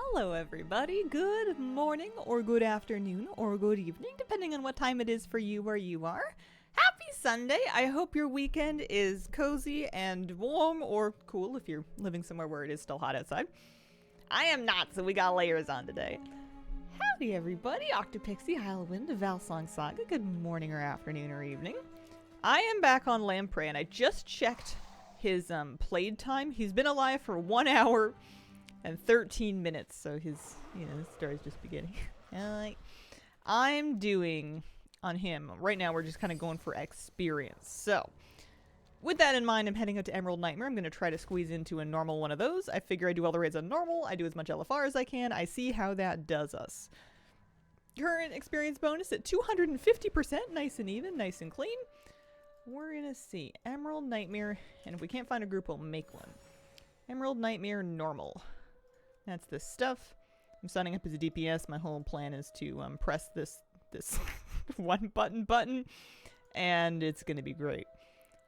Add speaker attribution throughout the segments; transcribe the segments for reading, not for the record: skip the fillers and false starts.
Speaker 1: Hello everybody, good morning or good afternoon or good evening, depending on what time it is for you where you are. Happy Sunday! I hope your weekend is cozy and warm or cool if you're living somewhere where it is still hot outside. I am not, so we got layers on today. Howdy everybody, Octopixie, Islewind, Valsong Saga, good morning or afternoon or evening. I am back on Lamprey and I just checked his played time. He's been alive for 1 hour and 13 minutes, so his story's just beginning. I'm doing on him right now. We're just kind of going for experience. So with that in mind, I'm heading out to Emerald Nightmare. I'm going to try to squeeze into a normal one of those. I figure I do all the raids on normal. I do as much LFR as I can. I see how that does us. Current experience bonus at 250%. Nice and even, nice and clean. We're going to see Emerald Nightmare, and if we can't find a group, we'll make one. Emerald Nightmare normal. That's this stuff. I'm signing up as a DPS. My whole plan is to press this one button, and it's going to be great.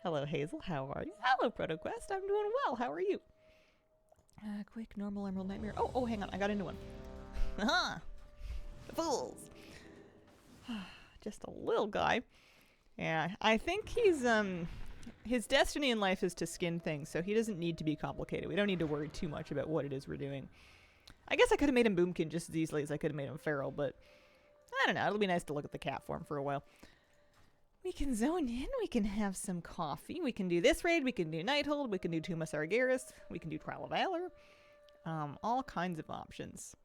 Speaker 1: Hello, Hazel. How are you? Hello, ProtoQuest. I'm doing well. How are you? Quick, normal Emerald Nightmare. Oh, hang on. I got into one. Aha! The fools. Just a little guy. Yeah, I think he's, his destiny in life is to skin things, so he doesn't need to be complicated. We don't need to worry too much about what it is we're doing. I guess I could have made him Boomkin just as easily as I could have made him Feral, but I don't know. It'll be nice to look at the cat form for a while. We can zone in. We can have some coffee. We can do this raid. We can do Nighthold. We can do Tomb of Sargeras. We can do Trial of Valor. All kinds of options.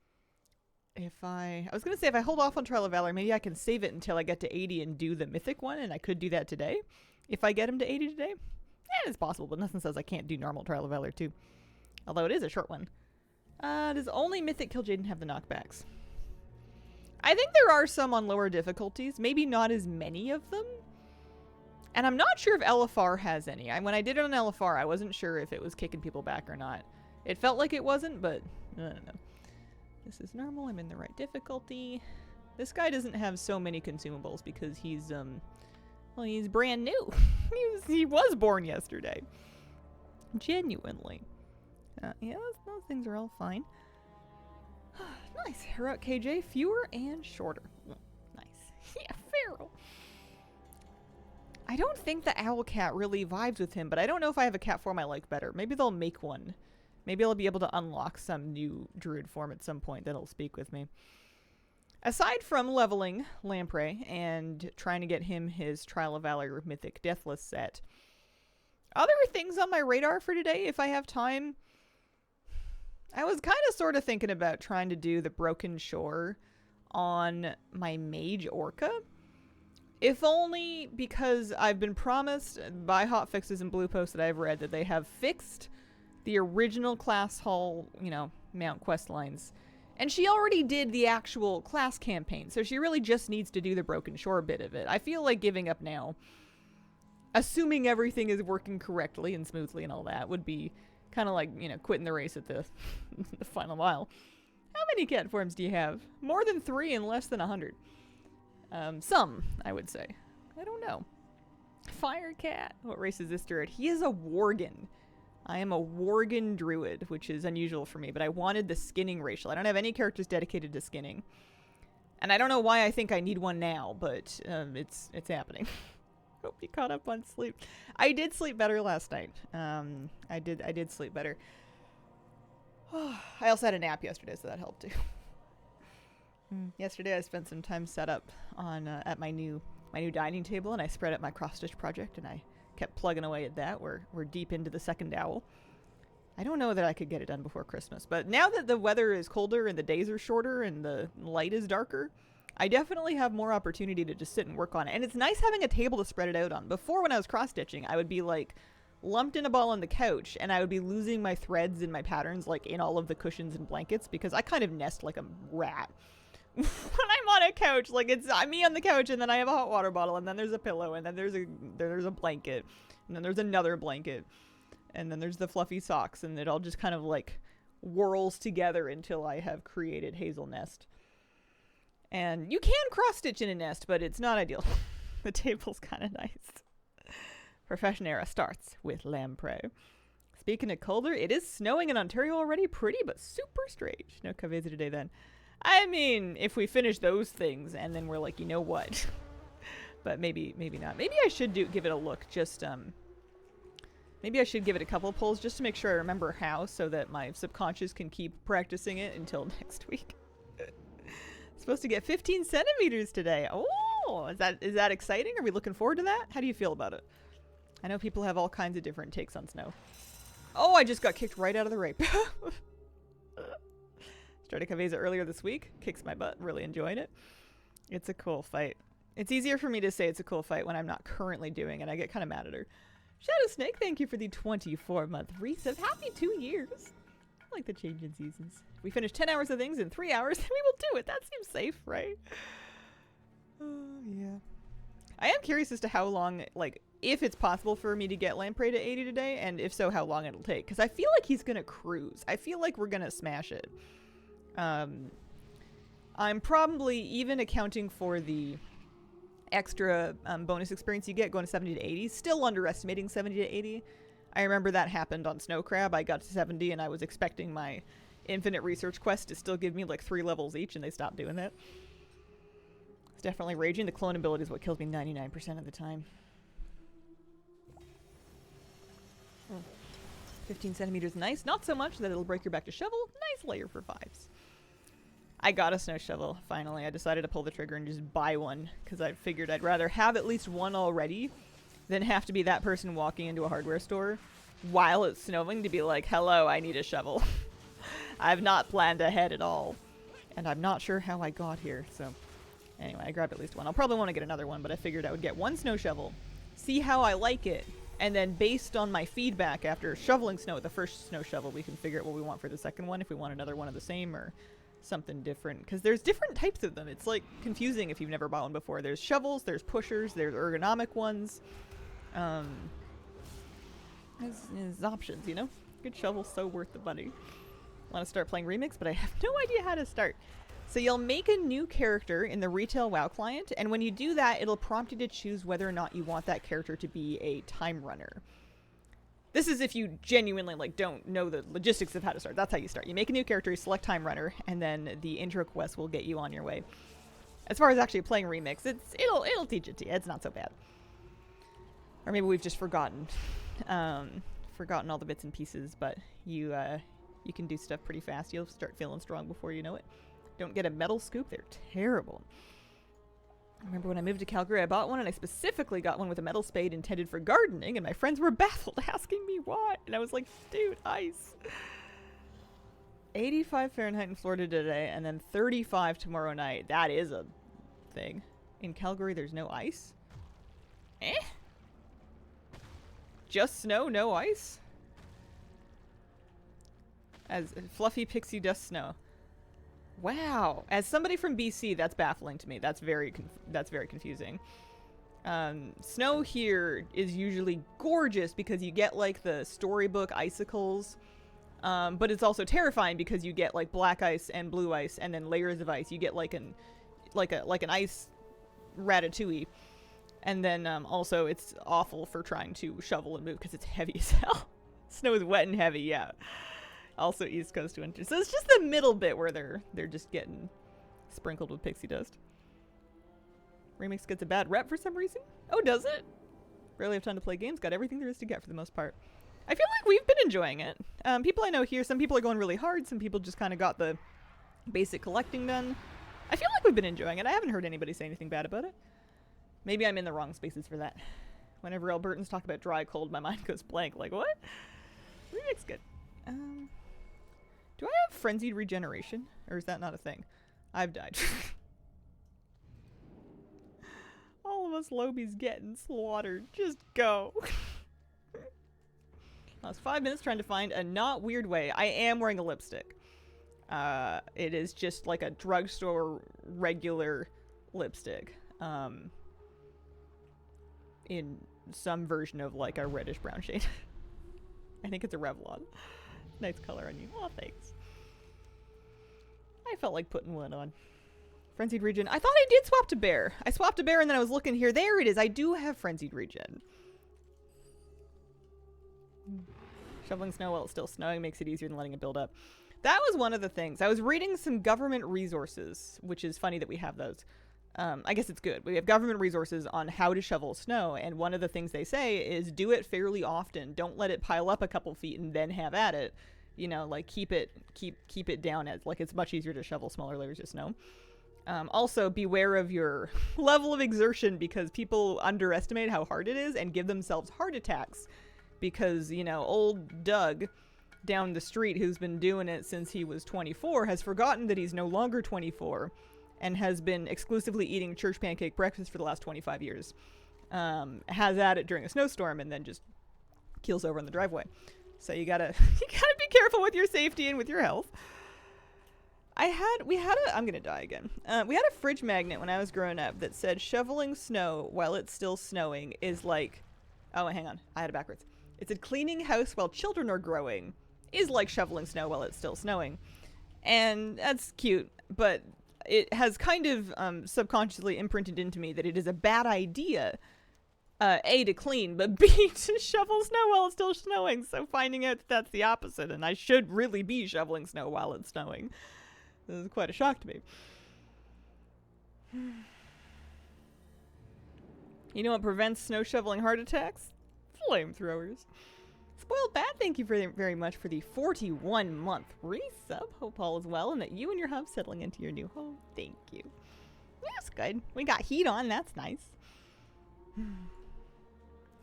Speaker 1: I was going to say if I hold off on Trial of Valor, maybe I can save it until I get to 80 and do the Mythic one, and I could do that today. If I get him to 80 today, it's possible, but nothing says I can't do normal Trial of Valor too. Although it is a short one. Does only Mythic Kill Jaden have the knockbacks? I think there are some on lower difficulties, maybe not as many of them. And I'm not sure if LFR has any. When I did it on LFR, I wasn't sure if it was kicking people back or not. It felt like it wasn't, but I don't know. This is normal, I'm in the right difficulty. This guy doesn't have so many consumables because he's, well, he's brand new. he was born yesterday. Genuinely. Yeah, those things are all fine. Nice. Heroic KJ, fewer and shorter. Nice. Yeah, Feral. I don't think the Owlcat really vibes with him, but I don't know if I have a cat form I like better. Maybe they'll make one. Maybe I'll be able to unlock some new druid form at some point that'll speak with me. Aside from leveling Lamprey and trying to get him his Trial of Valor Mythic Deathless set, other things on my radar for today, if I have time, I was kind of sort of thinking about trying to do the Broken Shore on my Mage Orca. If only because I've been promised by hotfixes and blue posts that I've read that they have fixed the original class hall, mount quest lines. And she already did the actual class campaign, so she really just needs to do the Broken Shore bit of it. I feel like giving up now, assuming everything is working correctly and smoothly and all that, would be kind of like, quitting the race at the, the final mile. How many cat forms do you have? More than 3 and less than 100. Some, I would say. I don't know. Fire cat. What race is this druid? He is a Worgen. I am a Worgen druid, which is unusual for me, but I wanted the skinning racial. I don't have any characters dedicated to skinning. And I don't know why I think I need one now, but it's happening. Hope you caught up on sleep. I did sleep better last night. I did sleep better. I also had a nap yesterday, so that helped too. Yesterday I spent some time set up on at my new dining table, and I spread out my cross-stitch project, and I kept plugging away at that. We're deep into the second owl. I don't know that I could get it done before Christmas, but now that the weather is colder and the days are shorter and the light is darker, I definitely have more opportunity to just sit and work on it. And it's nice having a table to spread it out on. Before, when I was cross-stitching, I would be like lumped in a ball on the couch, and I would be losing my threads and my patterns like in all of the cushions and blankets because I kind of nest like a rat. When I'm on a couch, like it's me on the couch, and then I have a hot water bottle, and then there's a pillow, and then there's a blanket, and then there's another blanket, and then there's the fluffy socks, and it all just kind of like whirls together until I have created Hazel Nest. And you can cross stitch in a nest, but it's not ideal. The table's kind of nice. Profession era starts with Lamprey. Speaking of colder, it is snowing in Ontario already. Pretty, but super strange. No Kaveza today then. I mean, if we finish those things and then we're like, you know what? But maybe not. Maybe I should give it a look. Just, maybe I should give it a couple of pulls just to make sure I remember how so that my subconscious can keep practicing it until next week. Supposed to get 15 centimeters today. Oh, is that exciting? Are we looking forward to that? How do you feel about it? I know people have all kinds of different takes on snow. Oh, I just got kicked right out of the rape. Started Kaveza earlier this week. Kicks my butt. Really enjoying it. It's a cool fight. It's easier for me to say it's a cool fight when I'm not currently doing it. I get kind of mad at her. Shadow Snake, thank you for the 24-month resub. Happy 2 years. I like the change in seasons. If we finish 10 hours of things in 3 hours, then we will do it. That seems safe, right? Oh, yeah. I am curious as to how long, like, if it's possible for me to get Lamprey to 80 today, and if so, how long it'll take. Because I feel like he's going to cruise. I feel like we're going to smash it. I'm probably, even accounting for the extra bonus experience you get going to 70 to 80, still underestimating 70 to 80. I remember that happened on Snow Crab. I got to 70 and I was expecting my infinite research quest to still give me like 3 levels each, and they stopped doing that. It's definitely raging. The clone ability is what kills me 99% of the time. 15 centimeters, nice. Not so much that it'll break your back to shovel. Nice layer for 5s. I got a snow shovel, finally. I decided to pull the trigger and just buy one, because I figured I'd rather have at least one already than have to be that person walking into a hardware store while it's snowing to be like, hello, I need a shovel. I've not planned ahead at all. And I'm not sure how I got here, so... Anyway, I grabbed at least one. I'll probably want to get another one, but I figured I would get one snow shovel, see how I like it, and then based on my feedback after shoveling snow with the first snow shovel, we can figure out what we want for the second one, if we want another one of the same or something different. Because there's different types of them. It's like confusing if you've never bought one before. There's shovels, there's pushers, there's ergonomic ones. There's options, you know? Good shovel's so worth the money. Want to start playing Remix, but I have no idea how to start. So you'll make a new character in the retail WoW client, and when you do that, it'll prompt you to choose whether or not you want that character to be a time runner. This is if you genuinely like don't know the logistics of how to start. That's how you start. You make a new character, you select time runner, and then the intro quest will get you on your way. As far as actually playing Remix, it'll teach it to you. It's not so bad. Or maybe we've just forgotten all the bits and pieces, but you can do stuff pretty fast. You'll start feeling strong before you know it. Don't get a metal scoop. They're terrible. I remember when I moved to Calgary, I bought one, and I specifically got one with a metal spade intended for gardening, and my friends were baffled, asking me why. And I was like, dude, ice. 85 Fahrenheit in Florida today, and then 35 tomorrow night. That is a thing. In Calgary, there's no ice? Eh? Just snow, no ice? As fluffy pixie dust snow. Wow. As somebody from BC, that's baffling to me. That's very confusing. Snow here is usually gorgeous because you get like the storybook icicles, but it's also terrifying because you get like black ice and blue ice and then layers of ice. You get like an ice ratatouille, and then also it's awful for trying to shovel and move because it's heavy as hell. Snow is wet and heavy, yeah. Also East Coast winter. So it's just the middle bit where they're just getting sprinkled with pixie dust. Remix gets a bad rep for some reason. Oh, does it? Rarely have time to play games. Got everything there is to get for the most part. I feel like we've been enjoying it. People I know here, some people are going really hard. Some people just kind of got the basic collecting done. I feel like we've been enjoying it. I haven't heard anybody say anything bad about it. Maybe I'm in the wrong spaces for that. Whenever Albertans talk about dry cold, my mind goes blank. Like, what? Remix good. Do I have frenzied regeneration? Or is that not a thing? I've died. All of us Lobies getting slaughtered. Just go. I was 5 minutes trying to find a not weird way. I am wearing a lipstick. It is just like a drugstore regular lipstick. In some version of like a reddish brown shade. I think it's a Revlon. Nice color on you. Oh, thanks. I felt like putting one on. Frenzied regen. I thought I did swap to bear. I swapped to bear and then I was looking here. There it is. I do have frenzied regen. Shoveling snow while it's still snowing makes it easier than letting it build up. That was one of the things. I was reading some government resources, which is funny that we have those. I guess it's good. We have government resources on how to shovel snow, and one of the things they say is do it fairly often. Don't let it pile up a couple feet and then have at it. You know, like keep it down as like it's much easier to shovel smaller layers of snow. Also, beware of your level of exertion because people underestimate how hard it is and give themselves heart attacks because, you know, old Doug down the street who's been doing it since he was 24 has forgotten that he's no longer 24 and has been exclusively eating church pancake breakfast for the last 25 years. Has at it during a snowstorm and then just keels over in the driveway. So you gotta be careful with your safety and with your health. I'm gonna die again. We had a fridge magnet when I was growing up that said shoveling snow while it's still snowing is like, oh, hang on, I had it backwards. It said cleaning house while children are growing is like shoveling snow while it's still snowing. And that's cute, but it has kind of subconsciously imprinted into me that it is a bad idea, A, to clean, but B, to shovel snow while it's still snowing. So finding out that that's the opposite, and I should really be shoveling snow while it's snowing. This is quite a shock to me. You know what prevents snow shoveling heart attacks? Flamethrowers. Spoiled Bad, thank you very much for the 41-month resub. Hope all is well and that you and your hub settling into your new home. Thank you. That's good. We got heat on. That's nice.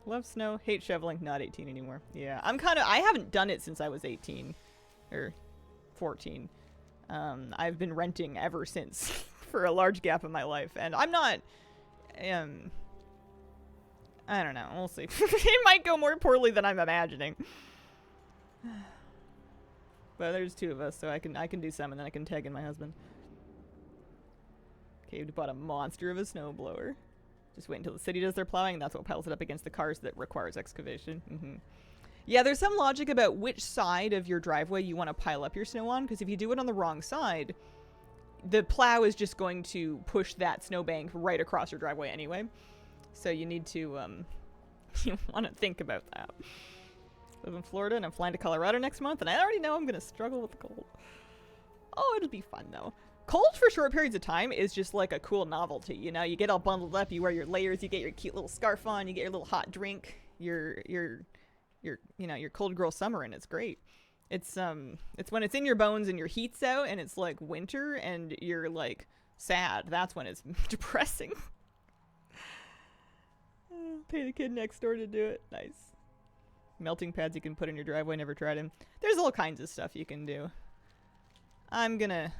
Speaker 1: Love snow. Hate shoveling. Not 18 anymore. Yeah, I haven't done it since I was 18. Or 14. I've been renting ever since for a large gap in my life. And I'm not... I don't know. We'll see. It might go more poorly than I'm imagining. But there's two of us, so I can do some, and then I can tag in my husband. Okay, we bought a monster of a snowblower. Just wait until the city does their plowing, and that's what piles it up against the cars that requires excavation. Yeah, there's some logic about which side of your driveway you want to pile up your snow on, because if you do it on the wrong side, the plow is just going to push that snowbank right across your driveway anyway. So you need to, you want to think about that. I live in Florida and I'm flying to Colorado next month and I already know I'm going to struggle with the cold. Oh, it'll be fun though. Cold for short periods of time is just like a cool novelty, you know? You get all bundled up, you wear your layers, you get your cute little scarf on, you get your little hot drink, your cold girl summer, and it's great. It's when it's in your bones and your heat's out and it's like winter and you're like sad. That's when it's depressing. Pay the kid next door to do it. Nice. Melting pads you can put in your driveway. Never tried them. There's all kinds of stuff you can do. I'm gonna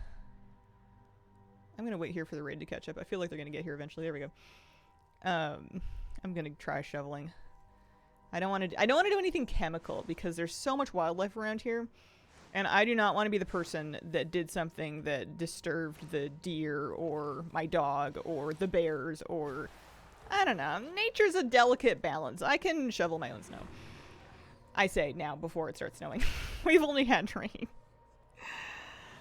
Speaker 1: wait here for the raid to catch up. I feel like they're gonna get here eventually. There we go. I'm gonna try shoveling. I don't want to do anything chemical because there's so much wildlife around here, and I do not want to be the person that did something that disturbed the deer or my dog or the bears or... I don't know. Nature's a delicate balance. I can shovel my own snow. I say now before it starts snowing. We've only had rain.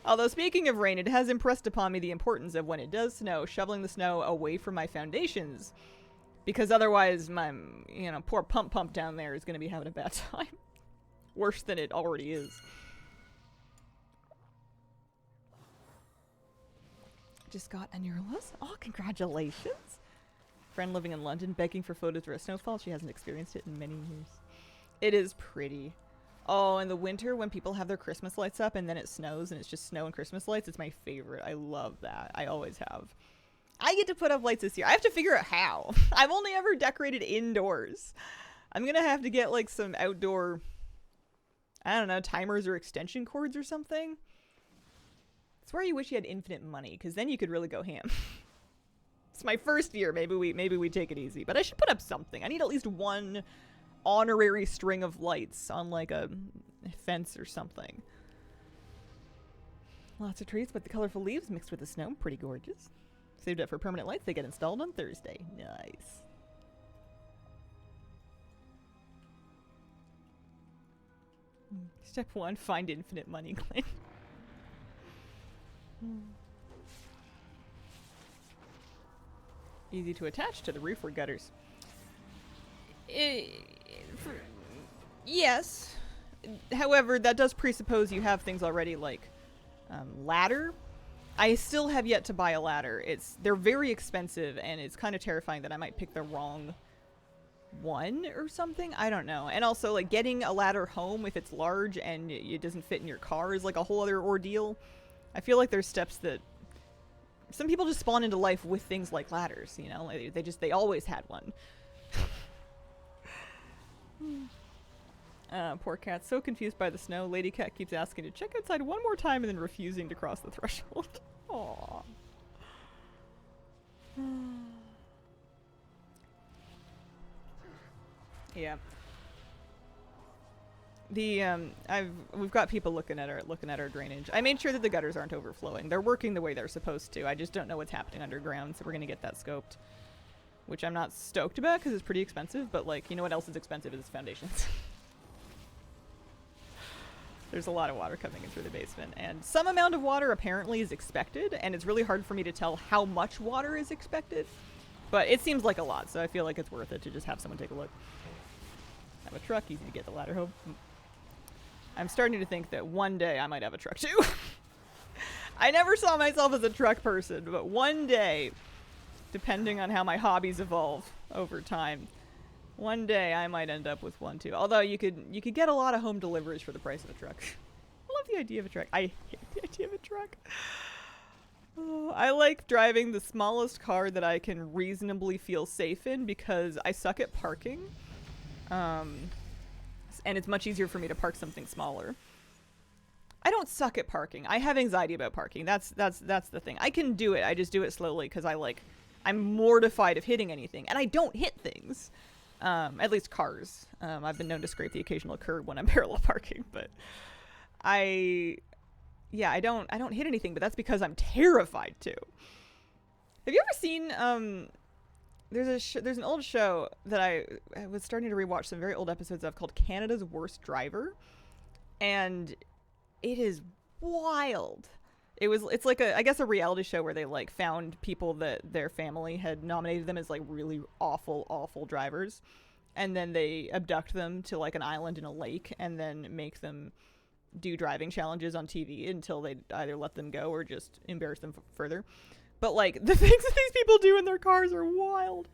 Speaker 1: Although speaking of rain, it has impressed upon me the importance of when it does snow, shoveling the snow away from my foundations. Because otherwise my, poor pump down there is going to be having a bad time. Worse than it already is. Just got a Nurulus. Oh, congratulations. Friend living in London begging for photos of a snowfall. She hasn't experienced it in many years. It is pretty. Oh, in the winter when people have their Christmas lights up and then it snows and it's just snow and Christmas lights, it's my favorite. I love that. I always have. I get to put up lights this year. I have to figure out how. I've only ever decorated indoors. I'm going to have to get like some outdoor, I don't know, timers or extension cords or something. It's where you wish you had infinite money because then you could really go ham. It's my first year. Maybe we take it easy. But I should put up something. I need at least one honorary string of lights on like a fence or something. Lots of trees with the colorful leaves mixed with the snow. Pretty gorgeous. Saved up for permanent lights. They get installed on Thursday. Nice. Step 1, find infinite money, Glenn. Easy to attach to the roof or gutters. Yes. However, that does presuppose you have things already like ladder. I still have yet to buy a ladder. They're very expensive, and it's kind of terrifying that I might pick the wrong one or something. I don't know. And also, like, getting a ladder home if it's large and it doesn't fit in your car is like a whole other ordeal. I feel like there's steps that some people just spawn into life with things like ladders, you know? Like, they always had one. Poor cat, so confused by the snow. Lady cat keeps asking to check outside one more time and then refusing to cross the threshold. Aww. Yeah. We've got people looking at our drainage. I made sure that the gutters aren't overflowing. They're working the way they're supposed to. I just don't know what's happening underground, so we're gonna get that scoped. Which I'm not stoked about because it's pretty expensive, but like, you know what else is expensive is foundations. There's a lot of water coming in through the basement, and some amount of water apparently is expected, and it's really hard for me to tell how much water is expected. But it seems like a lot, so I feel like it's worth it to just have someone take a look. Have a truck, easy to get the ladder home. I'm starting to think that one day I might have a truck too. I never saw myself as a truck person, but one day, depending on how my hobbies evolve over time, one day I might end up with one too. Although you could get a lot of home deliveries for the price of a truck. I love the idea of a truck. I hate the idea of a truck. Oh, I like driving the smallest car that I can reasonably feel safe in because I suck at parking. And it's much easier for me to park something smaller. I don't suck at parking. I have anxiety about parking. That's the thing. I can do it. I just do it slowly because I'm mortified of hitting anything, and I don't hit things. At least cars. I've been known to scrape the occasional curb when I'm parallel parking, but I don't hit anything, but that's because I'm terrified too. Have you ever seen there's an old show that I was starting to rewatch some very old episodes of called Canada's Worst Driver, and it is wild. It's like I guess a reality show where they like found people that their family had nominated them as like really awful drivers, and then they abduct them to like an island in a lake and then make them do driving challenges on TV until they either let them go or just embarrass them further. But like the things that these people do in their cars are wild.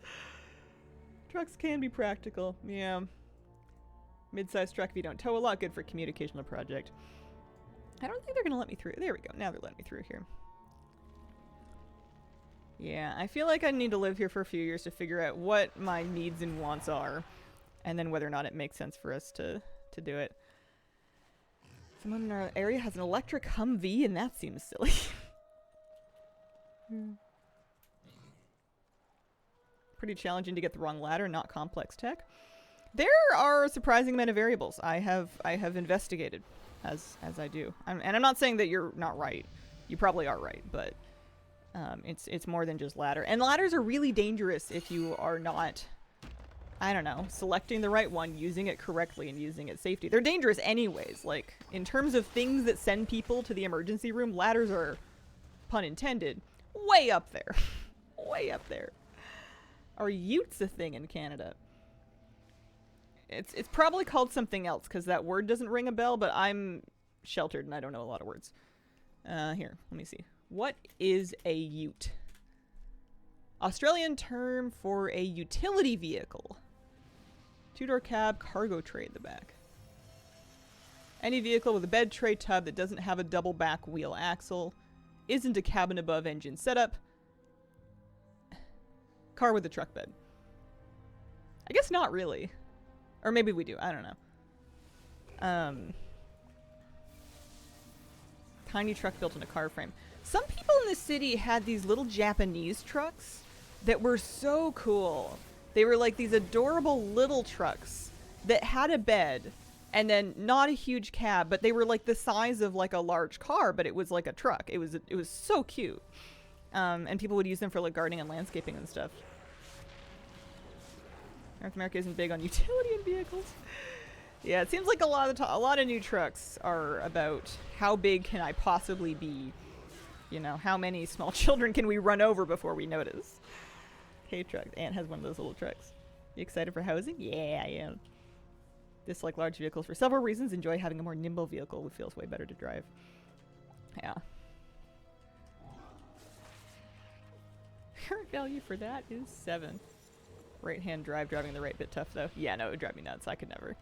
Speaker 1: Trucks can be practical, yeah. Mid-sized truck if you don't tow a lot, good for communicational project. I don't think they're gonna let me through. There we go. Now they're letting me through here. Yeah, I feel like I need to live here for a few years to figure out what my needs and wants are, and then whether or not it makes sense for us to do it. Someone in our area has an electric Humvee, and that seems silly. Pretty challenging to get the wrong ladder, not complex tech. There are a surprising amount of variables. I have investigated. As I do, and I'm not saying that you're not right. You probably are right, but it's more than just ladder. And ladders are really dangerous if you are not, I don't know, selecting the right one, using it correctly, and using it safely. They're dangerous anyways. Like in terms of things that send people to the emergency room, ladders are, pun intended, way up there, way up there. Are utes a thing in Canada? It's probably called something else because that word doesn't ring a bell, but I'm sheltered and I don't know a lot of words. Here, let me see. What is a ute? Australian term for a utility vehicle. Two-door cab, cargo tray in the back. Any vehicle with a bed tray tub that doesn't have a double back wheel axle. Isn't a cabin above engine setup. Car with a truck bed. I guess not really. Or maybe we do. I don't know. Tiny truck built in a car frame. Some people in the city had these little Japanese trucks that were so cool. They were like these adorable little trucks that had a bed and then not a huge cab, but they were like the size of like a large car, but it was like a truck. It was so cute. And people would use them for like gardening and landscaping and stuff. North America isn't big on utility in vehicles. Yeah, it seems like a lot of new trucks are about how big can I possibly be? You know, how many small children can we run over before we notice? Hay truck. Aunt has one of those little trucks. You excited for housing? Yeah, I am. Dislike large vehicles for several reasons. Enjoy having a more nimble vehicle. It feels way better to drive. Yeah. Current value for that is 7. Right-hand drive, driving the right bit tough though. Yeah, no, it would drive me nuts. I could never.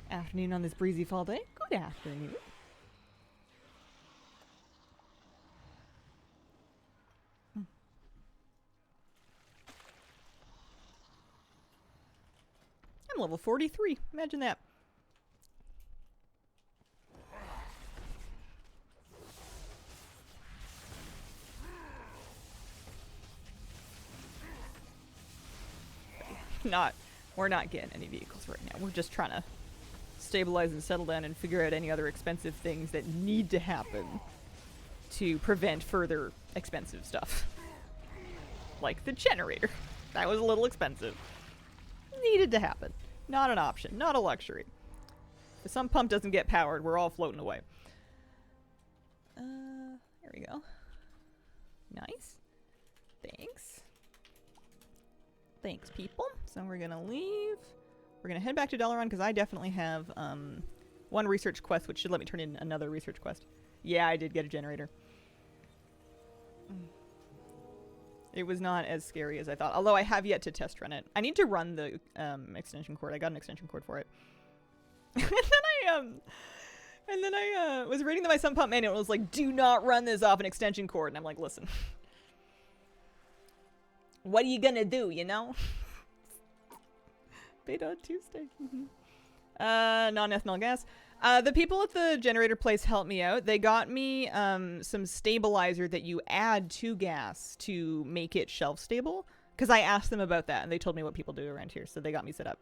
Speaker 1: Afternoon on this breezy fall day. Good afternoon. I'm level 43. Imagine that. We're not getting any vehicles right now. We're just trying to stabilize and settle down and figure out any other expensive things that need to happen to prevent further expensive stuff. Like the generator. That was a little expensive. Needed to happen. Not an option. Not a luxury. If some pump doesn't get powered, we're all floating away. There we go. Nice. Thanks. Thanks, people. So we're gonna leave. We're gonna head back to Dalaran because I definitely have one research quest, which should let me turn in another research quest. Yeah, I did get a generator. It was not as scary as I thought, although I have yet to test run it. I need to run the extension cord. I got an extension cord for it. And then I was reading my Sun Pump manual and it was like, do not run this off an extension cord. And I'm like, listen. What are you gonna do, you know? Beta on Tuesday. Non-ethanol gas. The people at the generator place helped me out. They got me some stabilizer that you add to gas to make it shelf stable. Because I asked them about that, and they told me what people do around here, so they got me set up.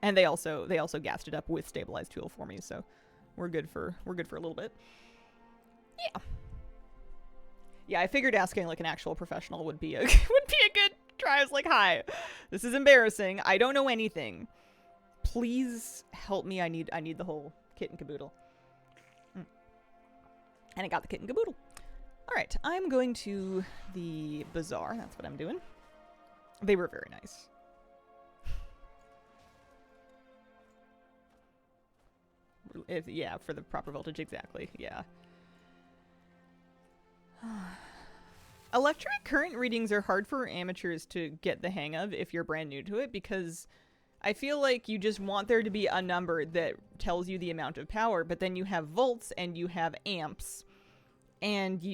Speaker 1: And they also gassed it up with stabilized fuel for me, so we're good for a little bit. Yeah. Yeah, I figured asking like an actual professional would be a good try. I was like, hi, this is embarrassing. I don't know anything. Please help me. I need the whole kit and caboodle. And I got the kit and caboodle. All right, I'm going to the bazaar. That's what I'm doing. They were very nice. Yeah, for the proper voltage, exactly. Yeah. Electric current readings are hard for amateurs to get the hang of if you're brand new to it, because I feel like you just want there to be a number that tells you the amount of power, but then you have volts and you have amps, and I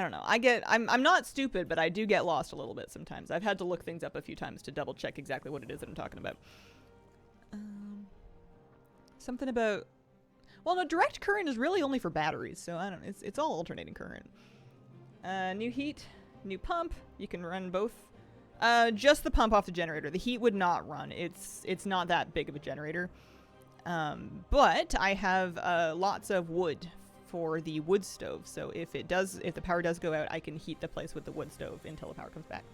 Speaker 1: don't know. I'm not stupid, but I do get lost a little bit sometimes. I've had to look things up a few times to double check exactly what it is that I'm talking about. Something about... Well, no, direct current is really only for batteries, so I don't know. It's all alternating current. New heat, new pump. You can run both. Just the pump off the generator. The heat would not run. It's not that big of a generator. But I have lots of wood for the wood stove, so if the power does go out, I can heat the place with the wood stove until the power comes back.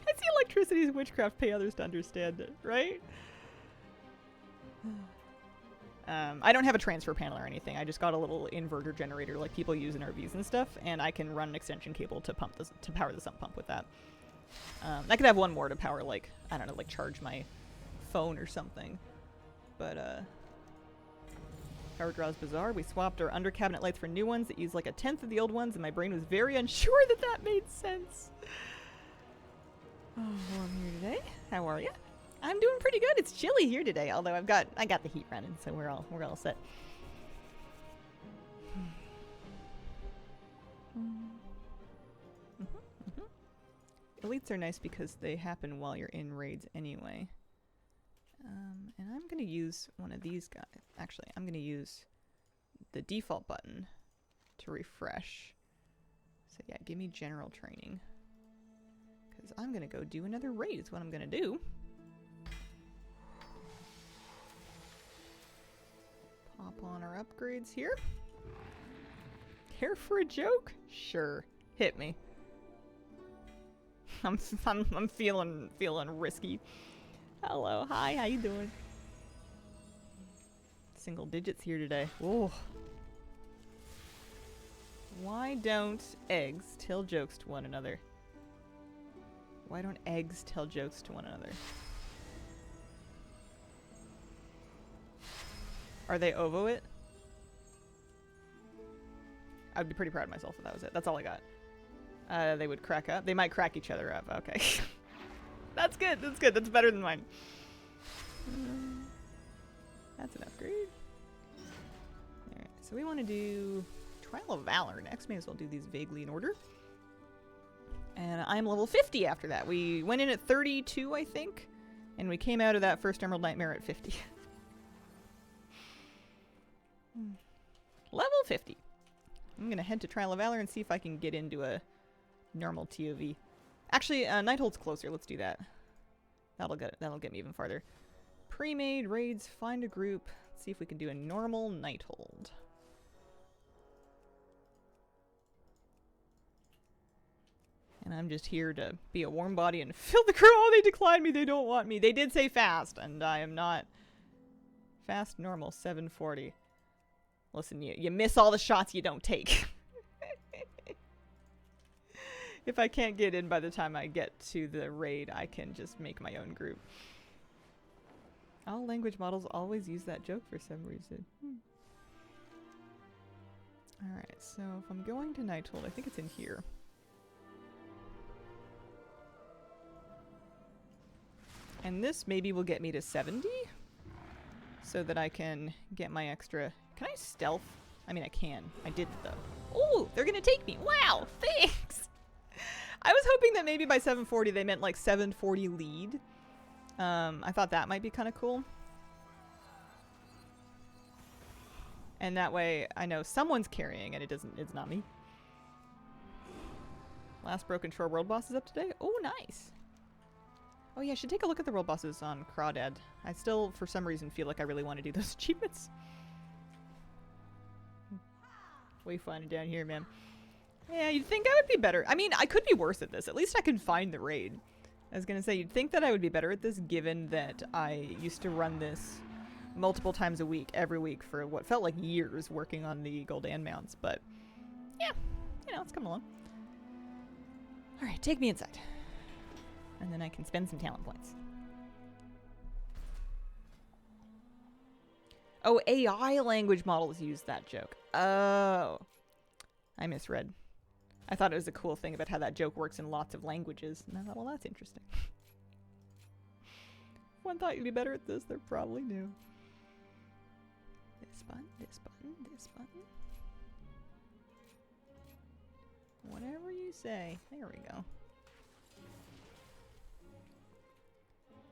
Speaker 1: I see electricity as witchcraft. Pay others to understand it, right? I don't have a transfer panel or anything. I just got a little inverter generator like people use in RVs and stuff, and I can run an extension cable to power the sump pump with that. I could have one more to power, like, I don't know, like charge my phone or something. But Power Draws Bazaar. We swapped our under cabinet lights for new ones that use like 1/10 of the old ones, and my brain was very unsure that made sense. Oh, well, I'm here today. How are you? I'm doing pretty good. It's chilly here today, although I got the heat running, so we're all set. Elites are nice because they happen while you're in raids anyway. And I'm gonna use one of these guys. Actually, I'm gonna use the default button to refresh. So yeah, give me general training. Because I'm gonna go do another raid is what I'm gonna do. Pop on our upgrades here. Care for a joke? Sure. Hit me. I'm feeling risky. Hello, hi, how you doing? Single digits here today. Oh. Why don't eggs tell jokes to one another? Why don't eggs tell jokes to one another? Are they ovoid? I'd be pretty proud of myself if that was it. That's all I got. They would crack up. They might crack each other up. Okay. That's good. That's good. That's better than mine. That's an upgrade. Alright, so we want to do Trial of Valor next. May as well do these vaguely in order. And I'm level 50 after that. We went in at 32, I think. And we came out of that first Emerald Nightmare at 50. Level 50. I'm going to head to Trial of Valor and see if I can get into a normal TOV. Actually, Nighthold's closer. Let's do that. That'll get me even farther. Pre-made raids, find a group. Let's see if we can do a normal Nighthold. And I'm just here to be a warm body and fill the crew. Oh, they declined me. They don't want me. They did say fast, and I am not. Fast, normal, 740. Listen, you miss all the shots you don't take. If I can't get in by the time I get to the raid, I can just make my own group. All language models always use that joke for some reason. Alright, so if I'm going to Nighthold, I think it's in here. And this maybe will get me to 70? So that I can get my extra... Can I stealth? I mean, I can. I didn't, though. Oh, they're gonna take me. Wow, thanks! I was hoping that maybe by 740 they meant like 740 lead. I thought that might be kind of cool. And that way I know someone's carrying and it's not me. Last Broken Shore world boss is up today. Oh, nice. Oh yeah, I should take a look at the world bosses on Crawdad. I still, for some reason, feel like I really want to do those achievements. Way fun down here, man. Yeah, you'd think I would be better. I mean, I could be worse at this. At least I can find the raid. I was gonna say, you'd think that I would be better at this given that I used to run this multiple times a week, every week, for what felt like years working on the Gul'dan mounts, but yeah, you know, it's coming along. Alright, take me inside. And then I can spend some talent points. Oh, AI language models use that joke. Oh. I misread. I thought it was a cool thing about how that joke works in lots of languages. And I thought, well, that's interesting. One thought you'd be better at this, they're probably new. This button, this button, this button. Whatever you say. There we go.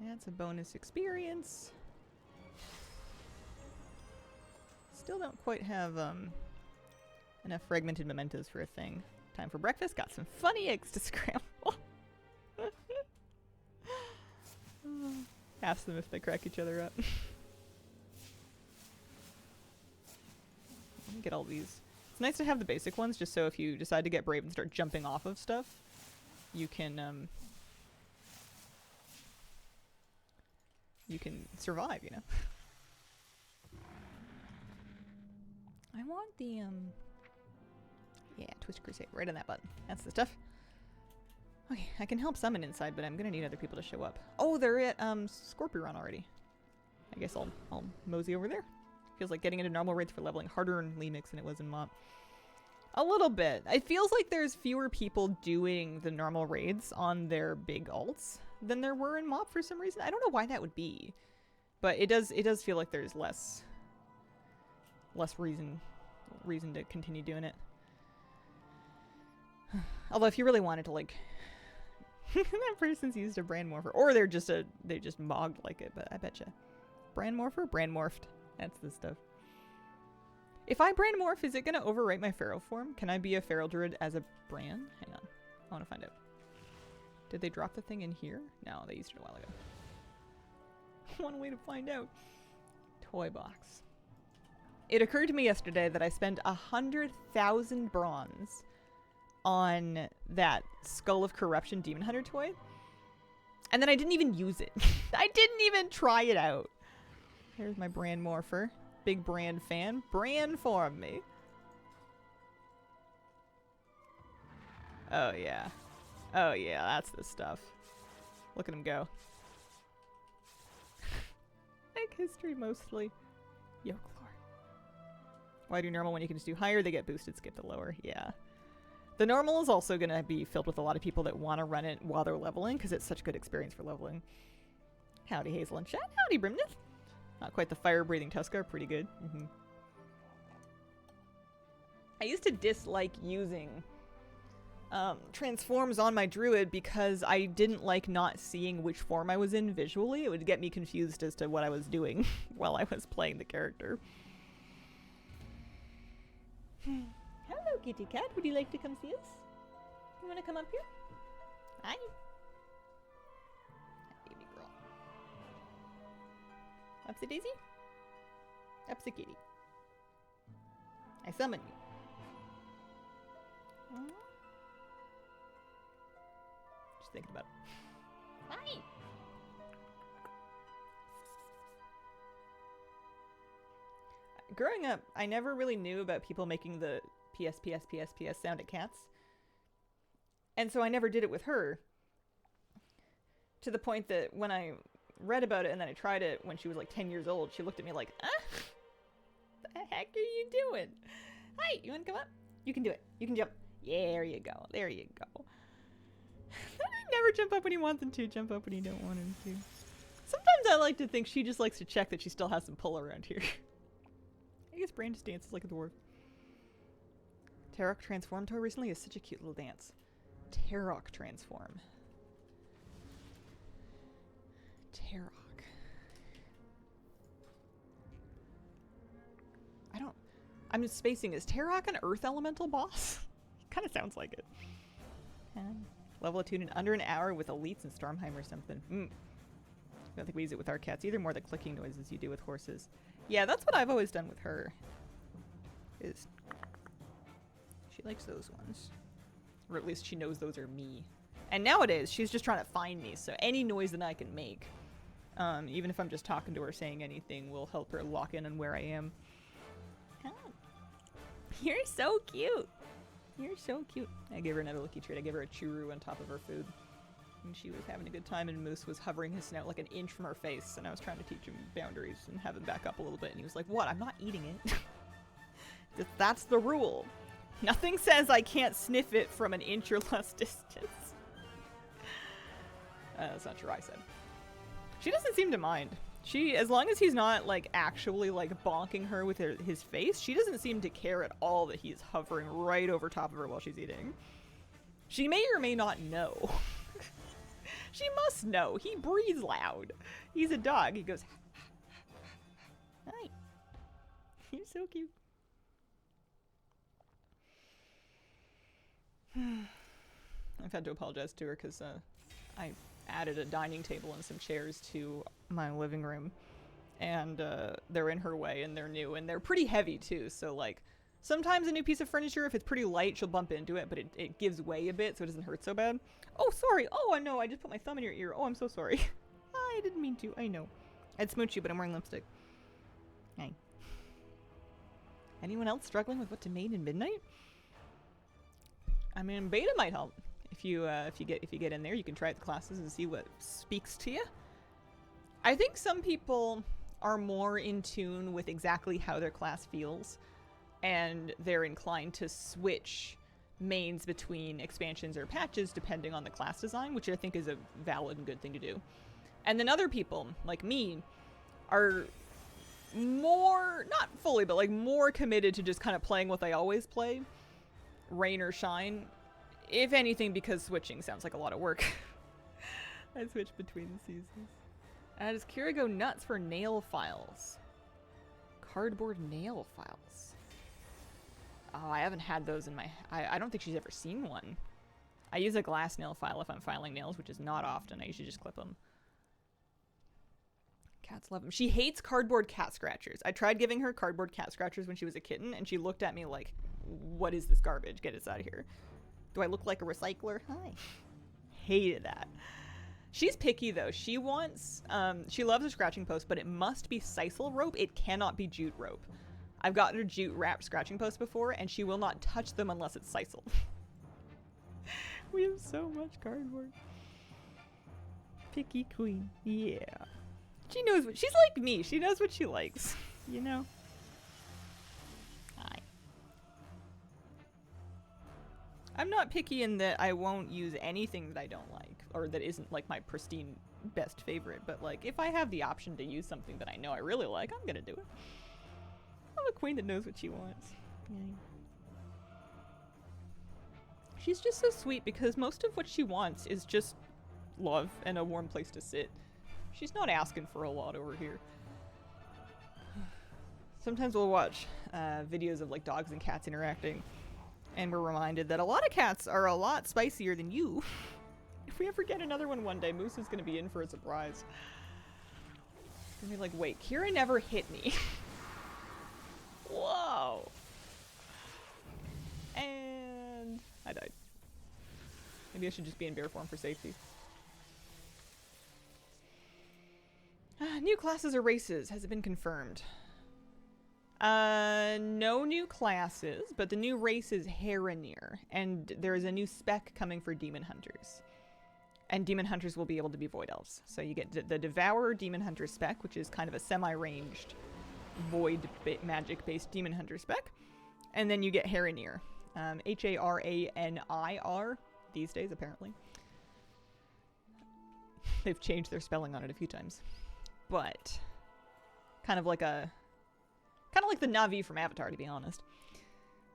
Speaker 1: That's a bonus experience. Still don't quite have enough fragmented mementos for a thing. Time for breakfast. Got some funny eggs to scramble. Ask them if they crack each other up. Let me get all these. It's nice to have the basic ones, just so if you decide to get brave and start jumping off of stuff, you can survive, you know? I want the, yeah, Twist Crusade, right on that button. That's the stuff. Okay, I can help summon inside, but I'm gonna need other people to show up. Oh, they're at, Scorpion already. I guess I'll mosey over there. Feels like getting into normal raids for leveling harder in Lemix than it was in MoP. A little bit. It feels like there's fewer people doing the normal raids on their big alts than there were in MoP for some reason. I don't know why that would be, but it does feel like there's less reason to continue doing it. Although if you really wanted to, like, that person's used a brand morpher, or they just mogged like it, but I betcha. Brand morpher? Brand morphed. That's the stuff. If I brand morph, is it gonna overwrite my feral form? Can I be a feral druid as a brand? Hang on. I wanna find out. Did they drop the thing in here? No, they used it a while ago. One way to find out. Toy box. It occurred to me yesterday that I spent 100,000 bronze on that Skull of Corruption Demon Hunter toy. And then I didn't even use it. I didn't even try it out. Here's my brand morpher. Big brand fan. Brand form me. Oh, yeah. Oh, yeah, that's the stuff. Look at him go. Egg history, mostly. Yolk lore. Why do normal when you can just do higher? They get boosted, skip the lower. Yeah. The normal is also going to be filled with a lot of people that want to run it while they're leveling, because it's such a good experience for leveling. Howdy, Hazel and Chat. Howdy, Brimnith. Not quite the fire-breathing Tuskar. Pretty good. I used to dislike using transforms on my druid because I didn't like not seeing which form I was in visually. It would get me confused as to what I was doing while I was playing the character. Hello, kitty cat. Would you like to come see us? You want to come up here? Hi. Hi, baby girl. Upsy daisy? Upsy kitty. I summon you. Just thinking about it. Hi. Growing up, I never really knew about people making the PS sound at cats. And so I never did it with her. To the point that when I read about it and then I tried it when she was like 10 years old, she looked at me like, the heck are you doing? Hi, you want to come up? You can do it. You can jump. Yeah, there you go. There you go. Never jump up when you want them to. Jump up when you don't want them to. Sometimes I like to think she just likes to check that she still has some pull around here. I guess Brain just dances like a dwarf. Tarok transformed to her recently is such a cute little dance. Tarok transform. Tarok. I'm just spacing. Is Tarok an earth elemental boss? Kind of sounds like it. Level attuned in under an hour with elites and Stormheim or something. I don't think we use it with our cats either. More the clicking noises you do with horses. Yeah, that's what I've always done with her. Is she likes those ones. Or at least she knows those are me. And nowadays, she's just trying to find me, so any noise that I can make, even if I'm just talking to her saying anything, will help her lock in on where I am. Oh. You're so cute! You're so cute. I gave her another lucky treat. I gave her a churu on top of her food. And she was having a good time, and Moose was hovering his snout like an inch from her face, and I was trying to teach him boundaries and have him back up a little bit, and he was like, what? I'm not eating it. That's the rule. Nothing says I can't sniff it from an inch or less distance. That's not true, I said. She doesn't seem to mind. She, as long as he's not, like, actually, like, bonking her with his face, she doesn't seem to care at all that he's hovering right over top of her while she's eating. She may or may not know. She must know. He breathes loud. He's a dog. He goes, hi. He's so cute. I've had to apologize to her because I added a dining table and some chairs to my living room, and they're in her way, and they're new, and they're pretty heavy too, so like sometimes a new piece of furniture, if it's pretty light, she'll bump into it, but it gives way a bit so it doesn't hurt so bad. Oh, sorry. Oh, I know. I just put my thumb in your ear. Oh, I'm so sorry. I didn't mean to. I know. I'd smooch you, but I'm wearing lipstick. Hey. Anyone else struggling with what to main in Midnight? I mean, beta might help. If you get in there, you can try out the classes and see what speaks to you. I think some people are more in tune with exactly how their class feels, and they're inclined to switch mains between expansions or patches depending on the class design, which I think is a valid and good thing to do. And then other people, like me, are more, not fully, but like more committed to just kind of playing what they always play, rain or shine. If anything, because switching sounds like a lot of work. I switch between the seasons. Does Kira go nuts for nail files? Cardboard nail files. Oh, I haven't had those in my... I don't think she's ever seen one. I use a glass nail file if I'm filing nails, which is not often. I usually just clip them. Cats love them. She hates cardboard cat scratchers. I tried giving her cardboard cat scratchers when she was a kitten, and she looked at me like, what is this garbage? Get us out of here. Do I look like a recycler? Hi. Hated that. She's picky, though. She wants... she loves a scratching post, but it must be sisal rope. It cannot be jute rope. I've gotten her jute wrapped scratching posts before, and she will not touch them unless it's sisal. We have so much cardboard. Picky queen. Yeah. She knows what she's like me. She knows what she likes. You know? Hi. I'm not picky in that I won't use anything that I don't like or that isn't like my pristine best favorite, but like if I have the option to use something that I know I really like, I'm gonna do it. I'm a queen that knows what she wants. Yay. She's just so sweet because most of what she wants is just love and a warm place to sit. She's not asking for a lot over here. Sometimes we'll watch videos of like dogs and cats interacting, and we're reminded that a lot of cats are a lot spicier than you. If we ever get another one day, Moose is gonna be in for a surprise. Gonna be like, wait, Kira never hit me. Whoa. And I died. Maybe I should just be in bear form for safety. New classes or races. Has it been confirmed? No new classes, but the new race is Heronir, and there is a new spec coming for Demon Hunters. And Demon Hunters will be able to be Void Elves. So you get the Devourer Demon Hunter spec, which is kind of a semi-ranged Void magic-based Demon Hunter spec. And then you get Heronir. Haranir these days, apparently. They've changed their spelling on it a few times. But kind of like the Na'vi from Avatar, to be honest.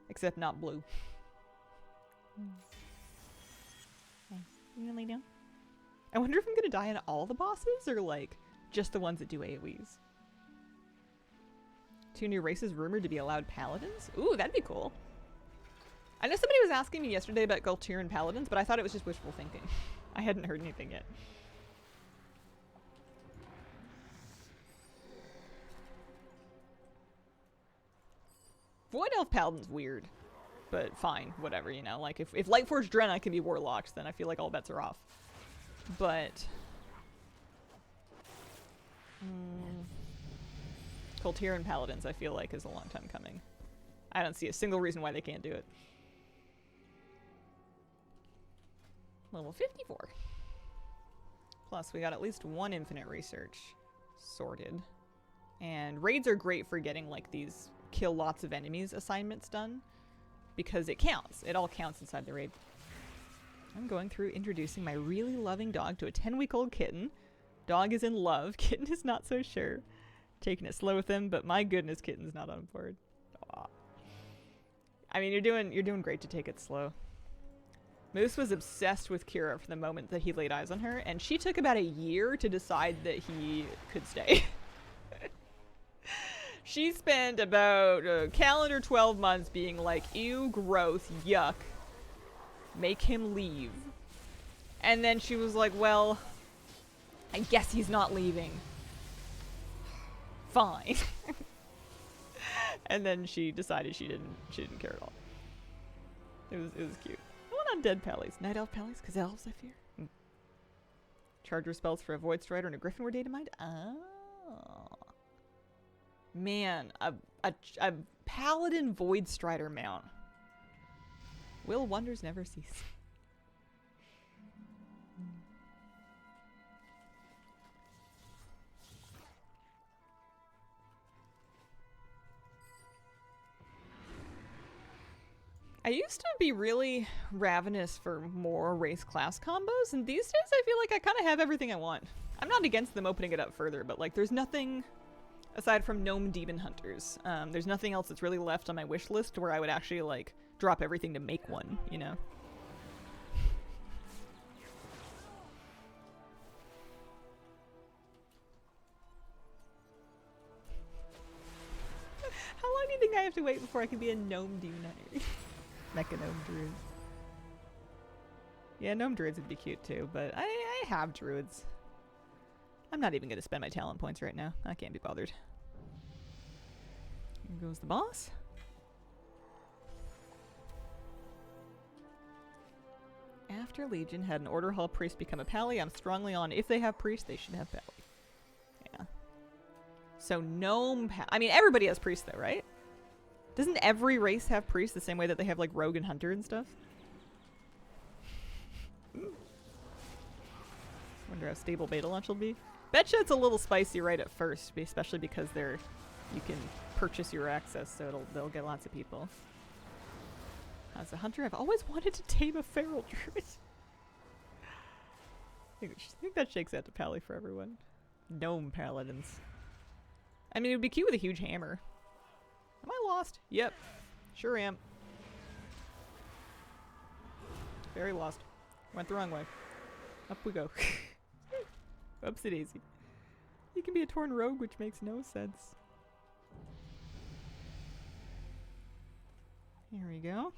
Speaker 1: Except not blue. Okay. You gonna lay down? I wonder if I'm gonna die in all the bosses, or like just the ones that do AoEs. 2 new races rumored to be allowed paladins? Ooh, that'd be cool. I know somebody was asking me yesterday about Galtiran paladins, but I thought it was just wishful thinking. I hadn't heard anything yet. Void Elf Paladin's weird, but fine, whatever, you know. Like, if Lightforged Drenna can be warlocked, then I feel like all bets are off. But Galtiran Paladins, I feel like, is a long time coming. I don't see a single reason why they can't do it. Level 54. Plus, we got at least 1 infinite research sorted. And raids are great for getting, like, these kill lots of enemies assignments done, because it counts. It all counts inside the raid. I'm going through introducing my really loving dog to a 10-week-old kitten. Dog is in love. Kitten is not so sure. Taking it slow with him, but my goodness, kitten's not on board. Aww. I mean, you're doing great to take it slow. Moose was obsessed with Kira from the moment that he laid eyes on her, and she took about a year to decide that he could stay. She spent about a calendar 12 months being like, ew, gross, yuck. Make him leave. And then she was like, well, I guess he's not leaving. Fine. And then she decided she didn't care at all. It was cute. I want undead pallies. Night elf pallies? Because elves, I fear. Charger spells for a Void Strider and a Griffin were data mined? Oh. Man, a Paladin Void Strider mount. Will wonders never cease? I used to be really ravenous for more race class combos, and these days I feel like I kind of have everything I want. I'm not against them opening it up further, but like there's nothing aside from Gnome Demon Hunters. There's nothing else that's really left on my wish list where I would actually like drop everything to make one, you know? How long do you think I have to wait before I can be a Gnome Demon Hunter? Mecha Gnome Druid. Yeah, Gnome Druids would be cute too, but I have Druids. I'm not even going to spend my talent points right now. I can't be bothered. Here goes the boss. After Legion had an Order Hall priest become a pally, I'm strongly on if they have priest, they should have pally. Yeah. So gnome I mean, everybody has priest though, right? Doesn't every race have priest the same way that they have like rogue and hunter and stuff? Wonder how stable beta launch will be. Betcha it's a little spicy right at first, especially because you can purchase your access, so they'll get lots of people. As a hunter, I've always wanted to tame a feral druid. I think that shakes out to Pally for everyone. Gnome paladins. I mean, it would be cute with a huge hammer. Am I lost? Yep. Sure am. Very lost. Went the wrong way. Up we go. Oopsie daisy. You can be a Torn Rogue, which makes no sense. Here we go.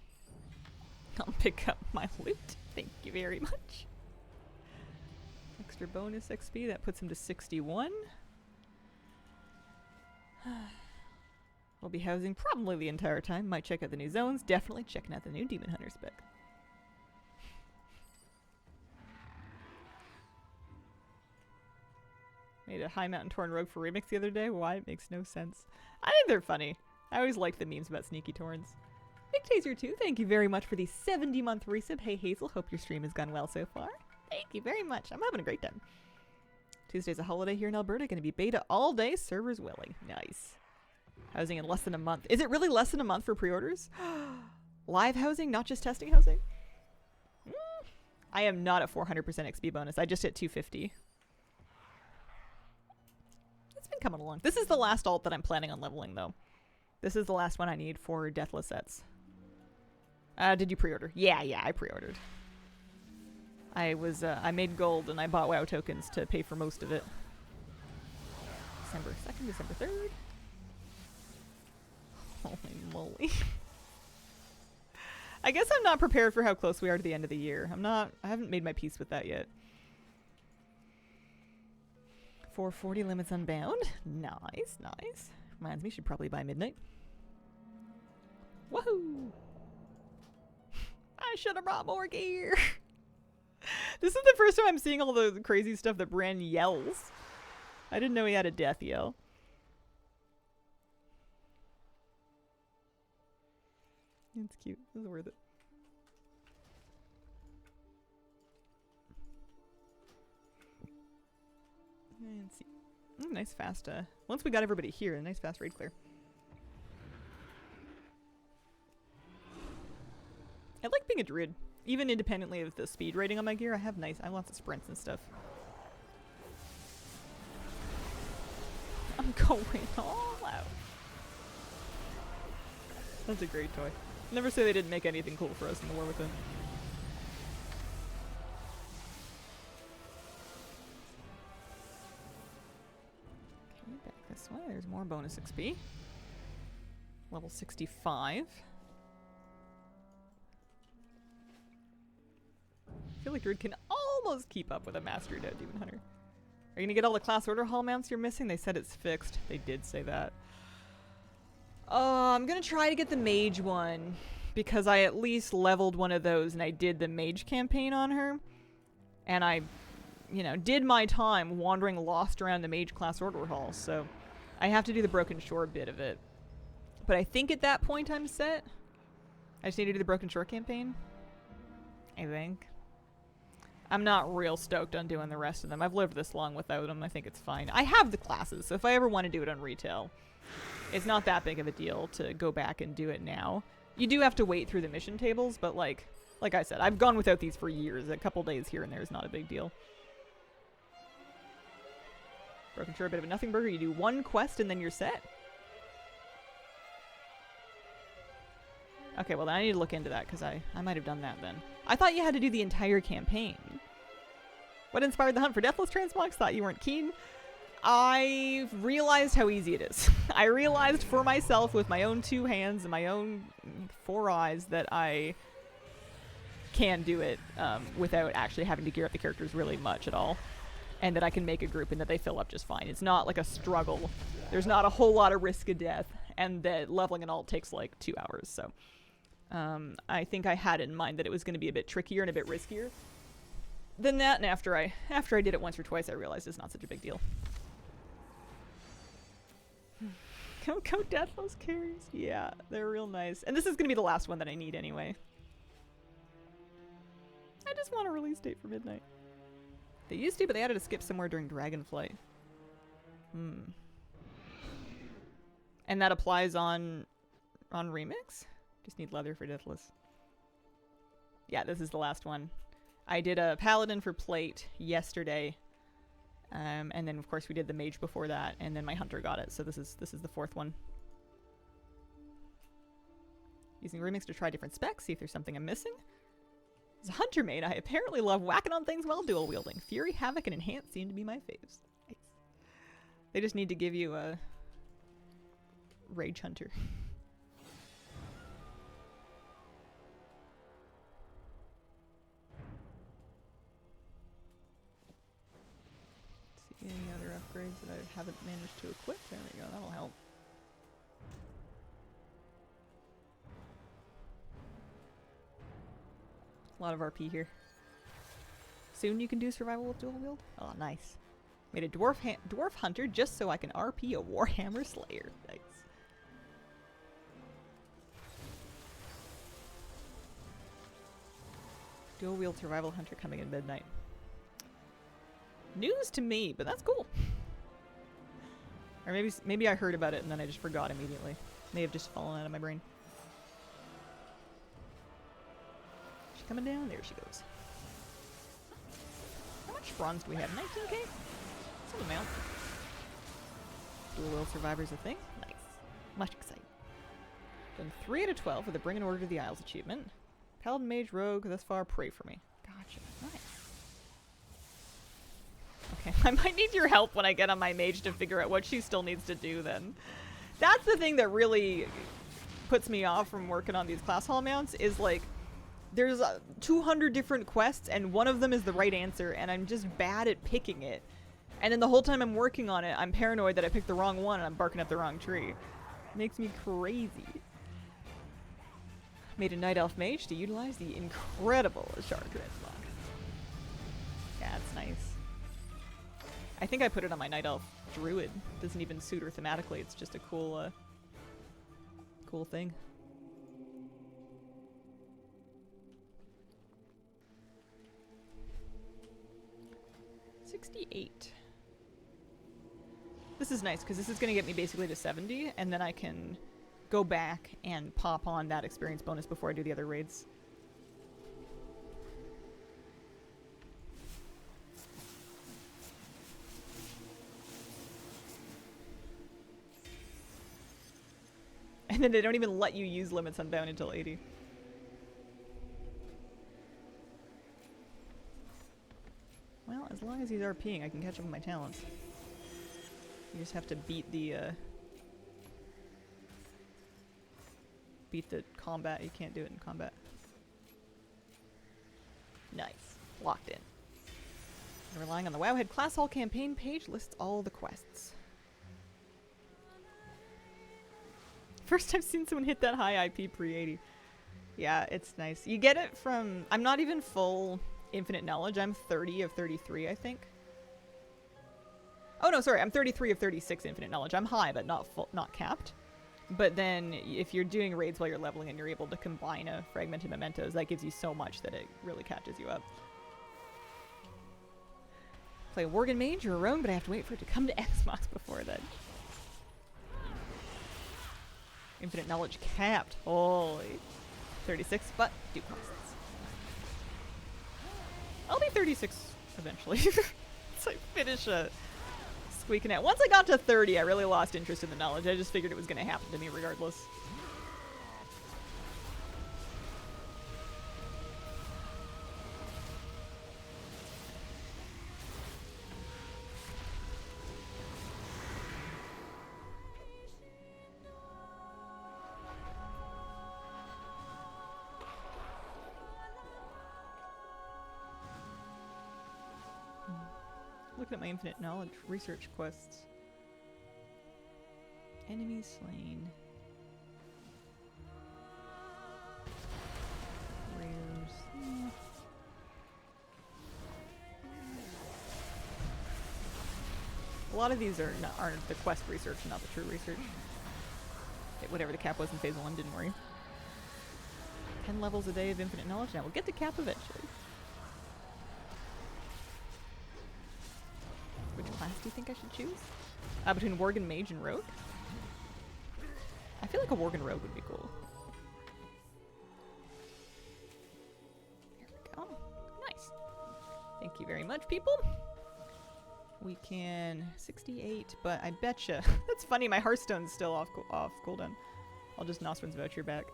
Speaker 1: I'll pick up my loot. Thank you very much. Extra bonus XP. That puts him to 61. We'll be housing probably the entire time. Might check out the new zones. Definitely checking out the new Demon Hunter spec. Made a High Mountain Torn Rogue for Remix the other day. Why? It makes no sense. I think they're funny. I always like the memes about sneaky Torns. Big Taser 2, thank you very much for the 70-month resub. Hey Hazel, hope your stream has gone well so far. Thank you very much. I'm having a great time. Tuesday's a holiday here in Alberta. Going to be beta all day. Servers willing. Nice. Housing in less than a month. Is it really less than a month for pre-orders? Live housing, not just testing housing? I am not at 400% XP bonus. I just hit 250. It's been coming along. This is the last alt that I'm planning on leveling, though. This is the last one I need for Deathless sets. Did you pre-order? Yeah, I pre-ordered. I made gold and I bought WoW tokens to pay for most of it. December 2nd, December 3rd. Holy moly. I guess I'm not prepared for how close we are to the end of the year. I haven't made my peace with that yet. 440 limits unbound. Nice, nice. Reminds me, should probably buy midnight. Woohoo! I should have brought more gear. This is the first time I'm seeing all the crazy stuff that Bran yells. I didn't know he had a death yell. It's cute. It was worth it. And see. Nice fast, once we got everybody here, a nice fast raid clear. I like being a druid. Even independently of the speed rating on my gear, I have lots of sprints and stuff. I'm going all out. That's a great toy. Never say they didn't make anything cool for us in the War Within. Okay, back this way. There's more bonus XP. Level 65. I feel like Druid can almost keep up with a Mastery Dead Demon Hunter. Are you gonna get all the class order hall mounts you're missing? They said it's fixed. They did say that. I'm gonna try to get the mage one because I at least leveled one of those and I did the mage campaign on her. And I, did my time wandering lost around the mage class order hall. So I have to do the Broken Shore bit of it. But I think at that point I'm set. I just need to do the Broken Shore campaign. I think. I'm not real stoked on doing the rest of them. I've lived this long without them. I think it's fine. I have the classes, so if I ever want to do it on retail, it's not that big of a deal to go back and do it now. You do have to wait through the mission tables, but like I said, I've gone without these for years. A couple days here and there is not a big deal. Broken Shore, a bit of a nothing burger. You do one quest and then you're set. Okay, well then I need to look into that because I might have done that then. I thought you had to do the entire campaign. What inspired the hunt for Deathless Transmogs? Thought you weren't keen. I realized how easy it is. I realized for myself with my own 2 hands and my own 4 eyes that I can do it without actually having to gear up the characters really much at all. And that I can make a group and that they fill up just fine. It's not like a struggle. There's not a whole lot of risk of death. And that leveling an alt takes like 2 hours, so... I think I had in mind that it was going to be a bit trickier and a bit riskier than that, and after I did it once or twice, I realized it's not such a big deal. Go Deathless carries. Yeah, they're real nice. And this is going to be the last one that I need anyway. I just want a release date for midnight. They used to, but they added a skip somewhere during Dragonflight. And that applies on Remix? Just need leather for Deathless. Yeah, this is the last one. I did a Paladin for plate yesterday. And then of course we did the mage before that, and then my hunter got it, so this is the fourth one. Using Remix to try different specs, see if there's something I'm missing. As a hunter main, I apparently love whacking on things while dual wielding. Fury, Havoc, and Enhance seem to be my faves. Nice. They just need to give you a Rage Hunter. See any other upgrades that I haven't managed to equip? There we go, that'll help. A lot of RP here. Soon you can do survival with dual wield? Oh, nice. Made a dwarf hunter just so I can RP a Warhammer Slayer. Nice. Dual wield survival hunter coming in midnight. News to me, but that's cool. Or maybe I heard about it and then I just forgot immediately. May have just fallen out of my brain. Coming down, there she goes. How much bronze do we have? 19k? Some amount. Dual Will Survivor's a thing? Nice. Much exciting. Done 3 out of 12 with the Bring an Order to the Isles achievement. Paladin Mage Rogue, thus far, pray for me. Gotcha. Nice. Okay, I might need your help when I get on my mage to figure out what she still needs to do then. That's the thing that really puts me off from working on these class hall mounts is like, there's 200 different quests and one of them is the right answer and I'm just bad at picking it. And then the whole time I'm working on it, I'm paranoid that I picked the wrong one and I'm barking up the wrong tree. It makes me crazy. Made a Night Elf Mage to utilize the incredible Ashara Transmog. Yeah, it's nice. I think I put it on my Night Elf Druid. Doesn't even suit her thematically, it's just a cool, cool thing. This is nice because this is going to get me basically to 70 and then I can go back and pop on that experience bonus before I do the other raids. And then they don't even let you use Limits Unbound until 80. Well, as long as he's RPing, I can catch up with my talents. You just have to beat the combat. You can't do it in combat. Nice. Locked in. And relying on the Wowhead Class Hall campaign page lists all the quests. First I've seen someone hit that high IP pre-80. Yeah, it's nice. You get it from... I'm not even full Infinite Knowledge. I'm 30 of 33, I think. Oh no, sorry. I'm 33 of 36 Infinite Knowledge. I'm high, but not full, not capped. But then if you're doing raids while you're leveling and you're able to combine a Fragmented Mementos, that gives you so much that it really catches you up. Play a Worgen Mage or a Rogue, but I have to wait for it to come to Xbox before then. Infinite Knowledge capped. Holy. 36, but do costs. I'll be 36 eventually. So I finish squeaking out. Once I got to 30, I really lost interest in the knowledge. I just figured it was going to happen to me regardless. Looking at my Infinite Knowledge research quests. Enemies slain. Rares. A lot of these aren't the quest research, not the true research. Whatever the cap was in Phase 1, didn't worry. 10 levels a day of Infinite Knowledge. Now we'll get to cap eventually. Which class do you think I should choose? Between Worgen Mage and Rogue? I feel like a Worgen Rogue would be cool. There we go. Nice. Thank you very much, people. We can 68, but I betcha. That's funny, my Hearthstone's still off cooldown. I'll just Nostrand's Voucher back.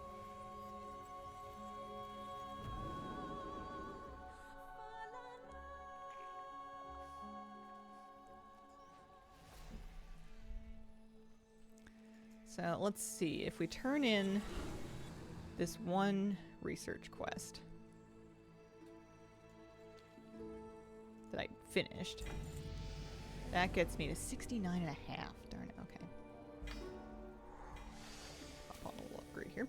Speaker 1: So let's see, if we turn in this one research quest that I finished, that gets me to 69 and a half. Darn it, okay. I'll pop a little upgrade here.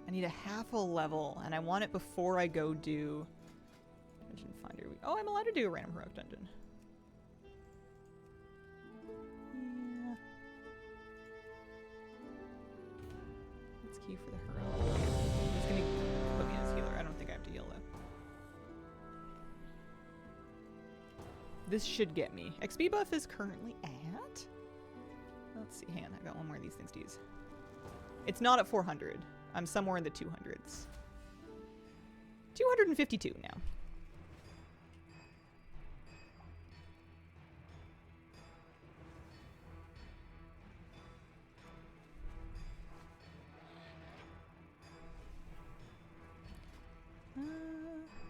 Speaker 1: I need a half a level, and I want it before I go do Dungeon Finder. Oh, I'm allowed to do a random heroic dungeon. Yeah. Let's key for the heroic. It's gonna put me as healer. I don't think I have to heal though. This should get me. XP buff is currently at. Let's see, hang on, I got one more of these things to use. It's not at 400. I'm somewhere in the 200s. 252 now.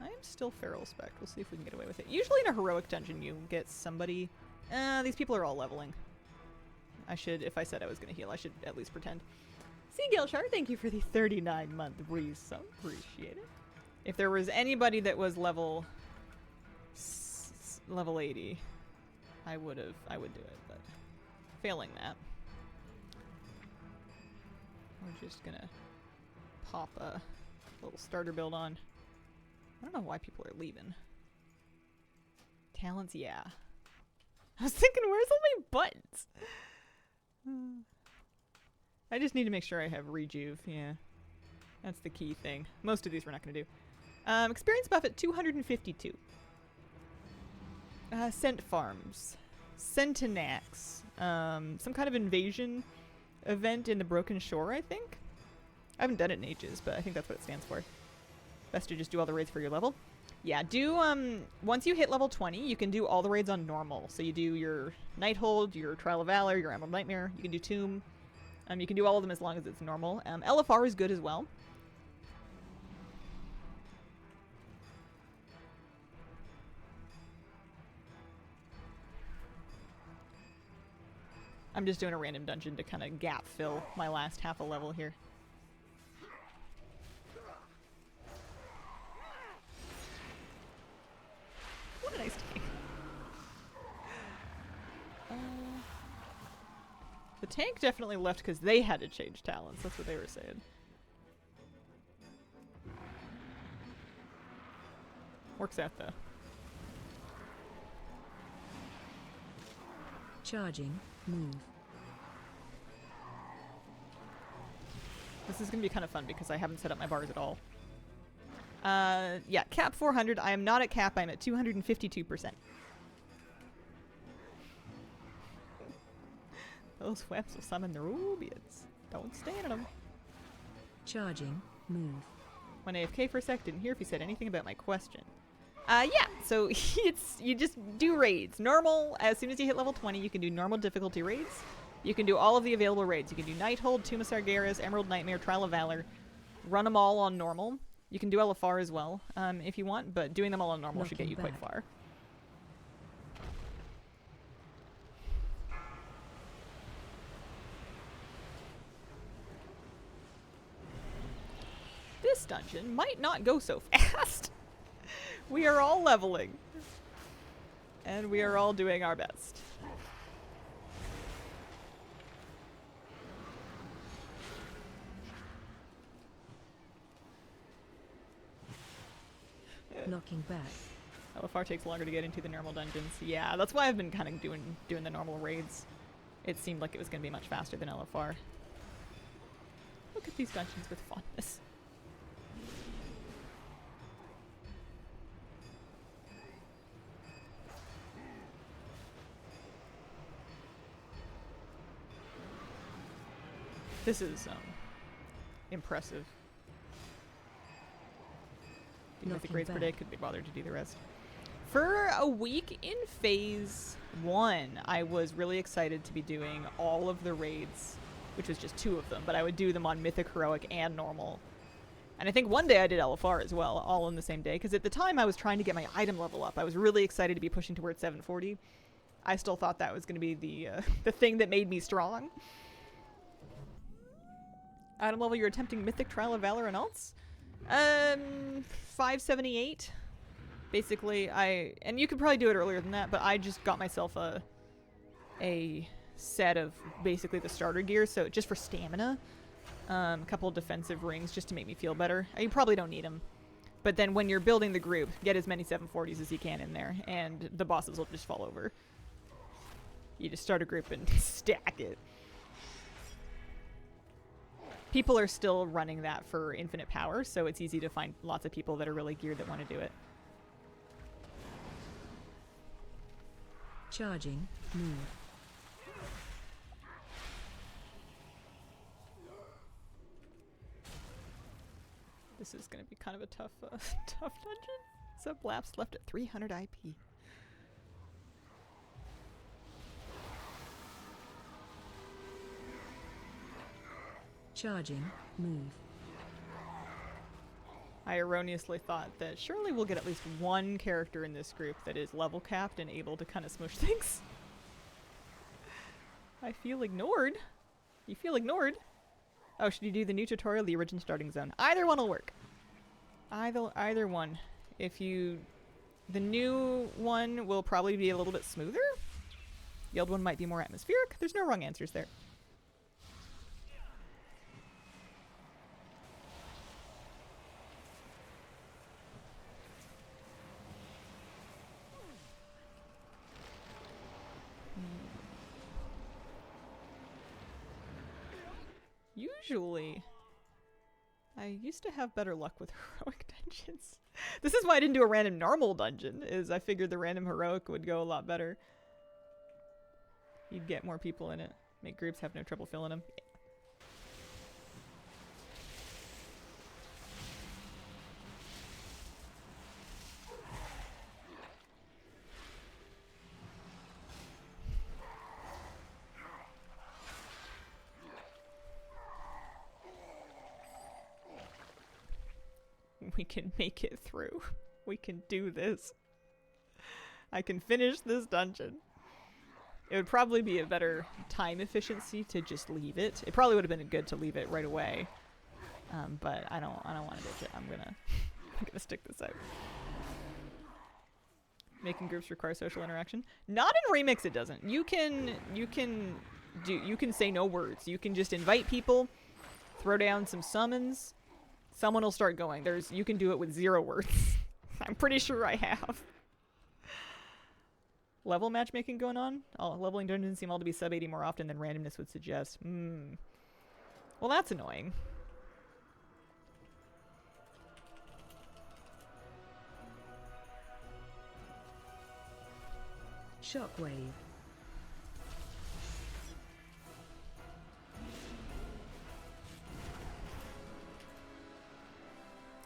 Speaker 1: I am still Feral Spec. We'll see if we can get away with it. Usually in a heroic dungeon you get somebody... these people are all leveling. I should, if I said I was going to heal, I should at least pretend. Seagull Shark, thank you for the 39-month resub. Appreciate it. If there was anybody that was level 80, I would do it, but failing that, we're just gonna pop a little starter build on. I don't know why people are leaving. Talents, yeah. I was thinking, where's all my buttons? I just need to make sure I have rejuve, yeah. That's the key thing. Most of these we're not going to do. Experience buff at 252. Scent Farms. Centenax. Some kind of invasion event in the Broken Shore, I think? I haven't done it in ages, but I think that's what it stands for. Best to just do all the raids for your level. Yeah, once you hit level 20, you can do all the raids on normal. So you do your Nighthold, your Trial of Valor, your Emerald Nightmare, you can do Tomb. You can do all of them as long as it's normal. LFR is good as well. I'm just doing a random dungeon to kind of gap fill my last half a level here. What a nice tank. The tank definitely left because they had to change talents. That's what they were saying. Works out though.
Speaker 2: Charging. Move.
Speaker 1: This is going to be kind of fun because I haven't set up my bars at all. Yeah, cap 400. I am not at cap. I'm at 252%. Those webs will summon the Rubians. Don't stand on them.
Speaker 2: Charging. Move.
Speaker 1: Went AFK for a sec. Didn't hear if he said anything about my question. Yeah, so you just do raids. Normal, as soon as you hit level 20, you can do normal difficulty raids. You can do all of the available raids. You can do Nighthold, Tomb of Sargeras, Emerald Nightmare, Trial of Valor. Run them all on normal. You can do LFR as well, if you want, but doing them all on normal should get you quite far. This dungeon might not go so fast. We are all leveling. And we are all doing our best.
Speaker 2: Knocking back.
Speaker 1: LFR takes longer to get into the normal dungeons. Yeah, that's why I've been kind of doing the normal raids. it seemed like it was going to be much faster than LFR. Look at these dungeons with fondness. This is impressive. The mythic raids per day, could be bothered to do the rest. For a week in phase 1, I was really excited to be doing all of the raids, which was just 2 of them, but I would do them on mythic, heroic, and normal. And I think one day I did LFR as well, all in the same day, because at the time I was trying to get my item level up. I was really excited to be pushing towards 740. I still thought that was going to be the thing that made me strong. Item level you're attempting Mythic, Trial of Valor, and alts? 578. Basically, and you could probably do it earlier than that, but I just got myself a set of basically the starter gear, so just for stamina. A couple of defensive rings just to make me feel better. You probably don't need them. But then when you're building the group, get as many 740s as you can in there, and the bosses will just fall over. You just start a group and stack it. People are still running that for infinite power, so it's easy to find lots of people that are really geared that want to do it.
Speaker 2: Charging, move.
Speaker 1: This is going to be kind of a tough dungeon. So Blaps left at 300 IP.
Speaker 2: Charging, move.
Speaker 1: I erroneously thought that surely we'll get at least one character in this group that is level capped and able to kind of smush things. I feel ignored. You feel ignored. Oh, should you do the new tutorial, the original starting zone? Either one will work. Either one. The new one will probably be a little bit smoother. The old one might be more atmospheric. There's no wrong answers there. Usually, I used to have better luck with heroic dungeons. This is why I didn't do a random normal dungeon, is I figured the random heroic would go a lot better. You'd get more people in it. Make groups have no trouble filling them. We can make it through. We can do this. I can finish this dungeon. It would probably be a better time efficiency to just leave it. It probably would have been good to leave it right away. But I don't want to ditch it. I'm gonna stick this out. Making groups require social interaction. Not in Remix it doesn't. You can say no words. You can just invite people, throw down some summons. Someone will start going. You can do it with 0 words. I'm pretty sure I have. Level matchmaking going on? Leveling dungeons seem all to be sub 80 more often than randomness would suggest. Well, that's annoying.
Speaker 2: Shockwave.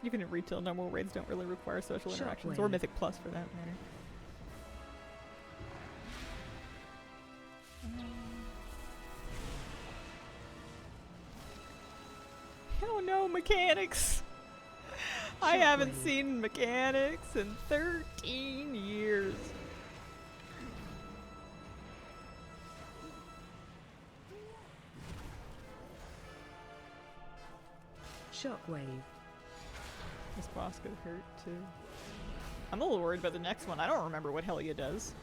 Speaker 1: Even in retail, normal raids don't really require social interactions, or Mythic Plus for that matter. Oh no, mechanics! I haven't seen mechanics in 13 years.
Speaker 2: Shockwave.
Speaker 1: This boss could hurt too. I'm a little worried about the next one. I don't remember what Helia does.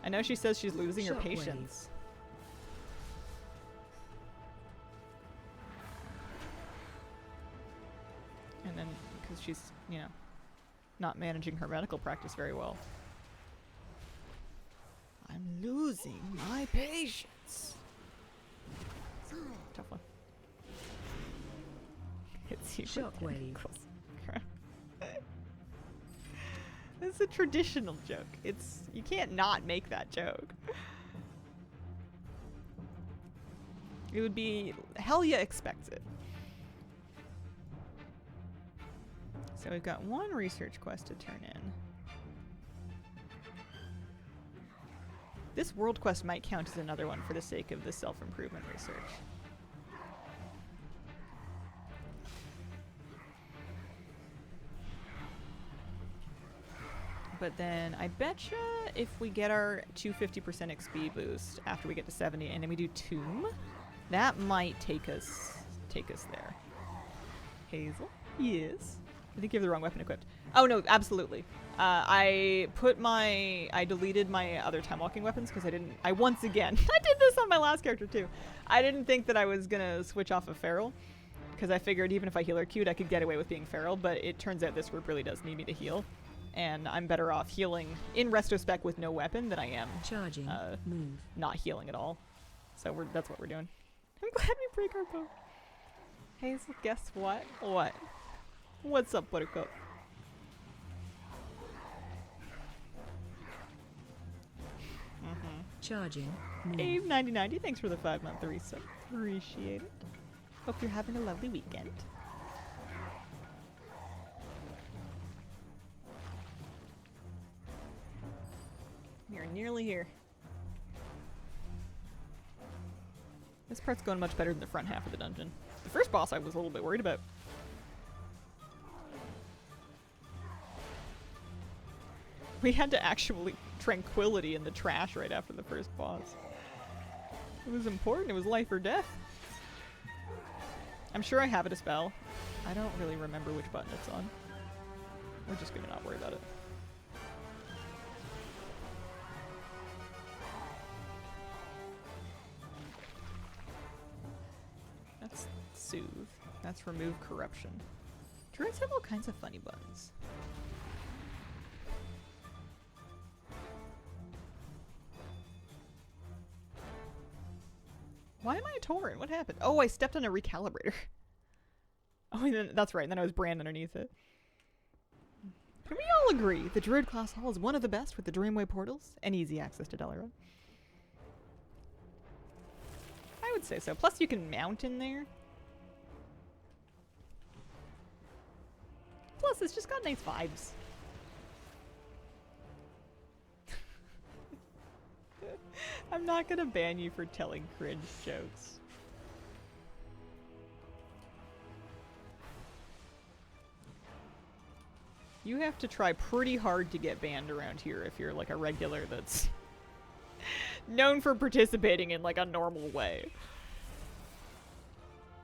Speaker 1: I know she says she's losing her patience. And then, because she's, not managing her medical practice very well. I'm losing my patience. tough one. Hits you with
Speaker 2: Shockwave.
Speaker 1: tentacles. This is a traditional joke. It's you can't not make that joke. It would be Helya expects it. So we've got one research quest to turn in. This world quest might count as another one for the sake of the self-improvement research. But then I betcha if we get our 250% XP boost after we get to 70 and then we do Tomb, that might take us there. Hazel? Yes. I think you have the wrong weapon equipped. Oh no, absolutely. I deleted my other time walking weapons because I once again, I did this on my last character too. I didn't think that I was gonna switch off of Feral because I figured even if I heal or Q'd I could get away with being Feral, but it turns out this group really does need me to heal. And I'm better off healing in retrospect with no weapon than I am
Speaker 2: Charging. Move.
Speaker 1: not healing at all. So that's what we're doing. I'm glad we break our bow. Hazel, guess what? What? What's up, Buttercup?
Speaker 2: Charging. Move.
Speaker 1: Ave9090, thanks for the 5-month resub. Appreciate it. Hope you're having a lovely weekend. You're nearly here. This part's going much better than the front half of the dungeon. The first boss I was a little bit worried about. We had to actually tranquility in the trash right after the first boss. It was important. It was life or death. I'm sure I have it a spell. I don't really remember which button it's on. We're just gonna not worry about it. That's soothe. That's remove corruption. Druids have all kinds of funny buttons. Why am I a Tauren? What happened? Oh, I stepped on a recalibrator. Oh, and then, that's right. And then I was Brand underneath it. Can we all agree the Druid Class Hall is one of the best with the Dreamway portals and easy access to Deliron? I would say so. Plus you can mount in there. Plus it's just got nice vibes. I'm not gonna ban you for telling cringe jokes. You have to try pretty hard to get banned around here if you're like a regular that's known for participating in like a normal way.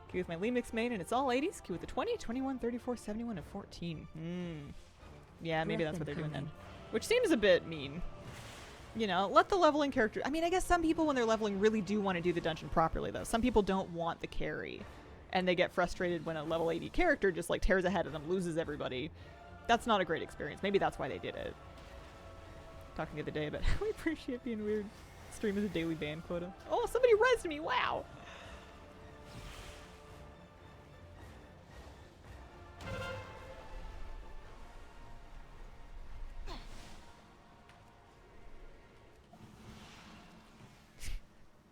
Speaker 1: Queue with my Lemix main and it's all 80s. Queue with the 20, 21, 34, 71, and 14. Yeah, maybe that's what they're doing then. Which seems a bit mean. You know, let the leveling character... I mean, I guess some people when they're leveling really do want to do the dungeon properly though. Some people don't want the carry. And they get frustrated when a level 80 character just like tears ahead of them, loses everybody. That's not a great experience. Maybe that's why they did it. Talking the other day about how we appreciate being weird. Stream is a daily ban quota. Oh, somebody rezzed me. Wow.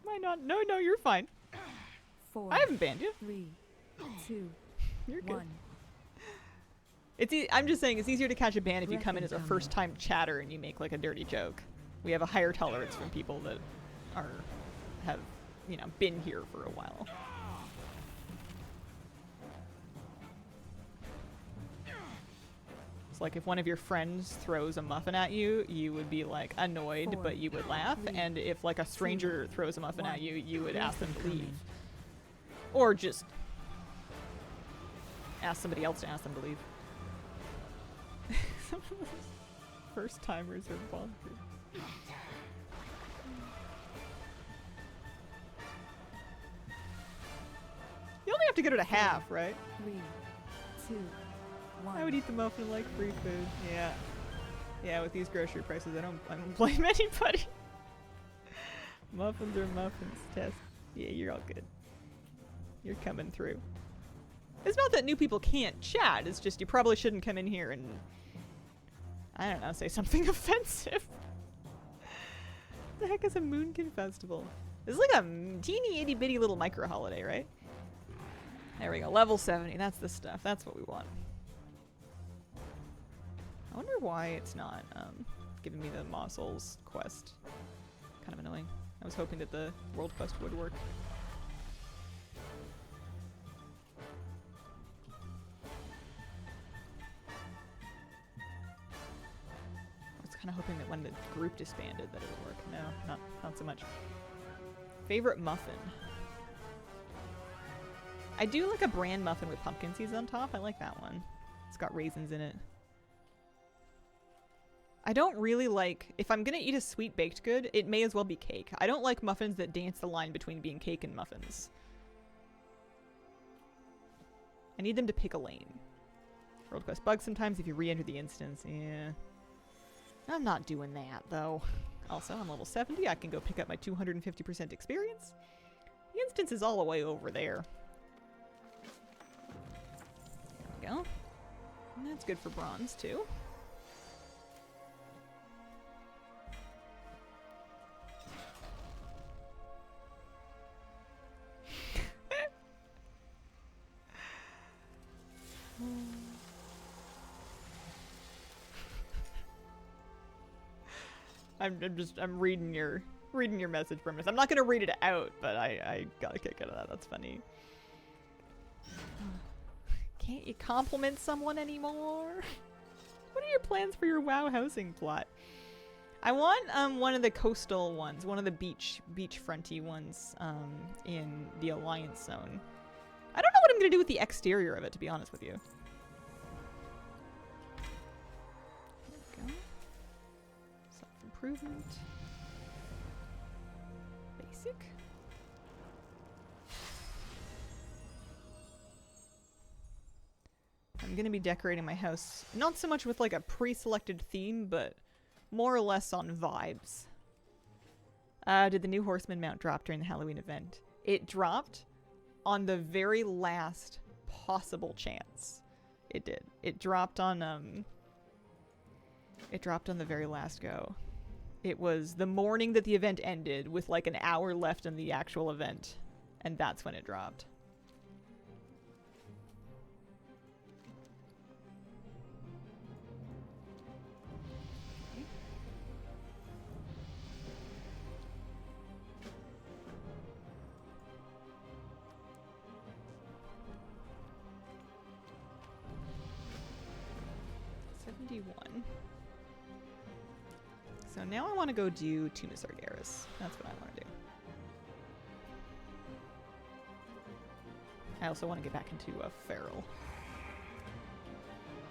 Speaker 1: Why not? No, you're fine.
Speaker 2: 4,
Speaker 1: I haven't banned you.
Speaker 2: 3, 2,
Speaker 1: You're good.
Speaker 2: 1.
Speaker 1: I'm just saying it's easier to catch a ban if you come in as a
Speaker 2: Reckon
Speaker 1: first-time chatter and you make like a dirty joke. We have a higher tolerance from people that have, you know, been here for a while. It's like if one of your friends throws a muffin at you, you would be like annoyed,
Speaker 2: 4,
Speaker 1: but you would laugh.
Speaker 2: 3,
Speaker 1: And if like a stranger throws a muffin
Speaker 2: 1.
Speaker 1: at you, you would ask them to
Speaker 2: Coming.
Speaker 1: leave. Or just ask somebody else to ask them to leave. First timers are bonkers. You only have to get it a half, right?
Speaker 2: 3, 2, 1.
Speaker 1: I would eat the muffin like free food. Yeah. Yeah, with these grocery prices, I don't blame anybody. Muffins are muffins. Test. Yeah, you're all good. You're coming through. It's not that new people can't chat. It's just you probably shouldn't come in here and, I don't know, say something offensive. The heck is a Moonkin Festival? It's like a teeny itty bitty little micro holiday, right? There we go. Level 70. That's the stuff. That's what we want. I wonder why it's not giving me the Mossel's quest. Kind of annoying. I was hoping that the world quest would work. I was kind of hoping that when the group disbanded that it would work. No, not so much. Favorite muffin. I do like a bran muffin with pumpkin seeds on top. I like that one. It's got raisins in it. I don't really like, if I'm gonna eat a sweet baked good, it may as well be cake. I don't like muffins that dance the line between being cake and muffins. I need them to pick a lane. World quest bugs sometimes if you re-enter the instance. Yeah. I'm not doing that though. Also, I'm level 70. I can go pick up my 250% experience. The instance is all the way over there. There we go. And that's good for bronze too. I'm reading your message from us. I'm not gonna read it out, but I got a kick out of that. That's funny. Can't you compliment someone anymore? What are your plans for your WoW housing plot? I want one of the coastal ones, one of the beachfronty ones in the Alliance Zone. I don't know what I'm gonna do with the exterior of it, to be honest with you. There we go. Self-improvement. Basic. I'm gonna be decorating my house, not so much with like a pre-selected theme, but more or less on vibes. Did the new Horseman mount drop during the Halloween event? It dropped on the very last possible chance. It did. It dropped on the very last go. It was the morning that the event ended with like an hour left in the actual event, and that's when it dropped. So now I want to go do Tumus Argaris. That's what I want to do. I also want to get back into a Feral.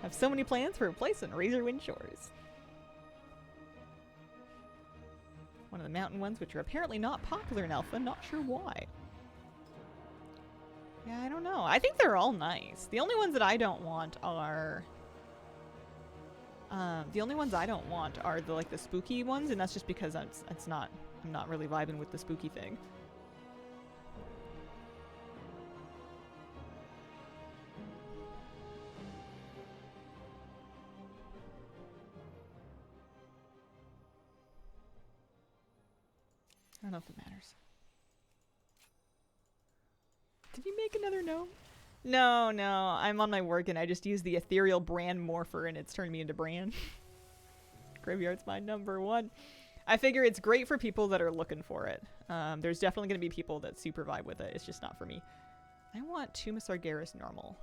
Speaker 1: I have so many plans for a place in Razorwind Shores. One of the mountain ones, which are apparently not popular in Alpha. Not sure why. Yeah, I don't know. I think they're all nice. The only ones that I don't want are... the spooky ones, and that's just because I'm not really vibing with the spooky thing. I don't know if it matters. Did you make another gnome? No, I'm on my work and I just used the ethereal Bran morpher and it's turned me into Bran. Graveyard's my #1. I figure it's great for people that are looking for it. There's definitely going to be people that super vibe with it. It's just not for me. I want Tumus Argaris normal.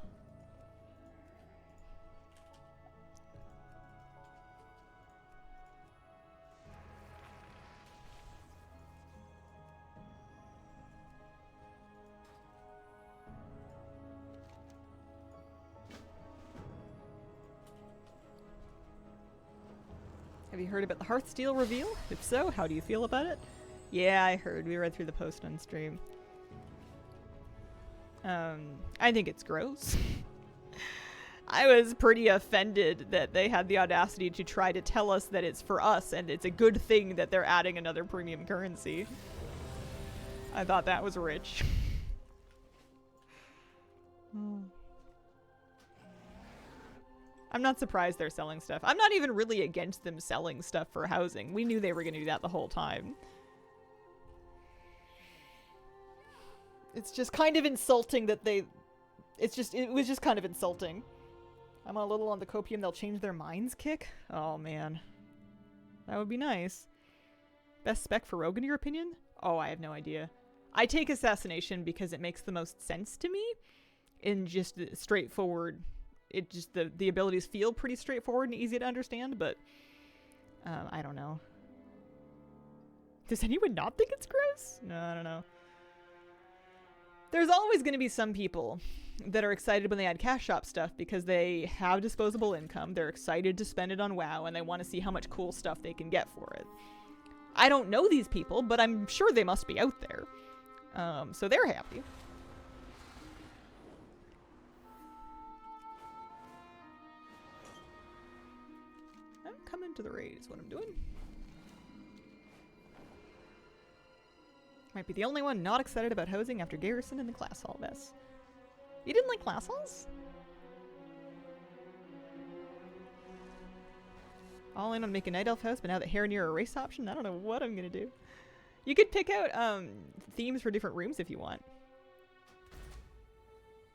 Speaker 1: Have you heard about the Hearthsteel reveal? If so, how do you feel about it? Yeah, I heard. We read through the post on stream. I think it's gross. I was pretty offended that they had the audacity to try to tell us that it's for us and it's a good thing that they're adding another premium currency. I thought that was rich. I'm not surprised they're selling stuff. I'm not even really against them selling stuff for housing. We knew they were going to do that the whole time. It's just kind of insulting that they... it was just kind of insulting. I'm a little on the copium they'll change their minds kick. Oh, man. That would be nice. Best spec for Rogue, in your opinion? Oh, I have no idea. I take Assassination because it makes the most sense to me. In just straightforward... It just, the abilities feel pretty straightforward and easy to understand, but... I don't know. Does anyone not think it's gross? No, I don't know. There's always going to be some people that are excited when they add cash shop stuff because they have disposable income, they're excited to spend it on WoW, and they want to see how much cool stuff they can get for it. I don't know these people, but I'm sure they must be out there. So they're happy. I'm coming to the raid is what I'm doing. Might be the only one not excited about housing after Garrison and the class hall mess. You didn't like class halls? All in on making Night Elf house, but now that Harenir a race option, I don't know what I'm gonna do. You could pick out themes for different rooms if you want.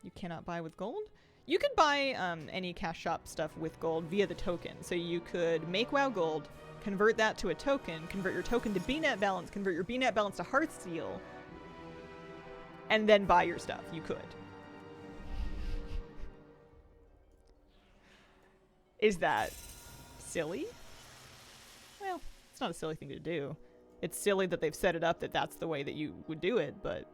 Speaker 1: You cannot buy with gold? You could buy any cash shop stuff with gold via the token. So you could make WoW gold, convert that to a token, convert your token to BNet balance, convert your BNet balance to Heartsteel, and then buy your stuff. You could. Is that silly? Well, it's not a silly thing to do. It's silly that they've set it up that that's the way that you would do it, but...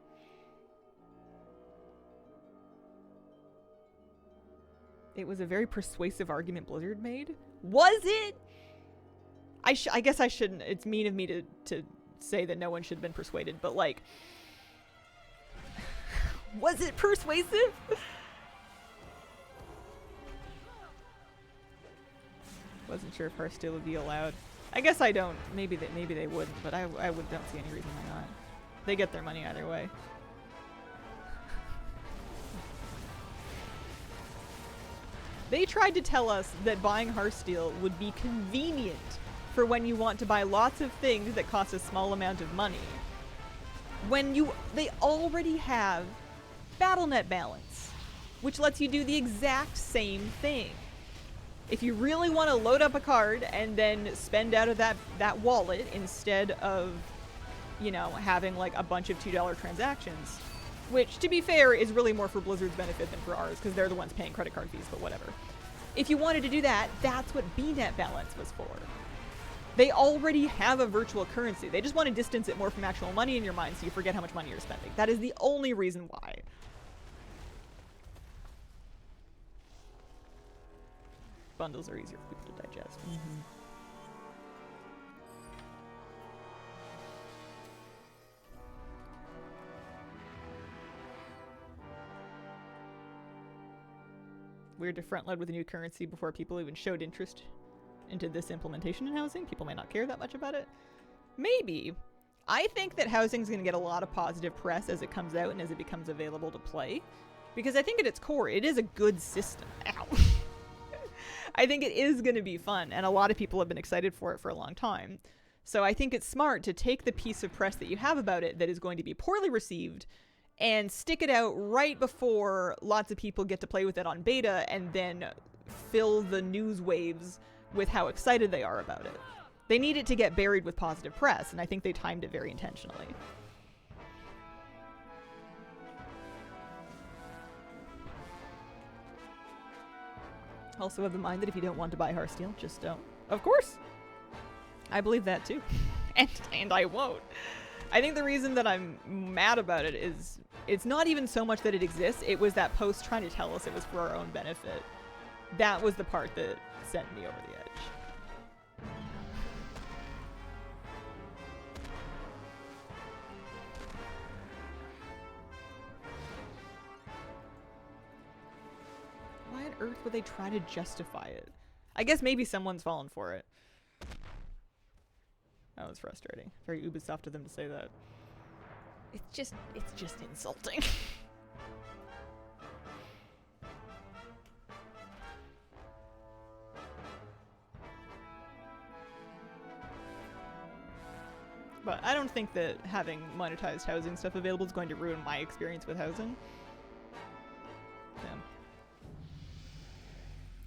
Speaker 1: It was a very persuasive argument Blizzard made. Was it? I guess I shouldn't. It's mean of me to say that no one should have been persuaded, but like... Was it persuasive? Wasn't sure if Heartsteel would be allowed. I guess I don't. Maybe they wouldn't, but I don't see any reason why not. They get their money either way. They tried to tell us that buying Heartsteel would be convenient for when you want to buy lots of things that cost a small amount of money. When they already have BattleNet balance, which lets you do the exact same thing. If you really want to load up a card and then spend out of that wallet instead of, you know, having like a bunch of $2 transactions, which, to be fair, is really more for Blizzard's benefit than for ours, because they're the ones paying credit card fees, but whatever. If you wanted to do that, that's what BNet balance was for. They already have a virtual currency. They just want to distance it more from actual money in your mind so you forget how much money you're spending. That is the only reason why. Bundles are easier for people to digest. Mm-hmm. Weird to front load with a new currency before people even showed interest into this implementation in housing. People may not care that much about it. Maybe. I think that housing is going to get a lot of positive press as it comes out and as it becomes available to play. Because I think at its core, it is a good system. Ow. I think it is going to be fun, and a lot of people have been excited for it for a long time. So I think it's smart to take the piece of press that you have about it that is going to be poorly received and stick it out right before lots of people get to play with it on beta, and then fill the news waves with how excited they are about it. They need it to get buried with positive press, and I think they timed it very intentionally. Also have in mind that if you don't want to buy Heartsteel, just don't. Of course! I believe that too. and I won't. I think the reason that I'm mad about it is it's not even so much that it exists, it was that post trying to tell us it was for our own benefit. That was the part that sent me over the edge. Why on earth would they try to justify it? I guess maybe someone's fallen for it. That was frustrating. Very Ubisoft of them to say that. It's just insulting. But I don't think that having monetized housing stuff available is going to ruin my experience with housing. Yeah.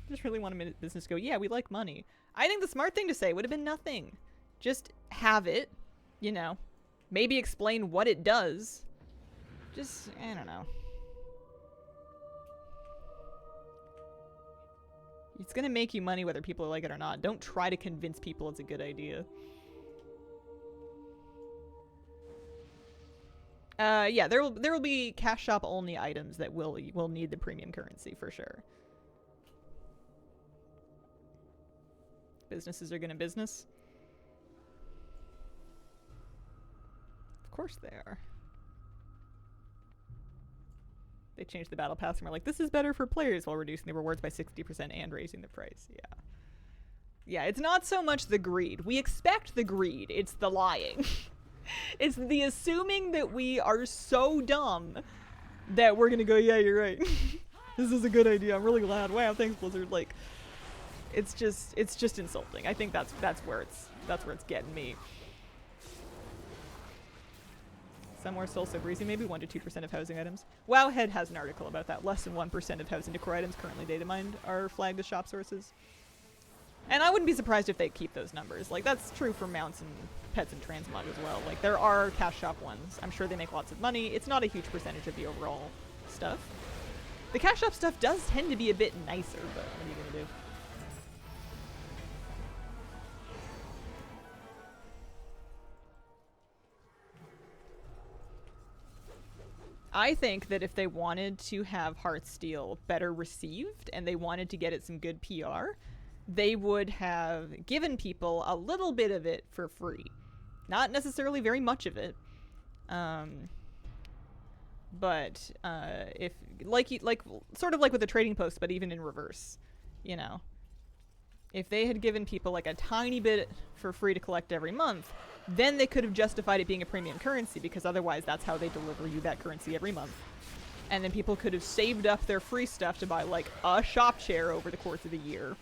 Speaker 1: Just really want a business to go, yeah, we like money. I think the smart thing to say would have been nothing. Just have it, you know. Maybe explain what it does. Just, I don't know. It's gonna make you money whether people like it or not. Don't try to convince people it's a good idea. Yeah, there will be cash shop only items that will need the premium currency for sure. Businesses are gonna business. Of course they are. They changed the battle pass and were like, this is better for players while reducing the rewards by 60% and raising the price. Yeah. Yeah, it's not so much the greed. We expect the greed. It's the lying. It's the assuming that we are so dumb that we're gonna go, yeah, you're right. This is a good idea. I'm really glad. Wow, thanks, Blizzard. Like, it's just insulting. I think that's where it's getting me. Somewhere still so breezy, maybe 1 to 2% of housing items. Wowhead has an article about that. Less than 1% of housing decor items currently data mined are flagged as shop sources. And I wouldn't be surprised if they keep those numbers. Like, that's true for mounts and pets and transmog as well. Like, there are cash shop ones. I'm sure they make lots of money. It's not a huge percentage of the overall stuff. The cash shop stuff does tend to be a bit nicer, but what are you gonna do? I think that if they wanted to have Heartsteel better received and they wanted to get it some good PR, they would have given people a little bit of it for free. Not necessarily very much of it. But if sort of like with the trading post, but even in reverse, you know. If they had given people like a tiny bit for free to collect every month, then they could have justified it being a premium currency, because otherwise that's how they deliver you that currency every month. And then people could have saved up their free stuff to buy like a shop chair over the course of the year.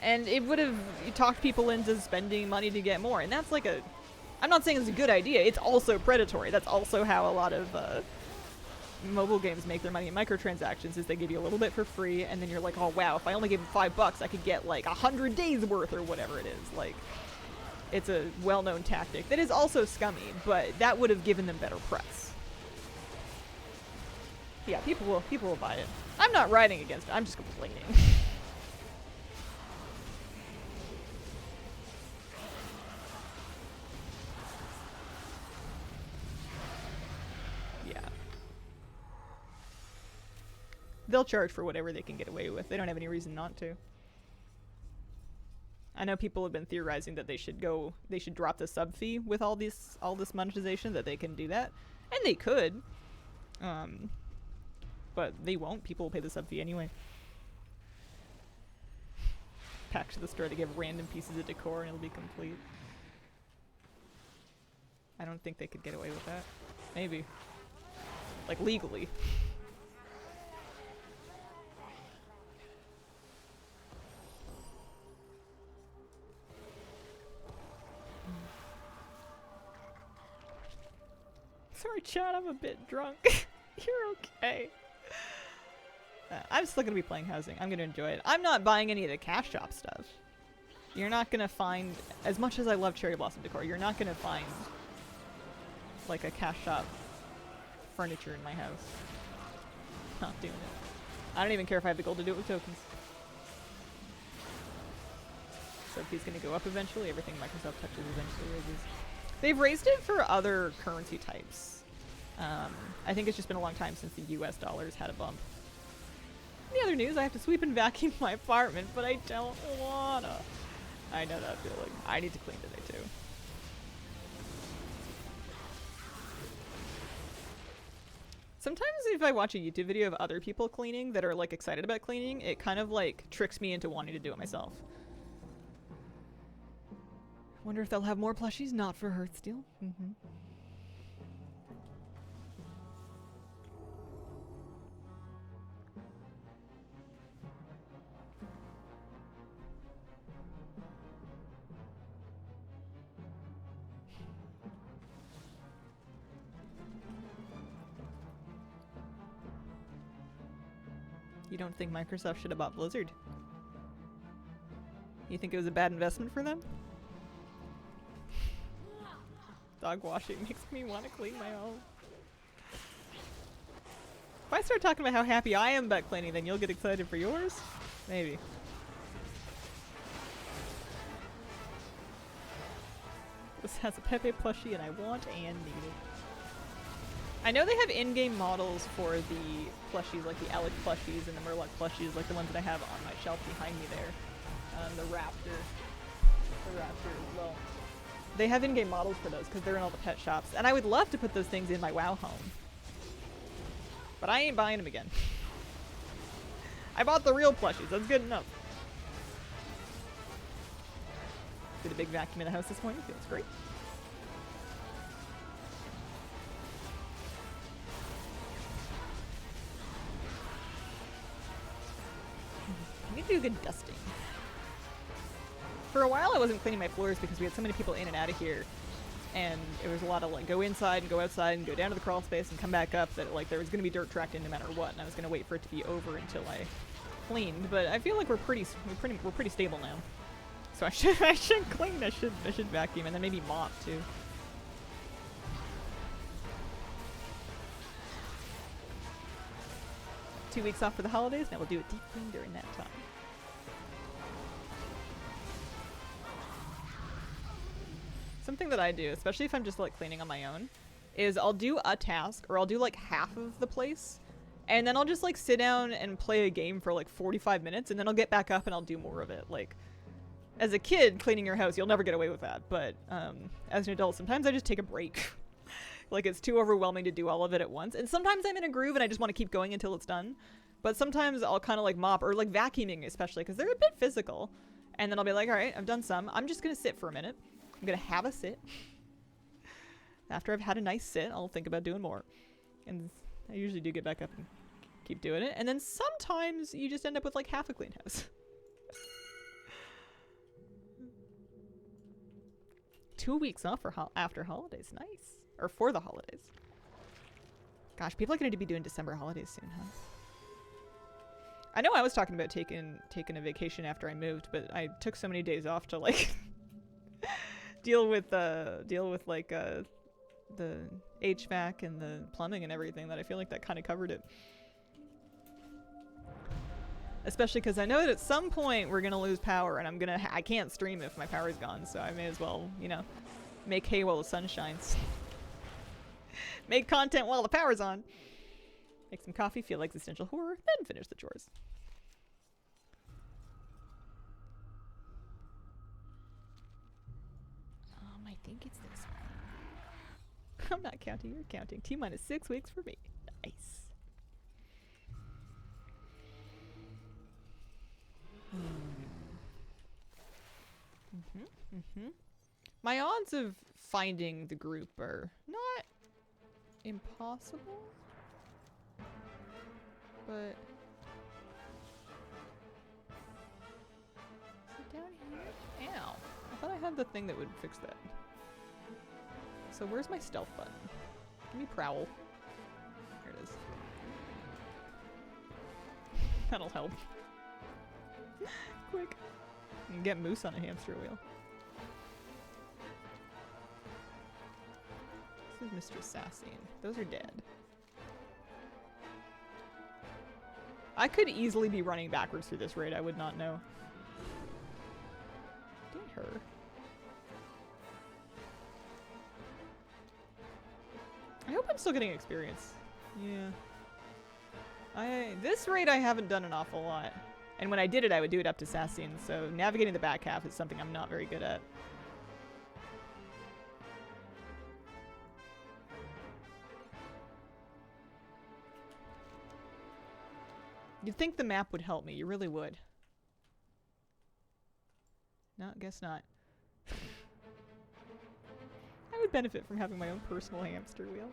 Speaker 1: And it would have talked people into spending money to get more. And that's like a... I'm not saying it's a good idea. It's also predatory. That's also how a lot of mobile games make their money in microtransactions, is they give you a little bit for free, and then you're like, oh wow, if I only gave them $5, I could get like 100 days worth or whatever it is. Like, it's a well-known tactic that is also scummy, but that would have given them better press. Yeah, people will buy it. I'm not writing against it. I'm just complaining. They'll charge for whatever they can get away with. They don't have any reason not to. I know people have been theorizing that they should drop the sub fee with all this monetization, that they can do that. And they could. But they won't. People will pay the sub fee anyway. Pack to the store to give random pieces of decor and it'll be complete. I don't think they could get away with that. Maybe. Like, legally. Sorry, Chad, I'm a bit drunk. You're okay. I'm still gonna be playing housing. I'm gonna enjoy it. I'm not buying any of the cash shop stuff. You're not gonna find, as much as I love Cherry Blossom decor, you're not gonna find like a cash shop furniture in my house. Not doing it. I don't even care if I have the gold to do it with tokens. So if he's gonna go up eventually, everything Microsoft touches eventually raises. They've raised it for other currency types. I think it's just been a long time since the US dollars had a bump. In the other news, I have to sweep and vacuum my apartment, but I don't wanna. I know that feeling. I need to clean today too. Sometimes if I watch a YouTube video of other people cleaning that are like excited about cleaning, it kind of like tricks me into wanting to do it myself. Wonder if they'll have more plushies not for Heartsteel. Mm-hmm. You don't think Microsoft should have bought Blizzard? You think it was a bad investment for them? Dog washing makes me want to clean my own. If I start talking about how happy I am about cleaning, then you'll get excited for yours? Maybe. This has a Pepe plushie and I want and need it. I know they have in-game models for the plushies, like the Alec plushies and the Murloc plushies, like the ones that I have on my shelf behind me there. The Raptor. The Raptor as well. They have in-game models for those because they're in all the pet shops. And I would love to put those things in my WoW home. But I ain't buying them again. I bought the real plushies. That's good enough. Did a big vacuum in the house this morning. Feels great. I need to do a good dusting. For a while I wasn't cleaning my floors because we had so many people in and out of here. And it was a lot of like go inside and go outside and go down to the crawl space and come back up, that like there was going to be dirt tracked in no matter what, and I was going to wait for it to be over until I cleaned. But I feel like we're pretty stable now. So I should clean. I should vacuum and then maybe mop too. Two weeks off for the holidays, now we'll do a deep clean during that time. Something that I do, especially if I'm just like cleaning on my own, is I'll do a task or I'll do like half of the place and then I'll just like sit down and play a game for like 45 minutes and then I'll get back up and I'll do more of it. Like as a kid cleaning your house, you'll never get away with that, but as an adult sometimes I just take a break. Like it's too overwhelming to do all of it at once, and sometimes I'm in a groove and I just want to keep going until it's done, but sometimes I'll kind of like mop or like vacuuming, especially because they're a bit physical, and then I'll be like, all right, I've done some, I'm just gonna sit for a minute. I'm gonna have a sit. After I've had a nice sit, I'll think about doing more. And I usually do get back up and keep doing it. And then sometimes you just end up with like half a clean house. 2 weeks off for after holidays. Nice. Or for the holidays. Gosh, people are going to be doing December holidays soon, huh? I know I was talking about taking a vacation after I moved, but I took so many days off to like deal with like the HVAC and the plumbing and everything that I feel like that kind of covered it. Especially because I know that at some point we're gonna lose power, and I can't stream if my power's gone, so I may as well, you know, make hay while the sun shines. Make content while the power's on. Make some coffee, feel like existential horror, then finish the chores. I think it's this one. I'm not counting, you're counting. T-minus 6 weeks for me. Nice. My odds of finding the group are not impossible, but is it down here? Ow. I thought I had the thing that would fix that. So where's my stealth button? Give me prowl. There it is. That'll help. Quick. You can get moose on a hamster wheel. This is Mr. Sassine. Those are dead. I could easily be running backwards through this raid. I would not know. Did her. I hope I'm still getting experience. Yeah. This raid I haven't done an awful lot. And when I did it, I would do it up to Sassine, so navigating the back half is something I'm not very good at. You'd think the map would help me, you really would. No, guess not. I would benefit from having my own personal hamster wheel.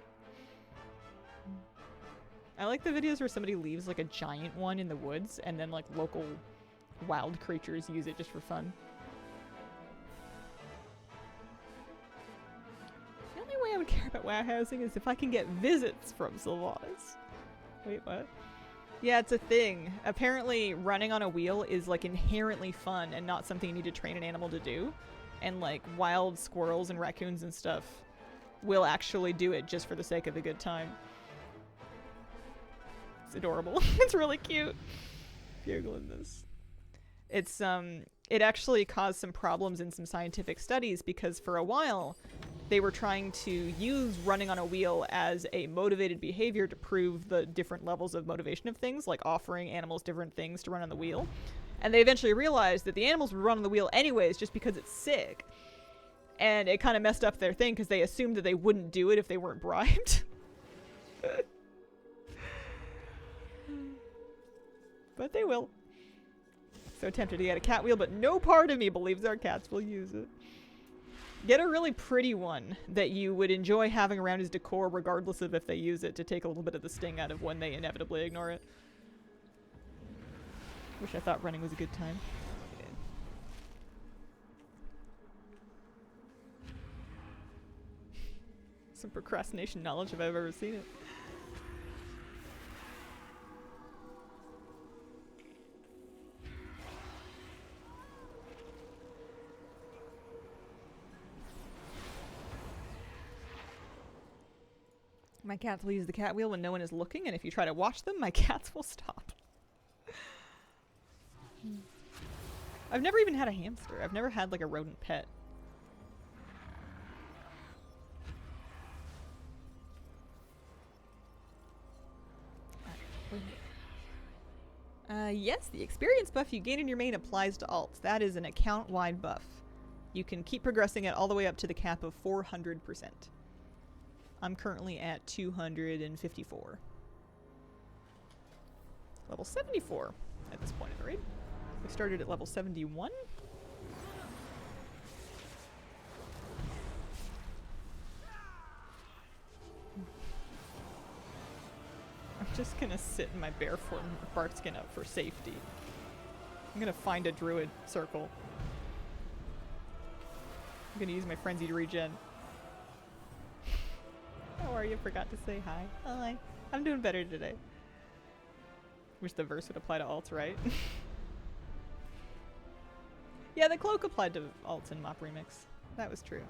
Speaker 1: I like the videos where somebody leaves like a giant one in the woods and then like local wild creatures use it just for fun. The only way I would care about WoW housing is if I can get visits from Sylvanas. Wait, what? Yeah, it's a thing. Apparently, running on a wheel is like inherently fun and not something you need to train an animal to do. And like wild squirrels and raccoons and stuff will actually do it just for the sake of a good time. It's adorable. It's really cute. Googling this. It's it actually caused some problems in some scientific studies because for a while they were trying to use running on a wheel as a motivated behavior to prove the different levels of motivation of things, like offering animals different things to run on the wheel. And they eventually realized that the animals would run on the wheel anyways just because it's sick. And it kind of messed up their thing because they assumed that they wouldn't do it if they weren't bribed. But they will. So tempted to get a cat wheel, but no part of me believes our cats will use it. Get a really pretty one that you would enjoy having around as decor regardless of if they use it to take a little bit of the sting out of when they inevitably ignore it. Wish I thought running was a good time. Yeah. Some procrastination knowledge if I've ever seen it. My cats will use the cat wheel when no one is looking, and if you try to watch them, my cats will stop. I've never even had a hamster. I've never had like a rodent pet. Yes, the experience buff you gain in your main applies to alts. That is an account-wide buff. You can keep progressing it all the way up to the cap of 400%. I'm currently at 254. Level 74 at this point in the raid. We started at level 71. I'm just gonna sit in my bear form with bark skin up for safety. I'm gonna find a druid circle. I'm gonna use my frenzy to regen. How are you? Forgot to say hi. Hi. I'm doing better today. Wish the verse would apply to alts, right? Yeah, the cloak applied to alts in Mop Remix. That was true.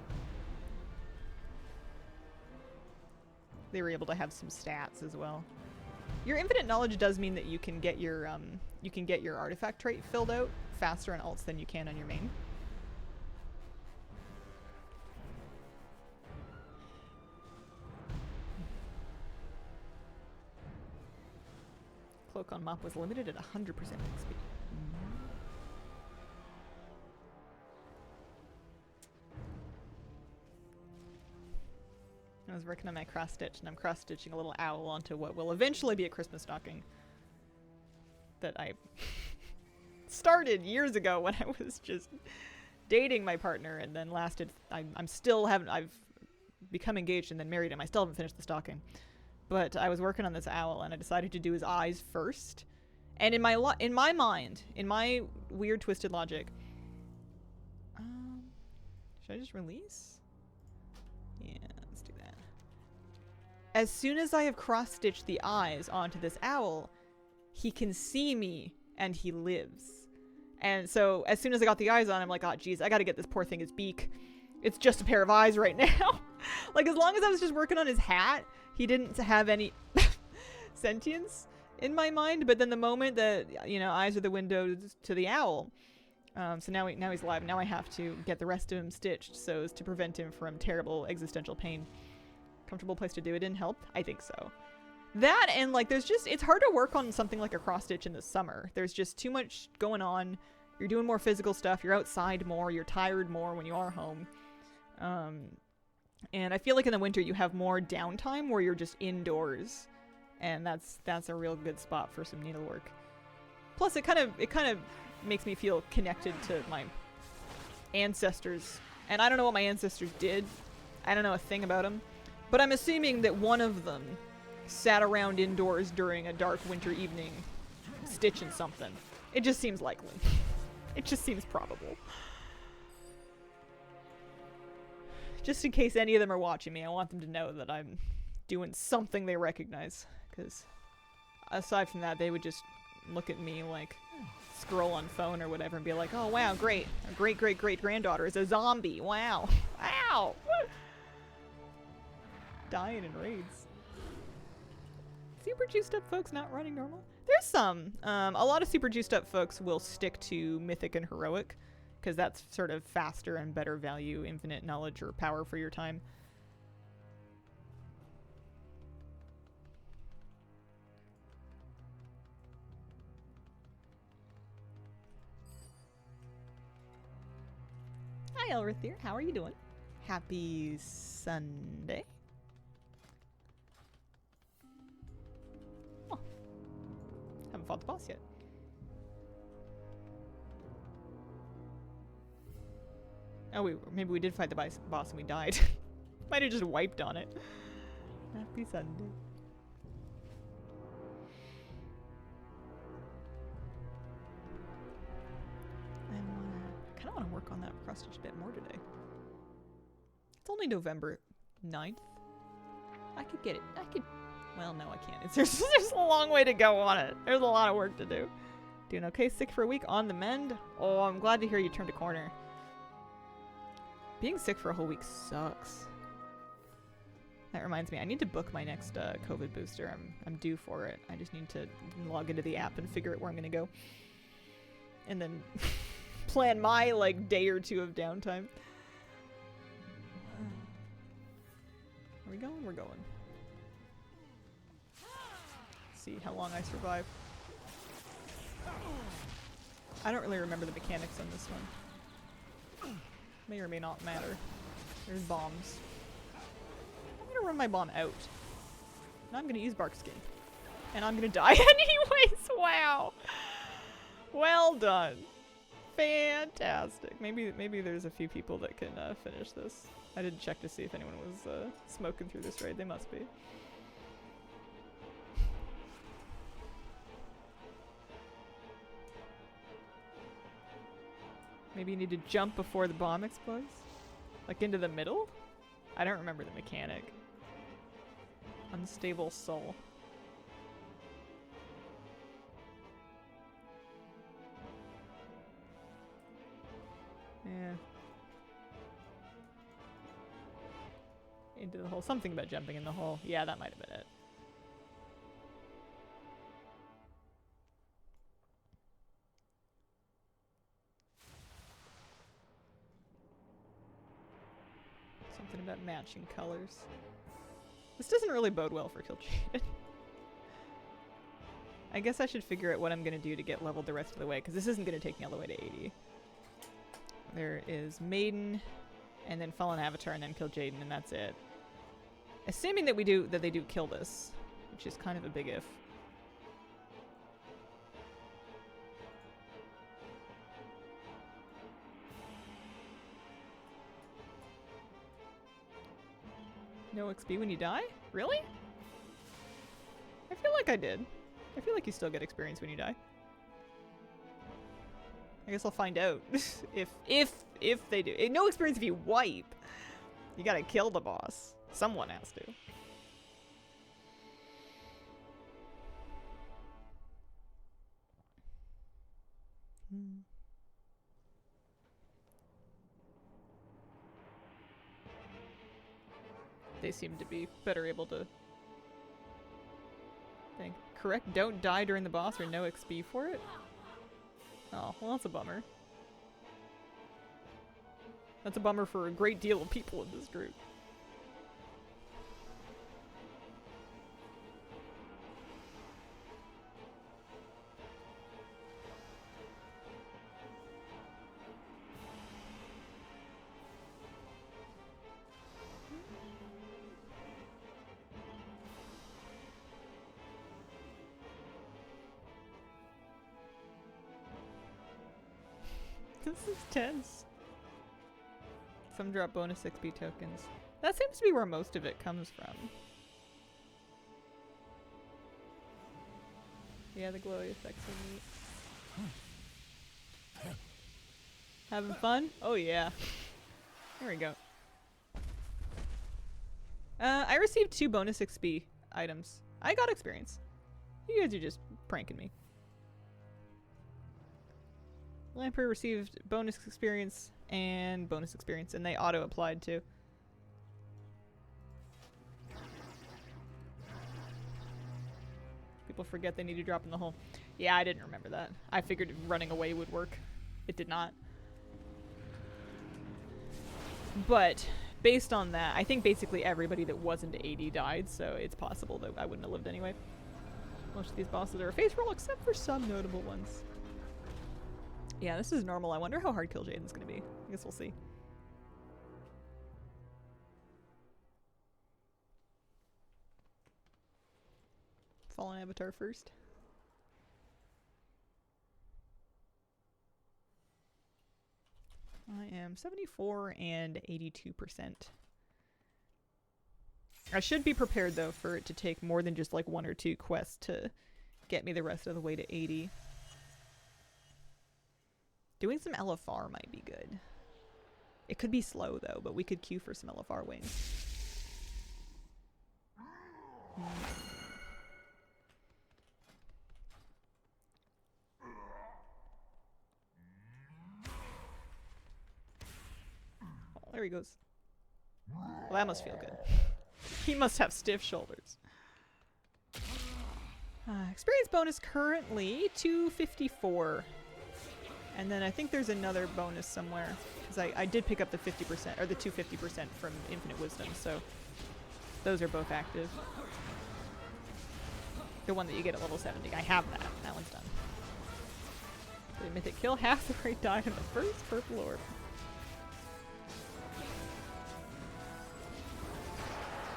Speaker 1: They were able to have some stats as well. Your infinite knowledge does mean that you can get your artifact trait filled out faster on alts than you can on your main. Cloak on Mop was limited at 100% XP. I was working on my cross stitch, and I'm cross stitching a little owl onto what will eventually be a Christmas stocking that I started years ago when I was just dating my partner, and then lasted. I've become engaged and then married him. I still haven't finished the stocking, but I was working on this owl, and I decided to do his eyes first. And in my mind, in my weird twisted logic, should I just release? Yeah. As soon as I have cross-stitched the eyes onto this owl, he can see me and he lives. And so as soon as I got the eyes on, I'm like, oh geez, I gotta get this poor thing his beak. It's just a pair of eyes right now. Like, as long as I was just working on his hat, he didn't have any sentience in my mind. But then the moment that, you know, eyes are the windows to the owl. So now he's alive. Now I have to get the rest of him stitched so as to prevent him from terrible existential pain. Comfortable place to do it in? Help? I think so. That and like it's hard to work on something like a cross stitch in the summer. There's just too much going on. You're doing more physical stuff. You're outside more. You're tired more when you are home. And I feel like in the winter you have more downtime where you're just indoors, and that's a real good spot for some needlework. Plus, it kind of makes me feel connected to my ancestors, and I don't know what my ancestors did. I don't know a thing about them. But I'm assuming that one of them sat around indoors during a dark winter evening stitching something. It just seems likely. It just seems probable. Just in case any of them are watching me, I want them to know that I'm doing something they recognize. Because aside from that, they would just look at me like scroll on phone or whatever and be like, oh wow, great. Our great great great granddaughter is a zombie. Wow. Wow. Dying in raids. Super juiced up folks not running normal? There's some. A lot of super juiced up folks will stick to mythic and heroic because that's sort of faster and better value, infinite knowledge or power for your time. Hi, Elrithir. How are you doing? Happy Sunday. Oh. Haven't fought the boss yet. Oh, maybe we did fight the boss and we died. Might have just wiped on it. Happy Sunday. I kind of want to work on that cross stitch a bit more today. It's only November 9th. I could get it. Well, no, I can't. There's a long way to go on it. There's a lot of work to do. Doing okay? Sick for a week? On the mend? Oh, I'm glad to hear you turned a corner. Being sick for a whole week sucks. That reminds me, I need to book my next COVID booster. I'm due for it. I just need to log into the app and figure out where I'm going to go. And then plan my, like, day or two of downtime. Are we going? We're going. See how long I survive. I don't really remember the mechanics on this one. May or may not matter. There's bombs. I'm gonna run my bomb out. And I'm gonna use bark skin. And I'm gonna die anyways. Wow. Well done. Fantastic. Maybe there's a few people that can finish this. I didn't check to see if anyone was smoking through this raid. They must be. Maybe you need to jump before the bomb explodes? Like into the middle? I don't remember the mechanic. Unstable soul. Yeah. Into the hole. Something about jumping in the hole. Yeah, that might have been it. Something about matching colors. This doesn't really bode well for Kil'jaeden. I guess I should figure out what I'm going to do to get leveled the rest of the way, because this isn't going to take me all the way to 80. There is Maiden, and then Fallen Avatar, and then Kil'jaeden, and that's it. Assuming that they do kill this, which is kind of a big if. No XP when you die? Really? I feel like I did. I feel like you still get experience when you die. I guess I'll find out if they do. No experience if you wipe. You gotta kill the boss. Someone has to. They seem to be better able to think. Correct, don't die during the boss or no XP for it? Oh, well that's a bummer. That's a bummer for a great deal of people in this group. This is tense. Some drop bonus XP tokens. That seems to be where most of it comes from. Yeah, the glowy effects are neat. Having fun? Oh yeah. There we go. I received 2 bonus XP items. I got experience. You guys are just pranking me. Lamprey received bonus experience, and they auto-applied too. People forget they need to drop in the hole. Yeah, I didn't remember that. I figured running away would work. It did not. But based on that, I think basically everybody that wasn't 80 died, so it's possible that I wouldn't have lived anyway. Most of these bosses are a face roll, except for some notable ones. Yeah, this is normal. I wonder how hard Kill Jaden's gonna be. I guess we'll see. Fallen Avatar first. I am 74 and 82%. I should be prepared though for it to take more than just like 1 or 2 quests to get me the rest of the way to 80. Doing some LFR might be good. It could be slow though, but we could queue for some LFR wings. Oh, there he goes. Well, that must feel good. He must have stiff shoulders. Experience bonus currently 254. And then I think there's another bonus somewhere. Because I did pick up the 50%, or the 250% from Infinite Wisdom, so those are both active. The one that you get at level 70. I have that. That one's done. The mythic kill, half the rate died in the first purple orb.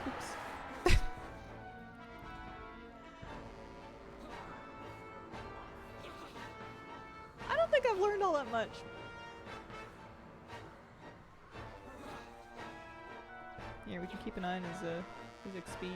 Speaker 1: Oops. I don't think I've learned all that much. Yeah, we can keep an eye on his XP.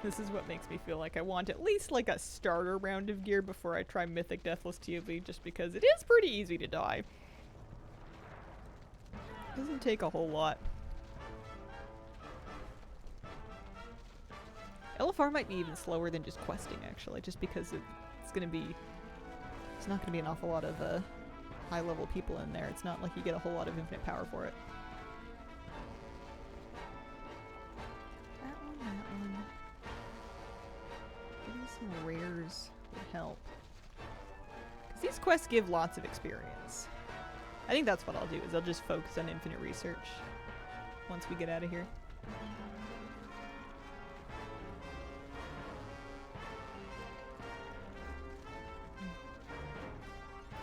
Speaker 1: This is what makes me feel like I want at least like a starter round of gear before I try Mythic Deathless TOV, just because it is pretty easy to die. Doesn't take a whole lot. LFR might be even slower than just questing, actually, just because it's gonna be... There's not gonna be an awful lot of high-level people in there. It's not like you get a whole lot of infinite power for it. That one. Getting some rares would help. Because these quests give lots of experience. I think that's what I'll do, is I'll just focus on infinite research once we get out of here.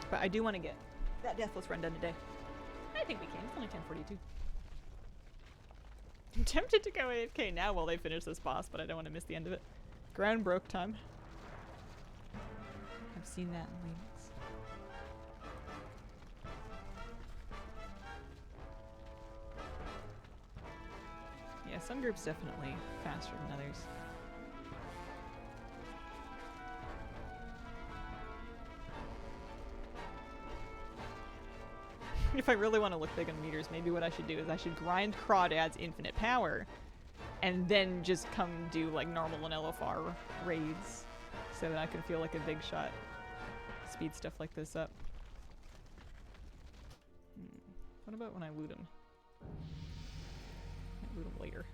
Speaker 1: But I do want to get that Deathless run done today. I think we can. It's only 10:42. I'm tempted to go AFK now while they finish this boss, but I don't want to miss the end of it. Ground broke time. I've seen that in Linux. Yeah, some groups definitely faster than others. If I really want to look big on meters, maybe what I should do is I should grind Crawdad's infinite power and then just come do like normal and LFR raids so that I can feel like a big shot. Speed stuff like this up. What about when I loot him? I loot him later.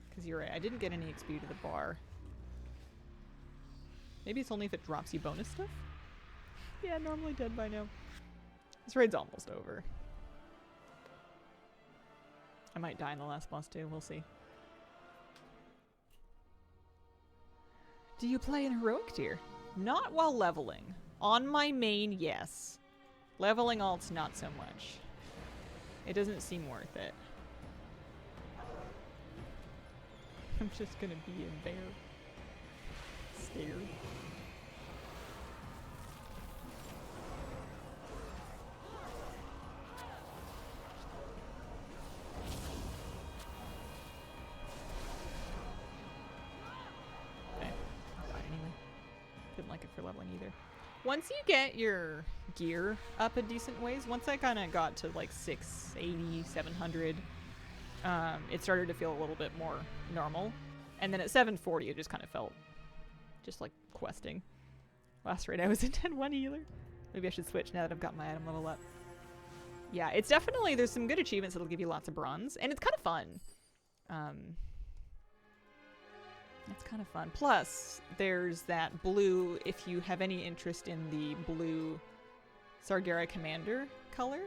Speaker 1: Because you're right, I didn't get any XP to the bar. Maybe it's only if it drops you bonus stuff? Yeah, normally dead by now. This raid's almost over. I might die in the last boss too, we'll see. Do you play in heroic tier? Not while leveling. On my main, yes. Leveling alts, not so much. It doesn't seem worth it. I'm just gonna be in there. Scared. didn't like it for leveling either. Once you get your gear up a decent ways, once I kind of got to like 680, 700, it started to feel a little bit more normal. And then at 740, it just kind of felt just like questing. Last raid I was in 10-1 healer. Maybe I should switch now that I've got my item level up. Yeah, it's definitely, there's some good achievements that'll give you lots of bronze, and it's kind of fun. It's kind of fun. Plus, there's that blue, if you have any interest in the blue Sargeras Commander color.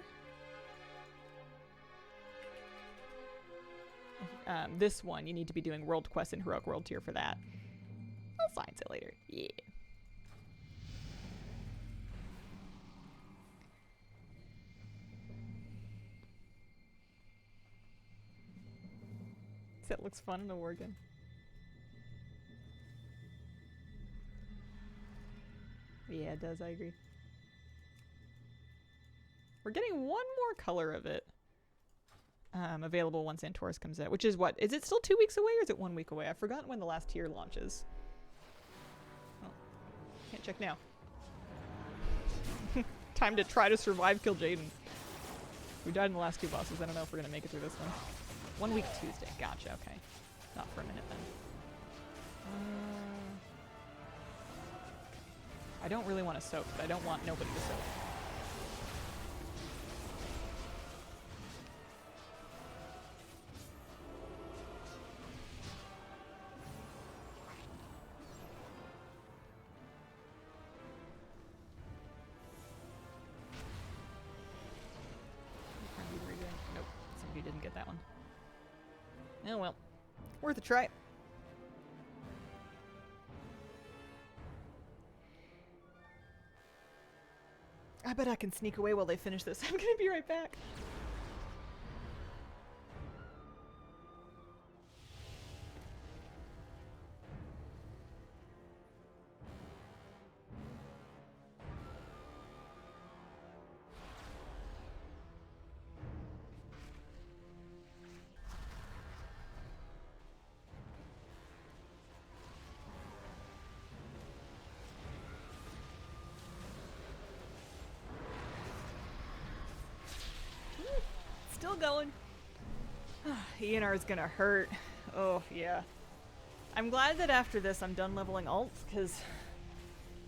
Speaker 1: This one, you need to be doing World Quest and Heroic World Tier for that. I'll science it later. Yeah. That looks fun in a war gun. Yeah, it does. I agree. We're getting one more color of it available once Antorus comes out, which is what? Is it still 2 weeks away or is it 1 week away? I've forgotten when the last tier launches. Oh, can't check now. Time to try to survive kill Jaden. We died in the last 2 bosses. I don't know if we're going to make it through this one. 1 week Tuesday. Gotcha. Okay. Not for a minute then. I don't really want to soak, but I don't want nobody to soak. Nope. Somebody didn't get that one. Oh well. Worth a try. I bet I can sneak away while they finish this. I'm gonna be right back. Still going. ENR is gonna hurt. Oh, yeah. I'm glad that after this I'm done leveling alts, because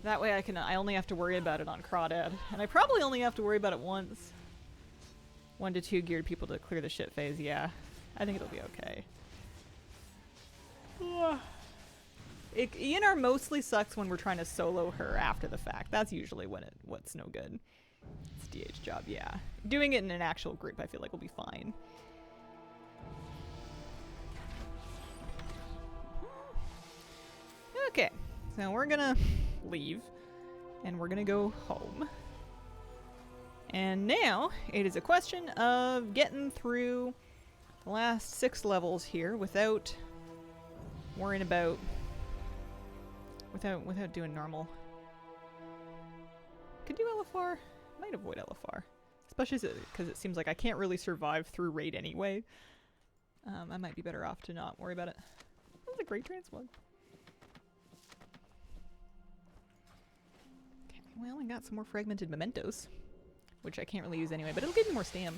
Speaker 1: that way I only have to worry about it on Crawdad. And I probably only have to worry about it once. 1 to 2 geared people to clear the shit phase, yeah. I think it'll be okay. ENR mostly sucks when we're trying to solo her after the fact. That's usually when what's no good. It's DH job, yeah. Doing it in an actual group I feel like will be fine. Okay, so we're gonna leave and we're gonna go home. And now it is a question of getting through the last 6 levels here without worrying about without doing normal. Could do LFR. Might avoid LFR, especially because it seems like I can't really survive through raid anyway. I might be better off to not worry about it. That was a great transmog. Okay, well, I got some more fragmented mementos, which I can't really use anyway, but it'll give me more stam.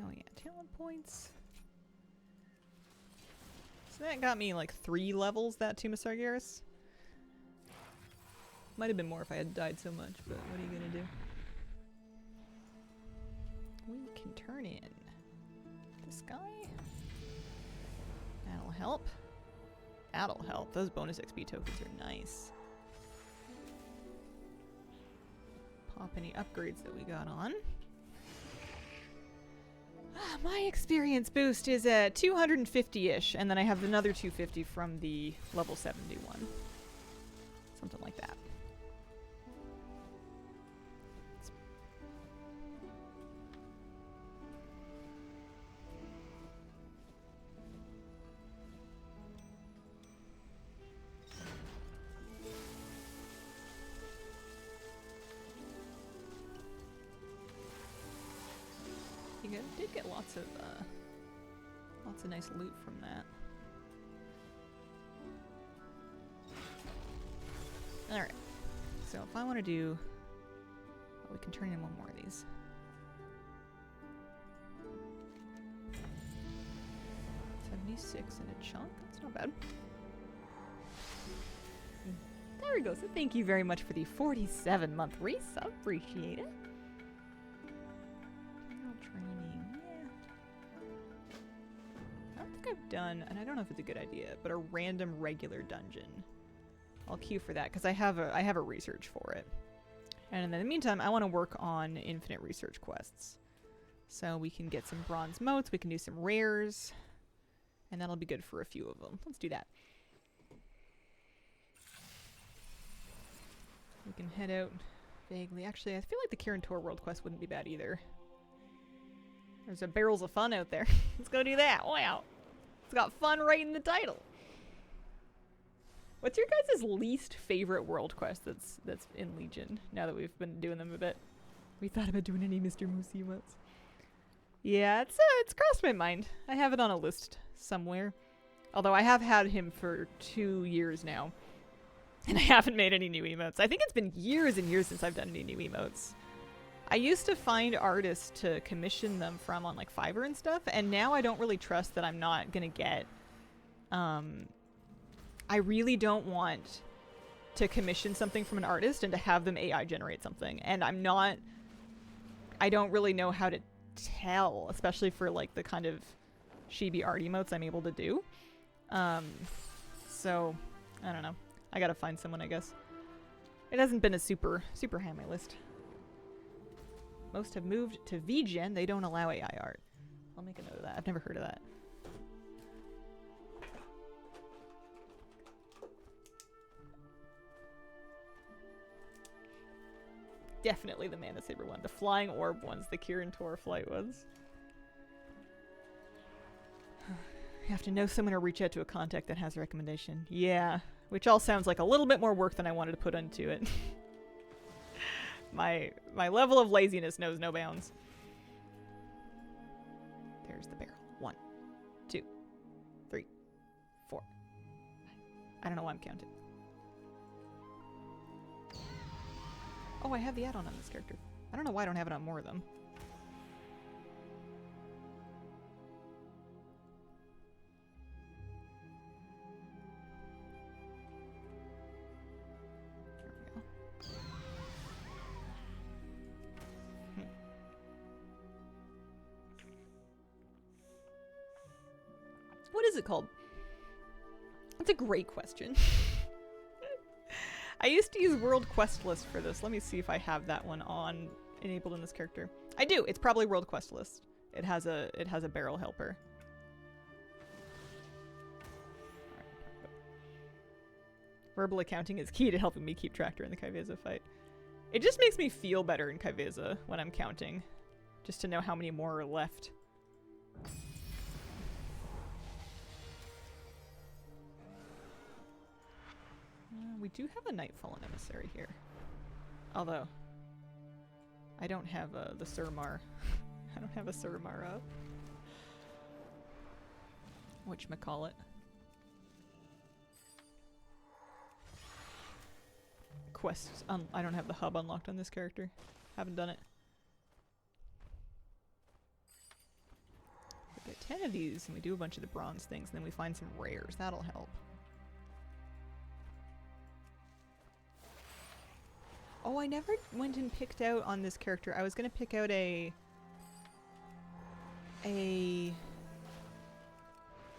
Speaker 1: Oh yeah, talent points. So that got me like 3 levels, that Tomb of Sargeras. Might have been more if I had died so much, but what are you gonna do? We can turn in this guy. That'll help. That'll help. Those bonus XP tokens are nice. Pop any upgrades that we got on. My experience boost is at 250-ish, and then I have another 250 from the level 71. Something like that. You did get lots of nice loot from that. Alright. So if I want to do... Oh, we can turn in one more of these. 76 in a chunk. That's not bad. There we go. So thank you very much for the 47-month resub. Appreciate it. General training. Yeah. I don't think I've done, and I don't know if it's a good idea, but a random regular dungeon. I'll queue for that because I have a research for it. And in the meantime, I want to work on infinite research quests. So we can get some bronze motes, we can do some rares, and that'll be good for a few of them. Let's do that. We can head out vaguely. Actually, I feel like the Kirin Tor world quest wouldn't be bad either. There's a barrels of fun out there. Let's go do that. Wow. It's got fun right in the title. What's your guys' least favorite world quest that's in Legion, now that we've been doing them a bit? We thought about doing any Mr. Moosey ones. Yeah, it's crossed my mind. I have it on a list somewhere. Although I have had him for 2 years now. And I haven't made any new emotes. I think it's been years and years since I've done any new emotes. I used to find artists to commission them from on like Fiverr and stuff, and now I don't really trust that I'm not gonna get... I really don't want to commission something from an artist and to have them AI generate something. And I don't really know how to tell, especially for like the kind of chibi art emotes I'm able to do. So, I don't know. I gotta find someone, I guess. It hasn't been a super high on my list. Most have moved to VGen. They don't allow AI art. I'll make a note of that. I've never heard of that. Definitely the Mana Saber one. The Flying Orb ones. The Kirin Tor flight ones. You have to know someone or reach out to a contact that has a recommendation. Yeah. Which all sounds like a little bit more work than I wanted to put into it. My level of laziness knows no bounds. There's the barrel. 1, 2, 3, 4. I don't know why I'm counting. Oh, I have the add-on on this character. I don't know why I don't have it on more of them. There we go. What is it called? That's a great question. I used to use World Quest List for this. Let me see if I have that one on enabled in this character. I do. It's probably World Quest List. It has a barrel helper. Right. Verbal accounting is key to helping me keep track during the Kaiveza fight. It just makes me feel better in Kaiveza when I'm counting, just to know how many more are left. We do have a Nightfallen Emissary here. Although, I don't have the Surmar. I don't have a Surmar up. Whatchamacallit. Quests. I don't have the hub unlocked on this character. Haven't done it. We get 10 of these and we do a bunch of the bronze things, and then we find some rares. That'll help. Oh, I never went and picked out on this character. I was gonna pick out a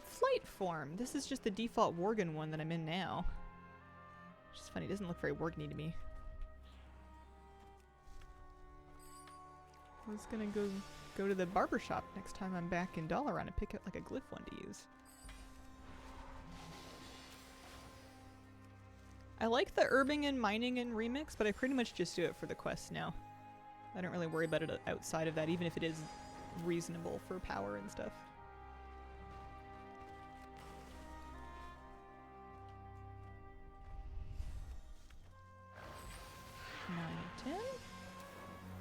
Speaker 1: flight form. This is just the default Worgen one that I'm in now. Which is funny, it doesn't look very Worgen-y to me. I was gonna go to the barber shop next time I'm back in Dalaran and pick out like a glyph one to use. I like the herbing and mining and remix, but I pretty much just do it for the quests now. I don't really worry about it outside of that, even if it is reasonable for power and stuff. $9, $10.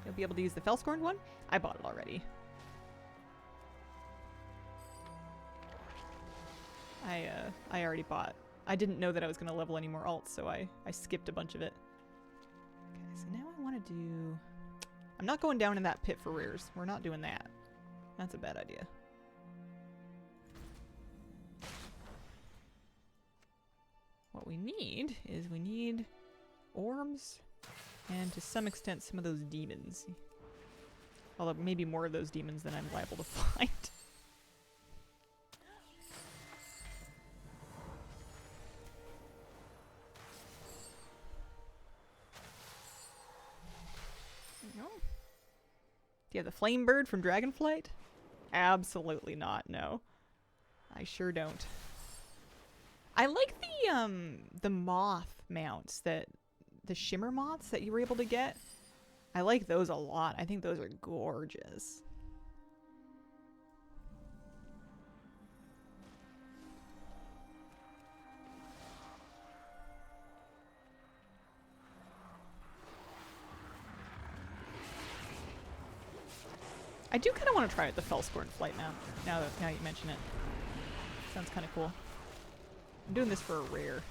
Speaker 1: You'll be able to use the Felscorn one? I bought it already. I already bought I didn't know that I was going to level any more alts, so I skipped a bunch of it. Okay, so now I want to do... I'm not going down in that pit for rares. We're not doing that. That's a bad idea. What we need is we need orbs and to some extent some of those demons. Although maybe more of those demons than I'm liable to find. No. Do you have the flame bird from Dragonflight? Absolutely not, no. I sure don't. I like the moth mounts, that the shimmer moths that you were able to get. I like those a lot. I think those are gorgeous. I do kind of want to try out the Felscorn flight mount now you mention it. Sounds kind of cool. I'm doing this for a rare.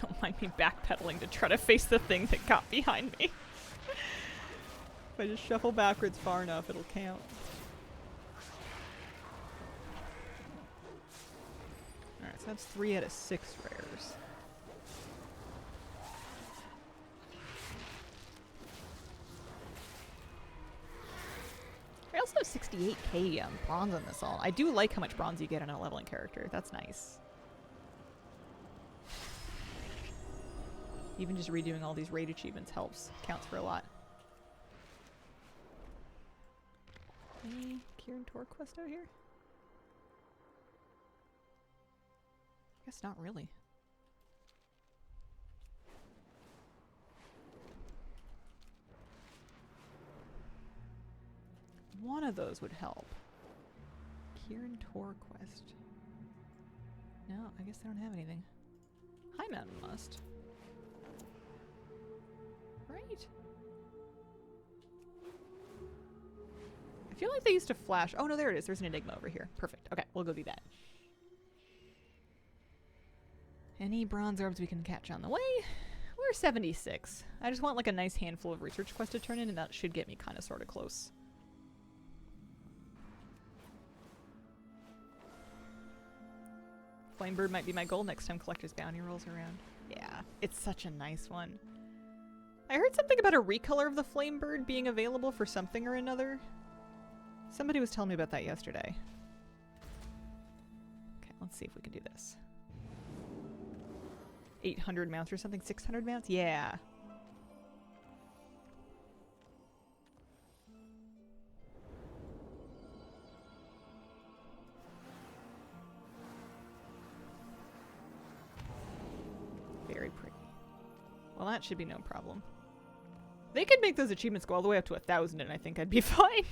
Speaker 1: Don't mind me backpedaling to try to face the thing that got behind me. If I just shuffle backwards far enough, it'll count. Alright, so that's 3 out of 6 rares. I also have 68k bronze on this all. I do like how much bronze you get on a leveling character. That's nice. Even just redoing all these raid achievements helps. Counts for a lot. Any Kirin Tor quest out here? Guess not really. One of those would help. Kirin Tor quest. No, I guess they don't have anything. High Mountain must. Right. I feel like they used to flash. Oh no, there it is. There's an Enigma over here. Perfect. Okay, we'll go do that. Any bronze orbs we can catch on the way? We're 76. I just want like a nice handful of research quests to turn in, and that should get me kind of sort of close. Flamebird might be my goal next time Collector's Bounty rolls around. Yeah, it's such a nice one. I heard something about a recolor of the Flamebird being available for something or another. Somebody was telling me about that yesterday. Okay, let's see if we can do this. 800 mounts or something? 600 mounts? Yeah. Very pretty. Well, that should be no problem. They could make those achievements go all the way up to 1,000 and I think I'd be fine.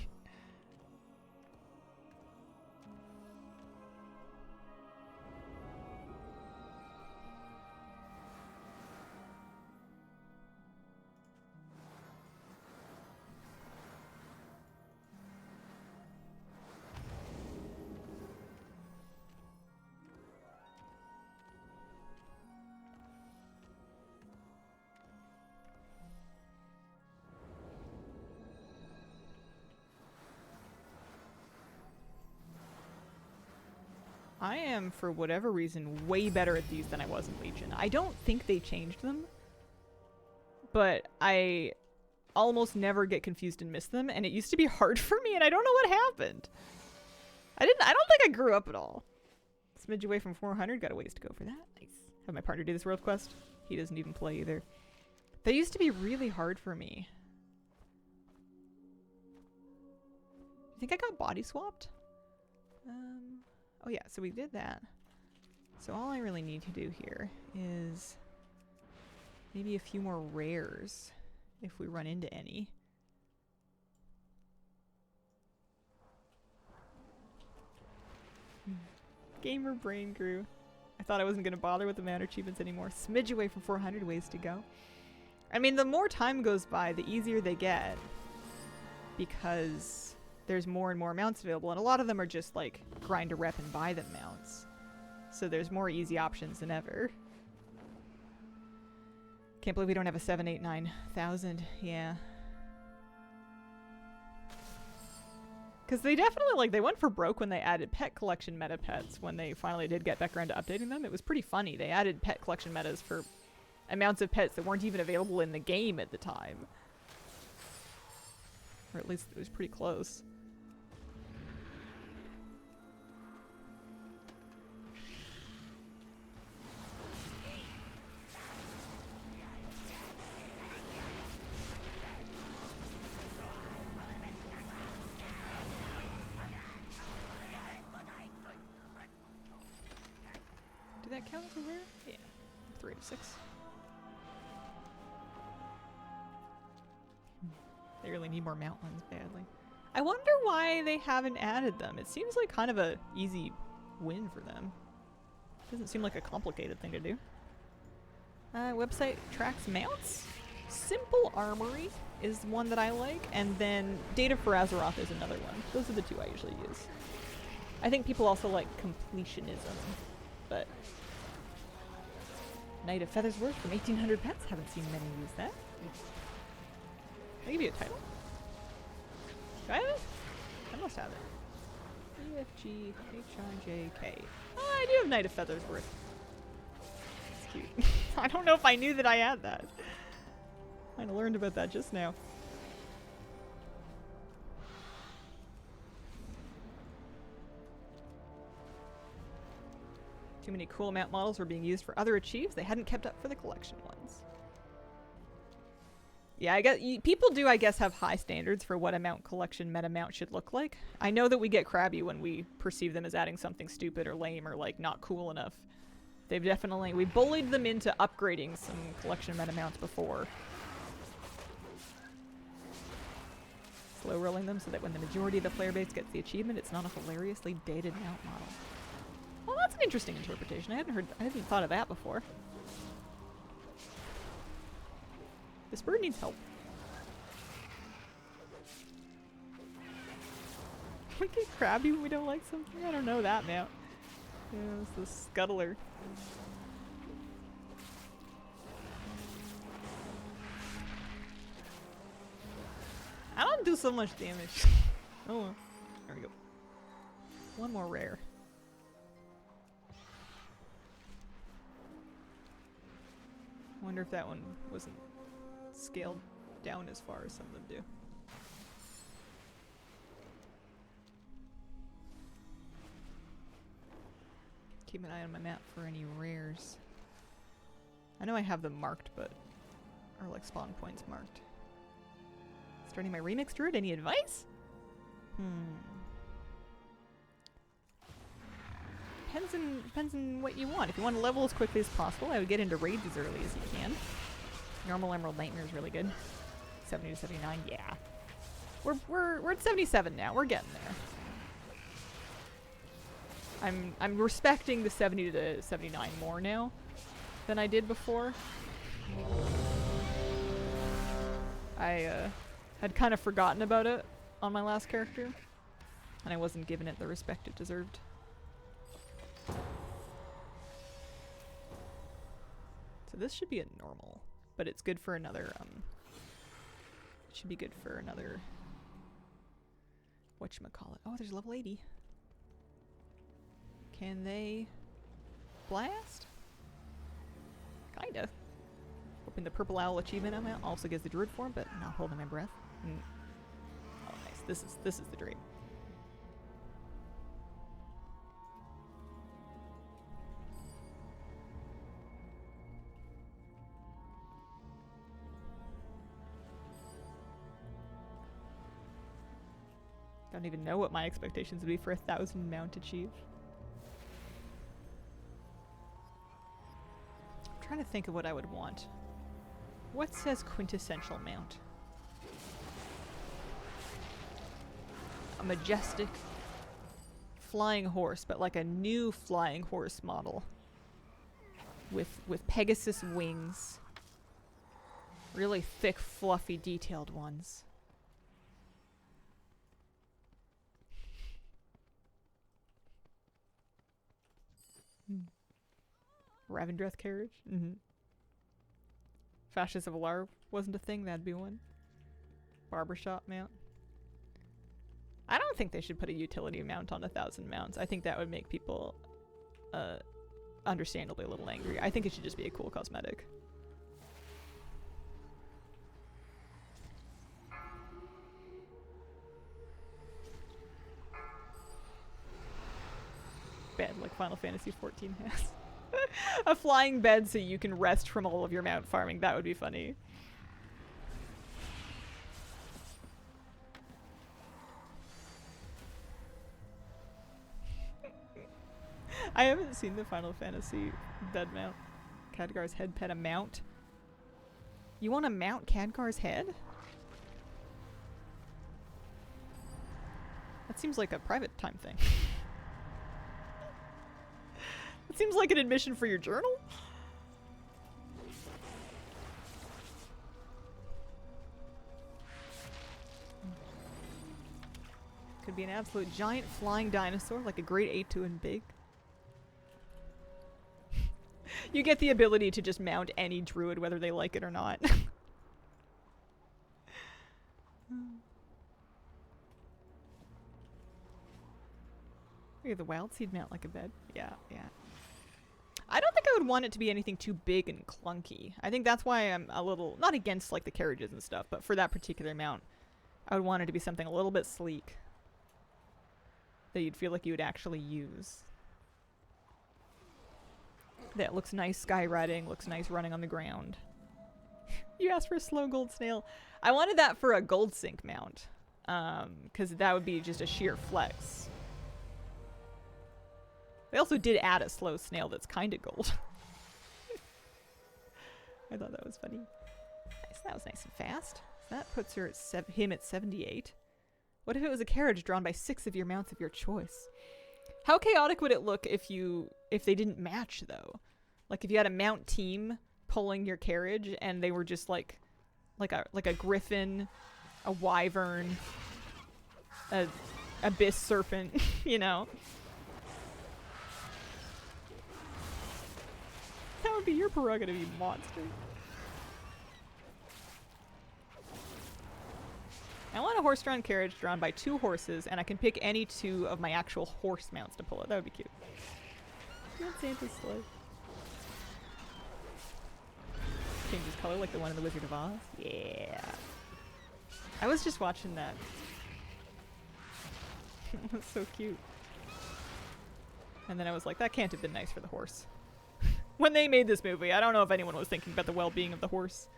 Speaker 1: I am, for whatever reason, way better at these than I was in Legion. I don't think they changed them, but I almost never get confused and miss them, and it used to be hard for me, and I don't know what happened. I don't think I grew up at all. Smidge away from 400, got a ways to go for that. Nice. Have my partner do this world quest. He doesn't even play either. They used to be really hard for me. I think I got body swapped. Oh yeah, so we did that. So all I really need to do here is Maybe a few more rares if we run into any. Gamer brain grew. I thought I wasn't going to bother with the mount achievements anymore. Smidge away from 400 ways to go. I mean, the more time goes by, the easier they get. Because there's more and more mounts available. And a lot of them are just like grind a rep and buy them mounts. So there's more easy options than ever. Can't believe we don't have a 789,000. Yeah. Because they definitely, like, they went for broke when they added pet collection meta pets when they finally did get back around to updating them. It was pretty funny. They added pet collection metas for amounts of pets that weren't even available in the game at the time. Or at least it was pretty close. Did that count as a rare? Yeah. 3 of 6. They really need more mount ones badly. I wonder why they haven't added them. It seems like kind of a easy win for them. Doesn't seem like a complicated thing to do. Website tracks mounts. Simple Armory is one that I like, and then Data for Azeroth is another one. Those are the two I usually use. I think people also like completionism, but Knight of Feathersworth from 1800 Pets. Haven't seen many use that. Can I give you a title? Do I have it? I must have it. EFGHIJK. Oh, I do have Knight of Feathersworth. It's cute. I don't know if I knew that I had that. I learned about that just now. Too many cool mount models were being used for other achieves. They hadn't kept up for the collection ones. Yeah, I guess people do, I guess, have high standards for what a mount collection meta mount should look like. I know that we get crabby when we perceive them as adding something stupid or lame or like not cool enough. They've definitely, we bullied them into upgrading some collection meta mounts before. Slow rolling them so that when the majority of the player base gets the achievement, it's not a hilariously dated mount model. Well, that's an interesting interpretation. I hadn't thought of that before. This bird needs help. We get crabby when we don't like something? I don't know that now. Yeah, it's the scuttler. I don't do so much damage. Oh well. There we go. One more rare. Wonder if that one wasn't scaled down as far as some of them do. Keep an eye on my map for any rares. I know I have them marked, but are like spawn points marked. Starting my remix druid, any advice? Depends on what you want. If you want to level as quickly as possible, I would get into raids as early as you can. Normal Emerald Nightmare is really good. 70 to 79, yeah. We're at 77 now. We're getting there. I'm respecting the 70 to 79 more now than I did before. I had kind of forgotten about it on my last character, and I wasn't giving it the respect it deserved. So this should be a normal, but it's good for another, it should be good for another, whatchamacallit. Oh, there's level 80. Can they blast? Kinda. Hoping the Purple Owl achievement also gives the druid form, but not holding my breath. Oh, nice. This is the dream. Don't even know what my expectations would be for 1,000 mount achieve. I'm trying to think of what I would want. What says quintessential mount? A majestic flying horse, but like a new flying horse model. With Pegasus wings. Really thick, fluffy, detailed ones. Ravendreth carriage? Mm-hmm. Fascists of Alar wasn't a thing, that'd be one. Barbershop mount. I don't think they should put a utility mount on 1,000 mounts. I think that would make people understandably a little angry. I think it should just be a cool cosmetic. Bed like Final Fantasy XIV has. A flying bed so you can rest from all of your mount farming. That would be funny. I haven't seen the Final Fantasy bed mount. Khadgar's head pet a mount. You want to mount Khadgar's head? That seems like a private time thing. It seems like an admission for your journal. Could be an absolute giant flying dinosaur, like a great A2 and big. You get the ability to just mount any druid, whether they like it or not. Look at the wild seed mount like a bed. Yeah, yeah. I don't think I would want it to be anything too big and clunky. I think that's why I'm a little, not against like the carriages and stuff, but for that particular mount, I would want it to be something a little bit sleek that you'd feel like you would actually use. That looks nice sky riding, looks nice running on the ground. You asked for a slow gold snail. I wanted that for a gold sync mount, because that would be just a sheer flex. They also did add a slow snail that's kind of gold. I thought that was funny. Nice, that was nice and fast. So that puts her at him at 78. What if it was a carriage drawn by 6 of your mounts of your choice? How chaotic would it look if they didn't match though? Like if you had a mount team pulling your carriage and they were just like a griffin, a wyvern, a abyss serpent, you know? That would be your prerogative, you monster. I want a horse-drawn carriage drawn by 2 horses, and I can pick any 2 of my actual horse mounts to pull it. That would be cute. You want Santa's sleigh? Changes color like the one in the Wizard of Oz? Yeah. I was just watching that. It was so cute. And then I was like, that can't have been nice for the horse. When they made this movie, I don't know if anyone was thinking about the well-being of the horse.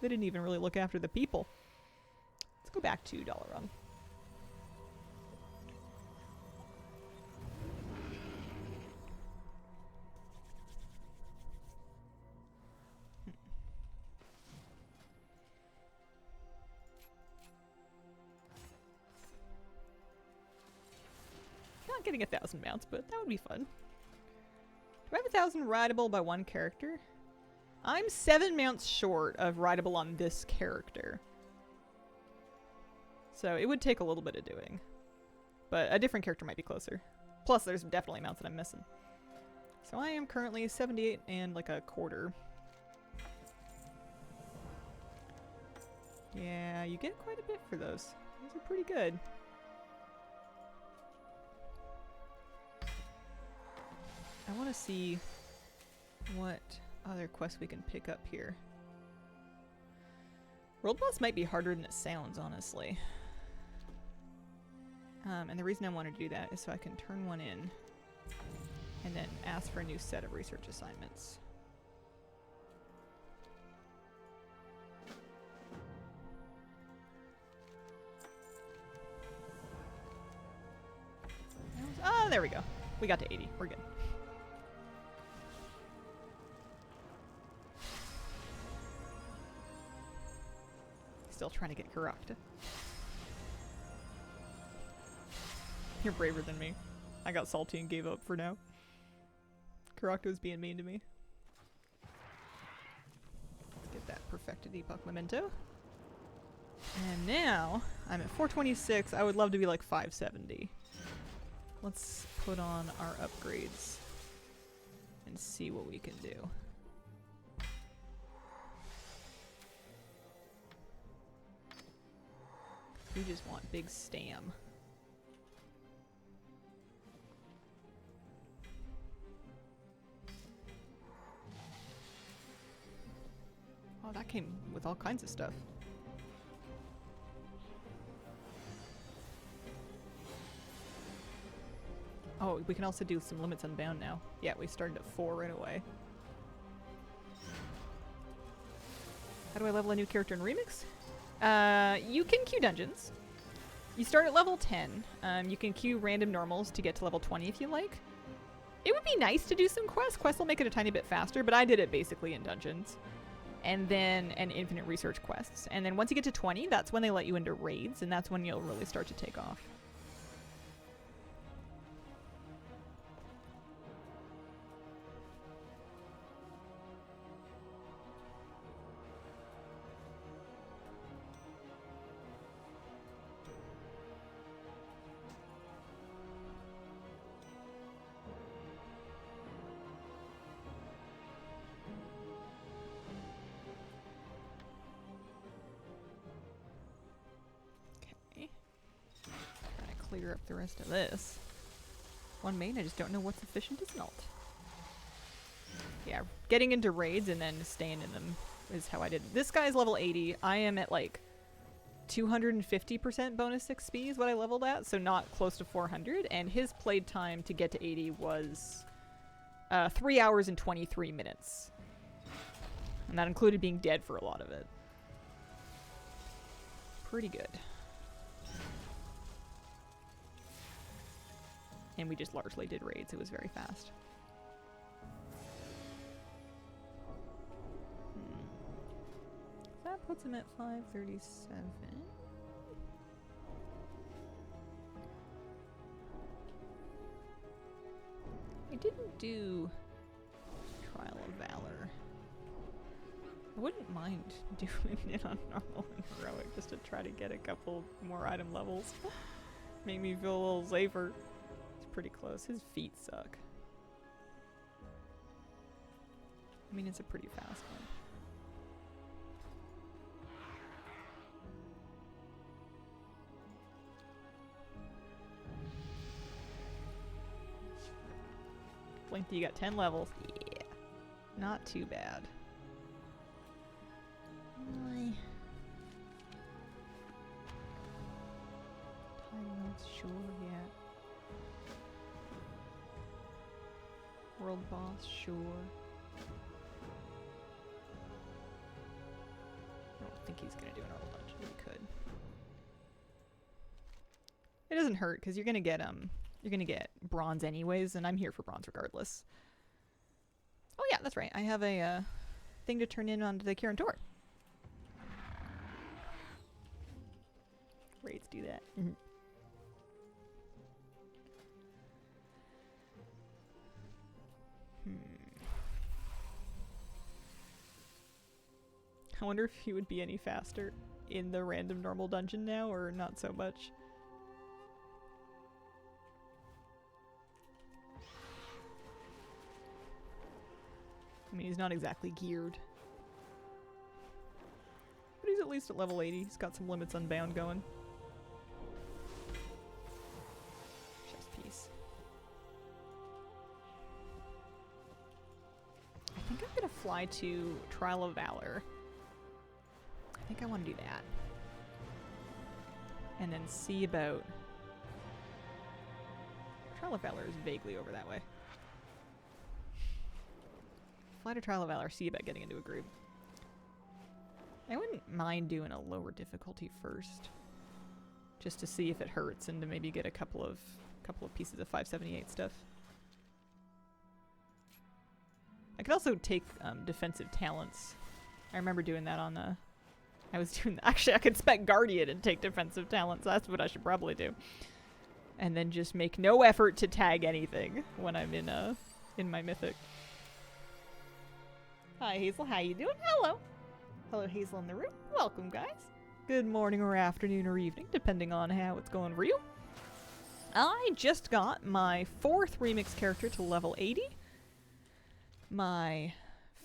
Speaker 1: They didn't even really look after the people. Let's go back to Dalaran. Not getting 1,000 mounts, but that would be fun. Do I have 1,000 rideable by 1 character? I'm 7 mounts short of rideable on this character. So it would take a little bit of doing. But a different character might be closer. Plus there's definitely mounts that I'm missing. So I am currently 78 and like a quarter. Yeah, you get quite a bit for those. Those are pretty good. I want to see what other quests we can pick up here. World Boss might be harder than it sounds, honestly. And the reason I want to do that is so I can turn one in and then ask for a new set of research assignments. Oh, there we go. We got to 80. We're good. still trying to get Karakta. You're braver than me. I got salty and gave up for now. Karakta was being mean to me. Let's get that perfected Epoch Memento. And now, I'm at 426. I would love to be like 570. Let's put on our upgrades and see what we can do. We just want big stam. Oh, that came with all kinds of stuff. Oh, we can also do some limits unbound now. Yeah, we started at 4 right away. How do I level a new character in Remix? You can queue dungeons. You start at level 10. You can queue random normals to get to level 20 if you like. It would be nice to do some quests. Quests will make it a tiny bit faster, but I did it basically in dungeons. And then infinite research quests. And then once you get to 20, that's when they let you into raids, and that's when you'll really start to take off. Clear up the rest of this. One main, I just don't know what's efficient as an alt. Yeah, getting into raids and then staying in them is how I did it. This guy's level 80. I am at like 250% bonus XP is what I leveled at, so not close to 400. And his played time to get to 80 was 3 hours and 23 minutes. And that included being dead for a lot of it. Pretty good. And we just largely did raids. It was very fast. That puts him at 537. I didn't do Trial of Valor. I wouldn't mind doing it on normal and heroic just to try to get a couple more item levels. Make me feel a little safer. Pretty close. His feet suck. I mean, it's a pretty fast one. Blinky, you got 10 levels. Yeah. Not too bad. Time notes, sure, yeah. World boss, sure. I don't think he's gonna do an normal dungeon. He could. It doesn't hurt because you're gonna get bronze anyways, and I'm here for bronze regardless. Oh yeah, that's right. I have a thing to turn in onto the Kirin Tor. Raids do that. I wonder if he would be any faster in the random normal dungeon now, or not so much. I mean, he's not exactly geared. But he's at least at level 80. He's got some limits unbound going. Chest piece. I think I'm gonna fly to Trial of Valor. I think I want to do that. And then see about... Trial of Valor is vaguely over that way. Fly to Trial of Valor, see about getting into a group. I wouldn't mind doing a lower difficulty first. Just to see if it hurts and to maybe get a couple of pieces of 578 stuff. I could also take defensive talents. I remember doing that on I was doing actually I could spec Guardian and take defensive talents. That's what I should probably do. And then just make no effort to tag anything when I'm in my mythic. Hi Hazel, how you doing? Hello. Hello Hazel in the room. Welcome guys. Good morning or afternoon or evening, depending on how it's going for you. I just got my 4th remix character to level 80. My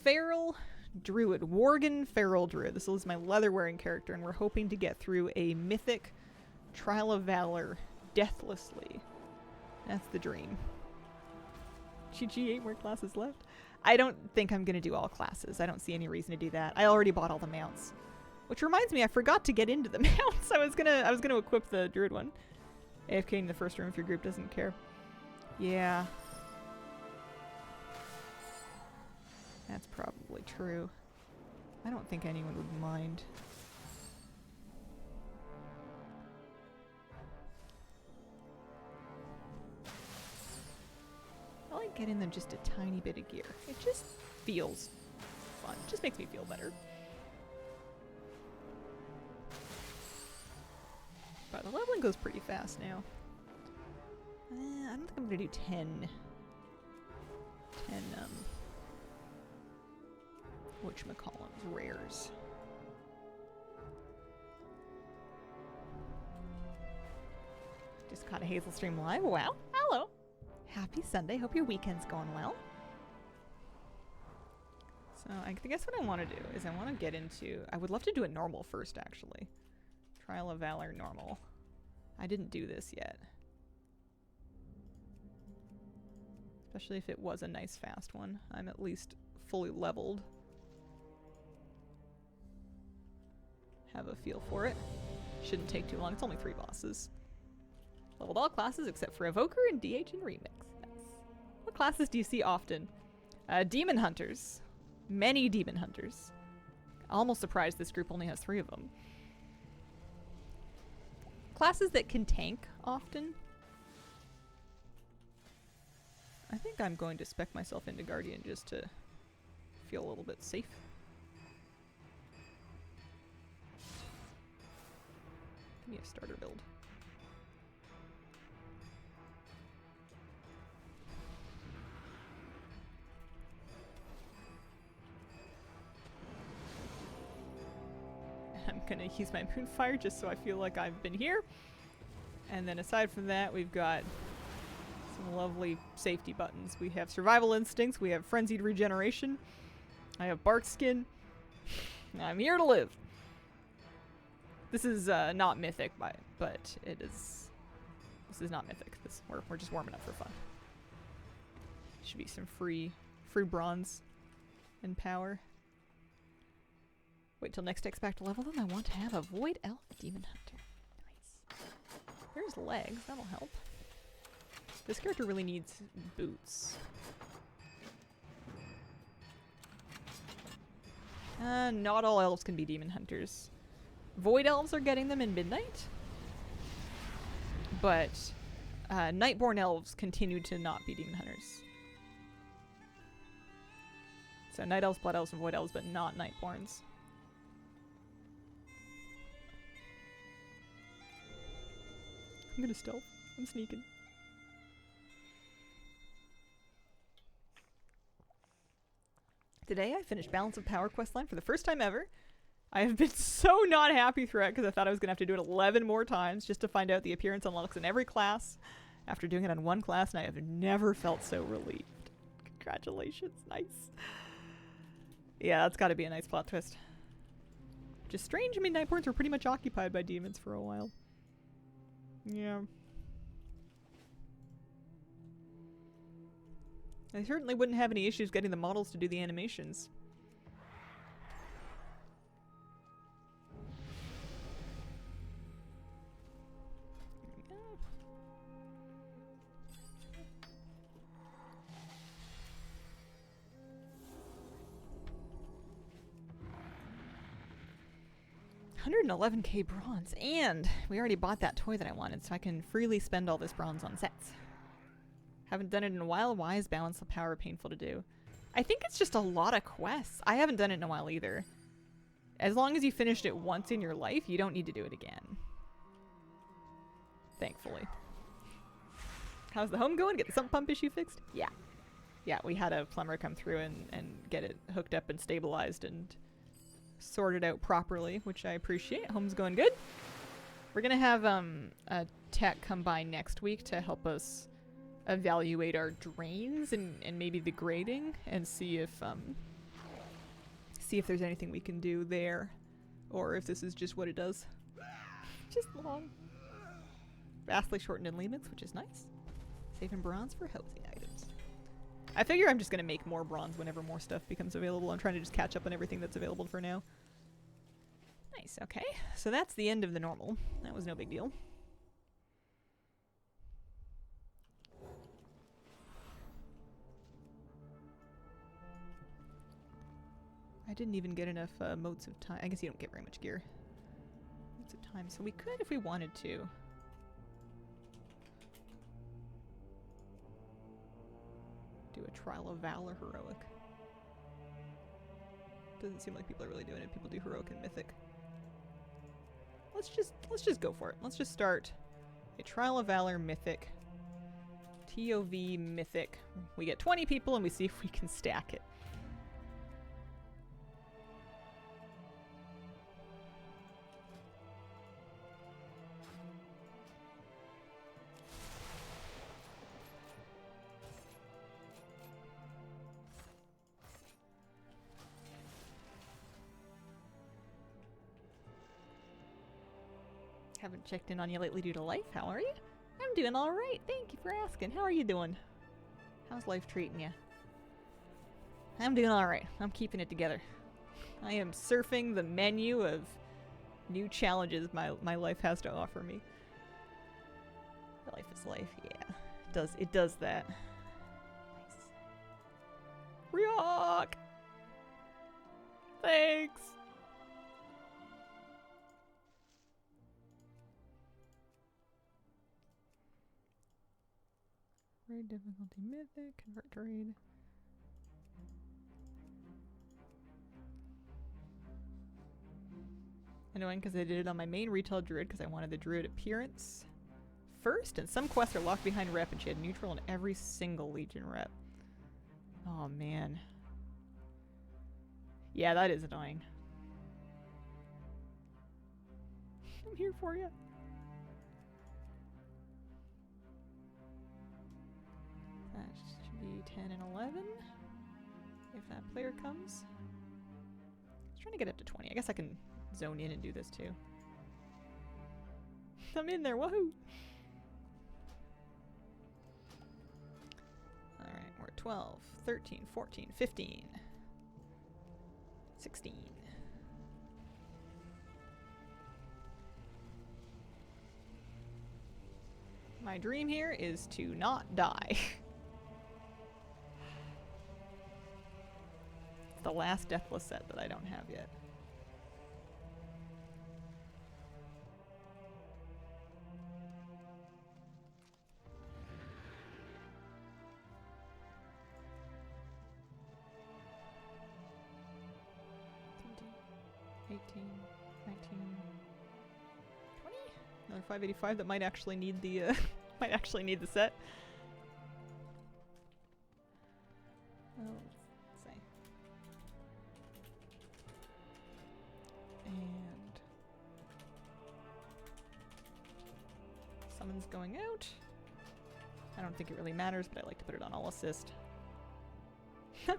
Speaker 1: Feral Druid, Worgen Feral Druid. This is my leather-wearing character, and we're hoping to get through a mythic Trial of Valor deathlessly. That's the dream. GG, 8 more classes left. I don't think I'm going to do all classes. I don't see any reason to do that. I already bought all the mounts. Which reminds me, I forgot to get into the mounts. I was gonna equip the Druid one. AFK in the first room if your group doesn't care. Yeah. That's probably true. I don't think anyone would mind. I like getting them just a tiny bit of gear. It just feels fun. It just makes me feel better. But the leveling goes pretty fast now. I don't think I'm gonna do 10 whatchamacallums, rares. Just caught a Hazel stream live. Wow. Hello. Happy Sunday. Hope your weekend's going well. So I guess what I want to do is I want to get into... I would love to do it normal first, actually. Trial of Valor normal. I didn't do this yet. Especially if it was a nice fast one. I'm at least fully leveled. Have a feel for it. Shouldn't take too long. It's only 3 bosses. Leveled all classes except for Evoker and DH and Remix. Yes. What classes do you see often? Demon Hunters. Many Demon Hunters. Almost surprised this group only has 3 of them. Classes that can tank often. I think I'm going to spec myself into Guardian just to feel a little bit safe. Give me a starter build. I'm gonna use my Moonfire just so I feel like I've been here. And then aside from that, we've got some lovely safety buttons. We have Survival Instincts, we have Frenzied Regeneration, I have Bark Skin. I'm here to live. This is not mythic, but it is. This is not mythic. We're just warming up for fun. Should be some free bronze and power. Wait till next deck's back to level, then I want to have a Void Elf Demon Hunter. Nice. There's legs, that'll help. This character really needs boots. Not all elves can be Demon Hunters. Void Elves are getting them in Midnight. But Nightborn Elves continue to not be Demon Hunters. So Night Elves, Blood Elves, and Void Elves, but not Nightborns. I'm gonna stealth. I'm sneaking. Today I finished Balance of Power questline for the first time ever. I have been so not happy throughout because I thought I was going to have to do it 11 more times just to find out the appearance unlocks in every class after doing it on one class, and I have never felt so relieved. Congratulations. Nice. Yeah, that's got to be a nice plot twist. Just strange. I mean, Nightborns were pretty much occupied by demons for a while. Yeah. I certainly wouldn't have any issues getting the models to do the animations. $111k bronze, and we already bought that toy that I wanted, so I can freely spend all this bronze on sets. Haven't done it in a while. Why is Balance of Power painful to do? I think it's just a lot of quests. I haven't done it in a while either. As long as you finished it once in your life, you don't need to do it again. Thankfully. How's the home going? Get the sump pump issue fixed? Yeah. Yeah, we had a plumber come through and get it hooked up and stabilized and sorted out properly, which I appreciate. Home's going good. We're gonna have a tech come by next week to help us evaluate our drains and maybe the grading and see if there's anything we can do there, or if this is just what it does. Just long. Vastly shortened in limits, which is nice. Saving bronze for housing items. I figure I'm just gonna make more bronze whenever more stuff becomes available. I'm trying to just catch up on everything that's available for now. Nice, okay. So that's the end of the normal. That was no big deal. I didn't even get enough motes of time. I guess you don't get very much gear. Motes of time. So we could, if we wanted to. Do a Trial of Valor heroic. Doesn't seem like people are really doing it. People do heroic and mythic. Let's just go for it. Let's just start a Trial of Valor mythic. TOV mythic. We get 20 people and we see if we can stack it. Haven't checked in on you lately due to life. How are you? I'm doing all right. Thank you for asking. How are you doing? How's life treating you? I'm doing all right. I'm keeping it together. I am surfing the menu of new challenges my life has to offer me. Life is life. Yeah, it does that. Nice. Ryok! Thanks! Raid difficulty mythic, convert to raid. Annoying because I did it on my main retail druid because I wanted the druid appearance first, and some quests are locked behind rep and she had neutral in every single Legion rep. Oh man. Yeah, that is annoying. I'm here for you. That should be 10 and 11 if that player comes. I was trying to get up to 20. I guess I can zone in and do this too. I'm in there, woohoo! Alright, we're at 12, 13, 14, 15, 16. My dream here is to not die. The last Deathless set that I don't have yet. Another 585 that might actually need the might actually need the set. Oh, let's see. And summons going out. I don't think it really matters, but I like to put it on all assist. Nice.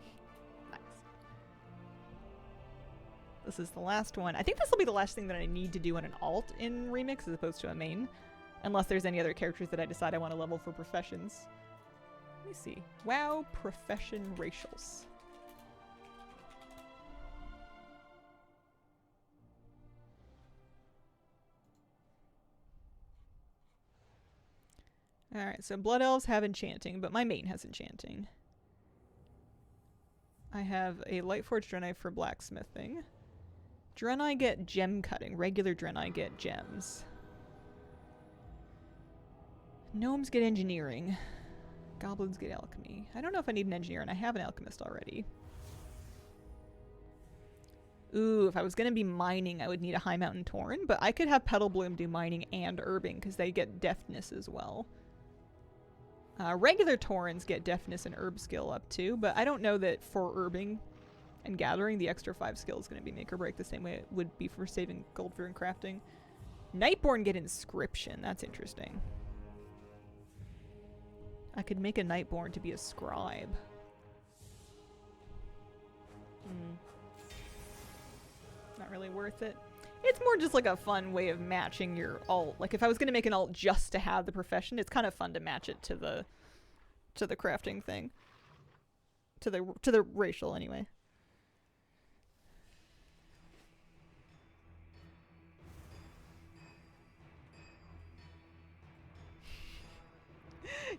Speaker 1: This is the last one. I think this will be the last thing that I need to do on an alt in Remix as opposed to a main. Unless there's any other characters that I decide I want to level for professions. Let me see. WoW profession racials. Alright, so Blood Elves have enchanting, but my main has enchanting. I have a Lightforged Draenei for blacksmithing. Draenei get gem cutting. Regular Draenei get gems. Gnomes get engineering. Goblins get alchemy. I don't know if I need an engineer, and I have an alchemist already. Ooh, if I was going to be mining, I would need a High Mountain Tauren, but I could have Petal Bloom do mining and herbing because they get deftness as well. Regular Taurens get deftness and herb skill up too, but I don't know that for herbing and gathering, the extra 5 skill is going to be make or break the same way it would be for saving gold for and crafting. Nightborn get inscription. That's interesting. I could make a Nightborn to be a scribe. Not really worth it. It's more just like a fun way of matching your alt. Like if I was going to make an alt just to have the profession, it's kind of fun to match it to the crafting thing. To the racial anyway.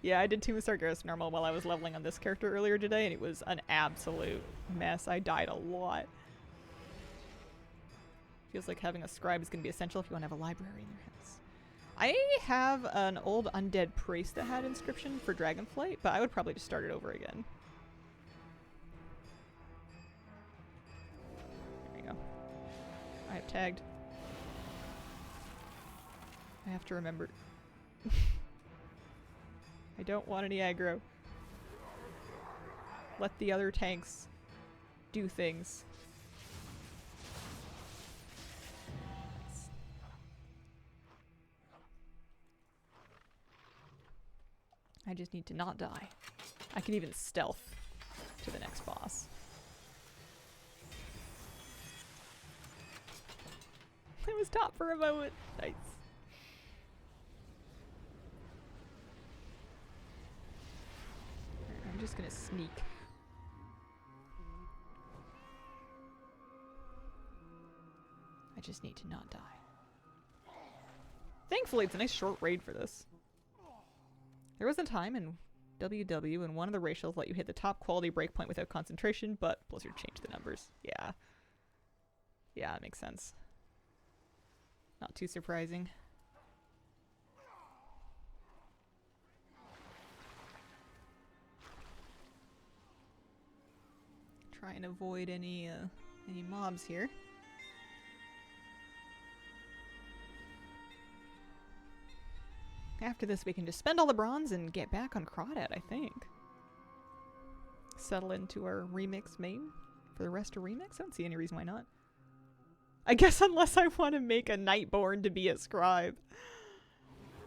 Speaker 1: Yeah, I did Tomb of Sargeras normal while I was leveling on this character earlier today, and it was an absolute mess. I died a lot. Feels like having a scribe is going to be essential if you want to have a library in your house. I have an old undead priest that had inscription for Dragonflight, but I would probably just start it over again. There we go. I have tagged. I have to remember. I don't want any aggro. Let the other tanks do things. I just need to not die. I can even stealth to the next boss. I was top for a moment. Nice. I'm just gonna sneak. I just need to not die. Thankfully, it's a nice short raid for this. There was a time in WW when one of the racials let you hit the top quality breakpoint without concentration, but Blizzard changed the numbers. Yeah. Yeah, that makes sense. Not too surprising. Try and avoid any mobs here. After this, we can just spend all the bronze and get back on Crawdad, I think. Settle into our remix main for the rest of remix. I don't see any reason why not. I guess unless I want to make a Nightborn to be a scribe.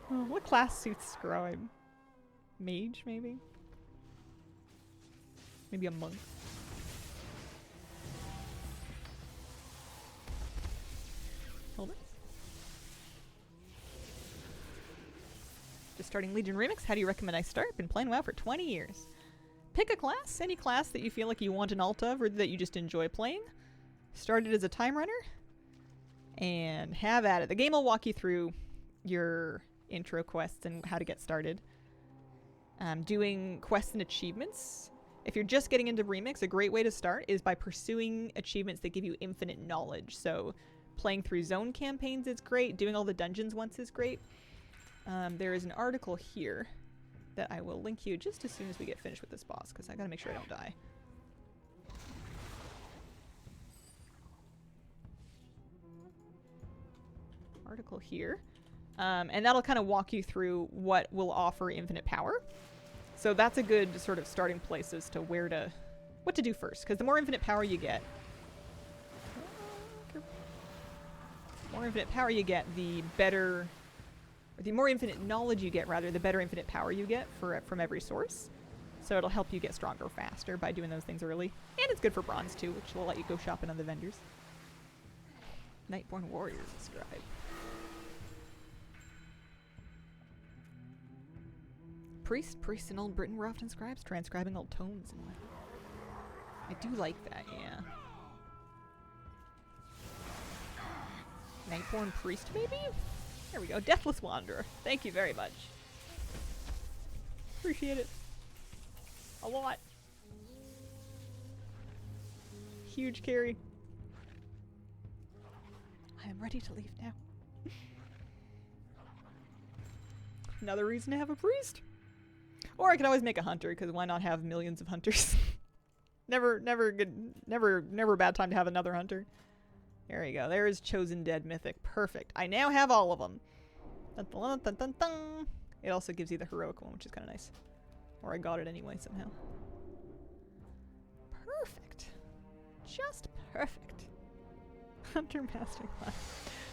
Speaker 1: Oh, what class suits scribe? Mage, maybe? Maybe a monk. Hold it. Just starting Legion Remix. How do you recommend I start? Been playing WoW for 20 years. Pick a class, any class that you feel like you want an alt of or that you just enjoy playing. Start it as a time runner. And have at it. The game will walk you through your intro quests and how to get started. Doing quests and achievements. If you're just getting into Remix, a great way to start is by pursuing achievements that give you infinite knowledge. So playing through zone campaigns is great. Doing all the dungeons once is great. There is an article here that I will link you just as soon as we get finished with this boss, because I gotta make sure I don't die. Article here. And that'll kind of walk you through what will offer infinite power. So that's a good sort of starting place as to what to do first, because the more infinite power you get, the better, or the more infinite knowledge you get, rather, the better infinite power you get from every source. So it'll help you get stronger faster by doing those things early. And it's good for bronze too, which will let you go shopping on the vendors. Nightborn Warriors scribe. Priests in Old Britain were often scribes, transcribing old tomes and whatnot. I do like that, yeah. Nightborn Priest, maybe? There we go. Deathless Wanderer. Thank you very much. Appreciate it. A lot. Huge carry. I am ready to leave now. Another reason to have a priest. Or I could always make a hunter, because why not have millions of hunters? Never a bad time to have another hunter. There you go. There is Chosen Dead Mythic. Perfect. I now have all of them. Dun, dun, dun, dun, dun. It also gives you the heroic one, which is kind of nice. Or I got it anyway somehow. Perfect. Just perfect. Hunter Masterclass.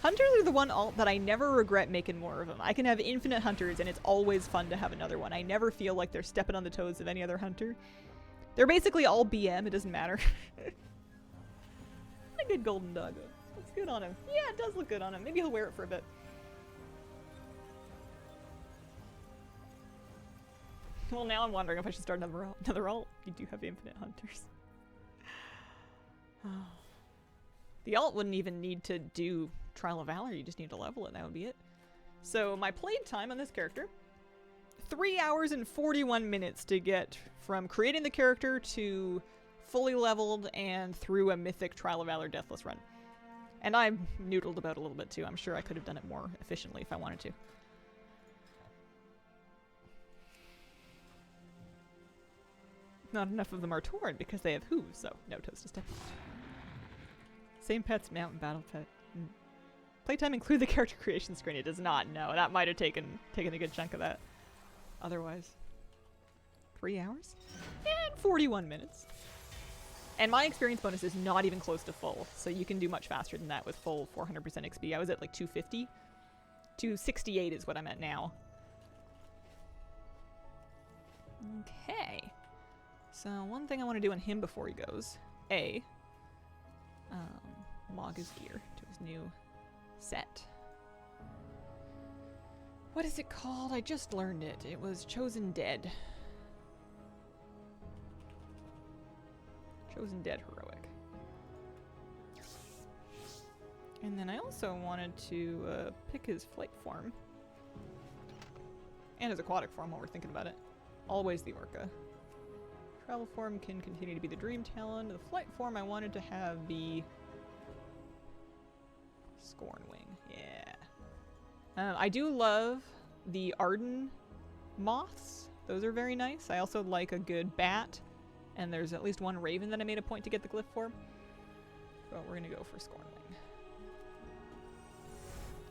Speaker 1: Hunters are the one alt that I never regret making more of them. I can have infinite hunters and it's always fun to have another one. I never feel like they're stepping on the toes of any other hunter. They're basically all BM, it doesn't matter. What a good golden doggo. Looks good on him. Yeah, it does look good on him. Maybe he'll wear it for a bit. Well, now I'm wondering if I should start another alt. You do have infinite hunters. The alt wouldn't even need to do Trial of Valor, you just need to level it, and that would be it. So my played time on this character, 3 hours and 41 minutes to get from creating the character to fully leveled and through a mythic Trial of Valor Deathless run. And I noodled about a little bit too. I'm sure I could have done it more efficiently if I wanted to. Not enough of them are torn because they have hooves, so no toes to step. Same pets, mountain battle pet. Playtime include the character creation screen. It does not. No, that might have taken a good chunk of that. Otherwise, 3 hours and 41 minutes. And my experience bonus is not even close to full, so you can do much faster than that with full 400% XP. I was at like 250. 268 is what I'm at now. Okay. So one thing I want to do on him before he goes, log his gear to his new set. What is it called? I just learned it. It was Chosen Dead. Chosen Dead Heroic. And then I also wanted to pick his flight form. And his aquatic form while we're thinking about it. Always the Orca. Travel form can continue to be the Dream Talon. The flight form I wanted to have be Scornwing. Yeah. I do love the Arden moths. Those are very nice. I also like a good bat. And there's at least one raven that I made a point to get the glyph for. But we're gonna go for Scornwing.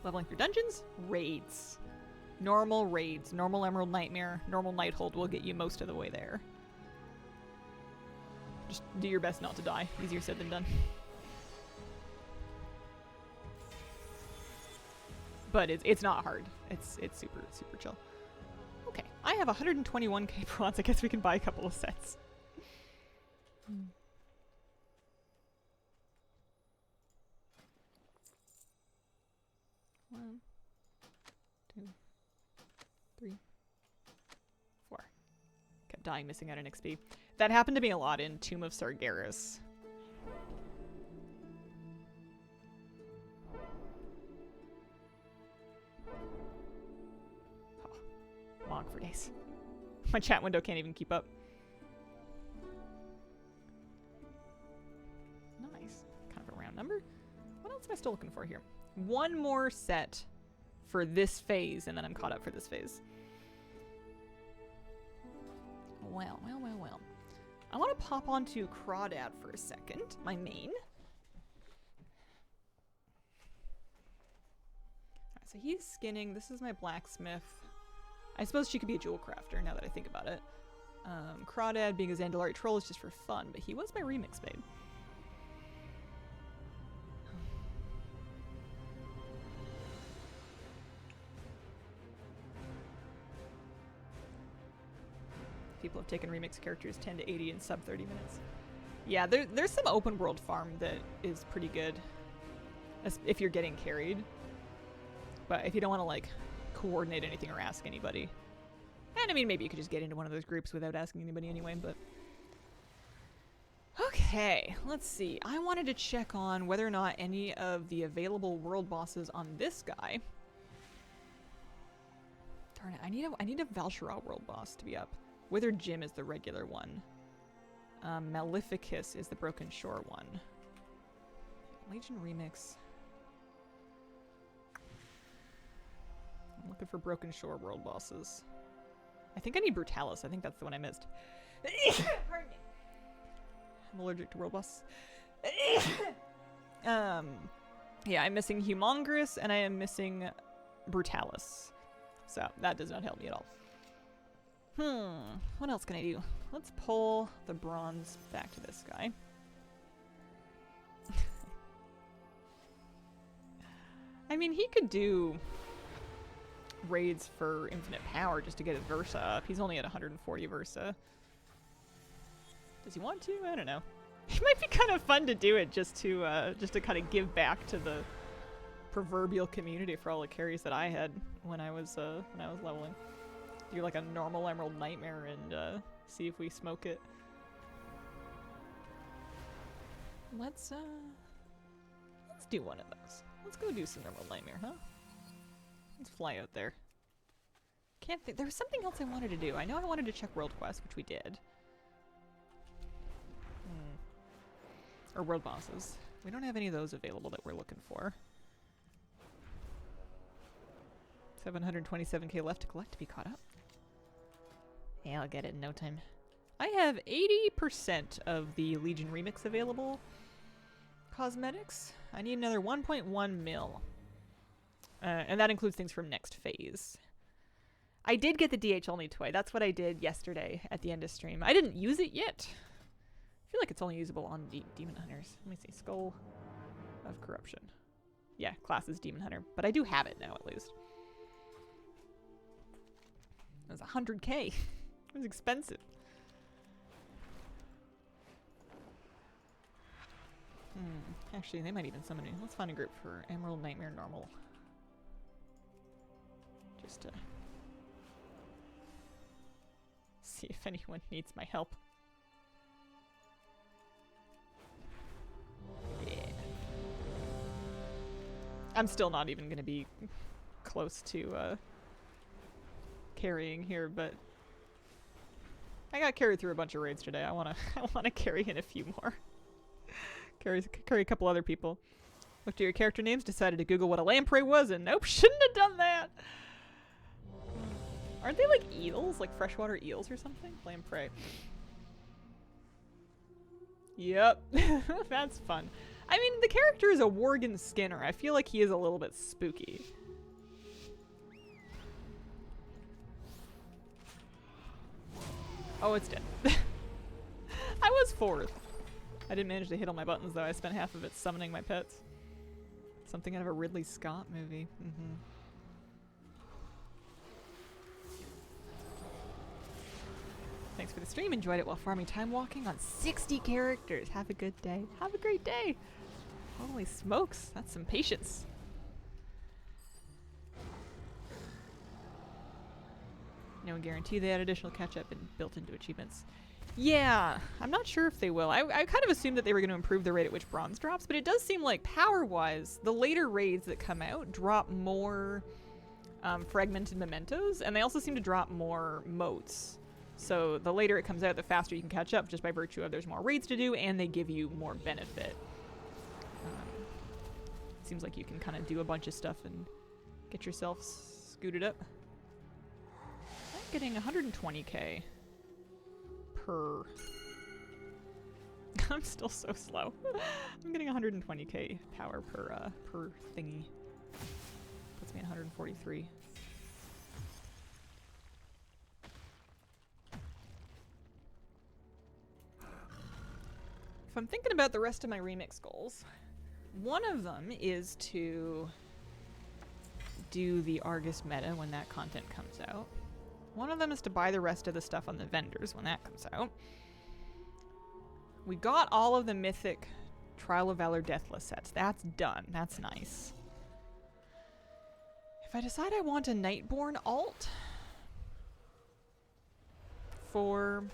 Speaker 1: Leveling through dungeons? Raids. Normal raids. Normal Emerald Nightmare. Normal Nighthold will get you most of the way there. Just do your best not to die. Easier said than done. But it's not hard. It's super chill. Okay, I have 121k bronze. I guess we can buy a couple of sets. 1, 2, 3, 4. Kept dying, missing out on XP. That happened to me a lot in Tomb of Sargeras. Oh, log for days. My chat window can't even keep up. Nice. Kind of a round number. What else am I still looking for here? One more set for this phase, and then I'm caught up for this phase. Well. I want to pop onto Crawdad for a second, my main. Alright, so he's skinning. This is my blacksmith. I suppose she could be a jewel crafter now that I think about it. Crawdad being a Zandalari troll is just for fun, but he was my remix babe. People have taken remix characters 10 to 80 in sub 30 minutes. Yeah, there's some open world farm that is pretty good if you're getting carried. But if you don't want to like coordinate anything or ask anybody. And I mean, maybe you could just get into one of those groups without asking anybody anyway, but... Okay, let's see. I wanted to check on whether or not any of the available world bosses on this guy... Darn it, I need a Val'sharah world boss to be up. Withered Jim is the regular one. Maleficus is the Broken Shore one. Legion Remix. I'm looking for Broken Shore world bosses. I think I need Brutalis. I think that's the one I missed. Pardon me. I'm allergic to world boss. Yeah, I'm missing Humongous and I am missing Brutalis. So that does not help me at all. What else can I do? Let's pull the bronze back to this guy. I mean, he could do raids for infinite power just to get his Versa up. He's only at 140 Versa. Does he want to? I don't know. It might be kind of fun to do it just to kind of give back to the proverbial community for all the carries that I had when I was leveling. Do like a normal Emerald Nightmare and see if we smoke it. Let's do one of those. Let's go do some Emerald Nightmare, huh? Let's fly out there. Can't think. There was something else I wanted to do. I know I wanted to check World Quest, which we did. Or World Bosses. We don't have any of those available that we're looking for. 727k left to collect to be caught up. Yeah, I'll get it in no time. I have 80% of the Legion Remix available. Cosmetics. I need another 1.1 mil. And that includes things from next phase. I did get the DH only toy. That's what I did yesterday at the end of stream. I didn't use it yet. I feel like it's only usable on Demon Hunters. Let me see. Skull of Corruption. Yeah, class is Demon Hunter. But I do have it now, at least. It was 100k. It was expensive. Actually, they might even summon me. Let's find a group for Emerald Nightmare Normal. Just to see if anyone needs my help. Yeah. I'm still not even gonna be close to carrying here, but I got carried through a bunch of raids today. I wanna carry in a few more. Carry a couple other people. Looked at your character names, decided to Google what a lamprey was, and nope, shouldn't have done that. Aren't they like eels? Like freshwater eels or something? Lamprey. Yep. That's fun. I mean, the character is a Worgen Skinner. I feel like he is a little bit spooky. Oh, it's dead. I was fourth. I didn't manage to hit all my buttons, though. I spent half of it summoning my pets. Something out of a Ridley Scott movie. Thanks for the stream. Enjoyed it while farming time walking on 60 characters. Have a good day. Have a great day. Holy smokes. That's some patience. No guarantee they had additional catch-up and built into achievements. Yeah, I'm not sure if they will. I kind of assumed that they were going to improve the rate at which bronze drops, but it does seem like power-wise, the later raids that come out drop more fragmented mementos, and they also seem to drop more motes. So the later it comes out, the faster you can catch up, just by virtue of there's more raids to do, and they give you more benefit. Seems like you can kind of do a bunch of stuff and get yourself scooted up. I'm getting 120k. I'm still so slow. I'm getting 120k power per thingy. Puts me at 143. If I'm thinking about the rest of my remix goals, one of them is to do the Argus meta when that content comes out. One of them is to buy the rest of the stuff on the vendors when that comes out. We got all of the mythic Trial of Valor Deathless sets. That's done. That's nice. If I decide I want a Nightborn alt for...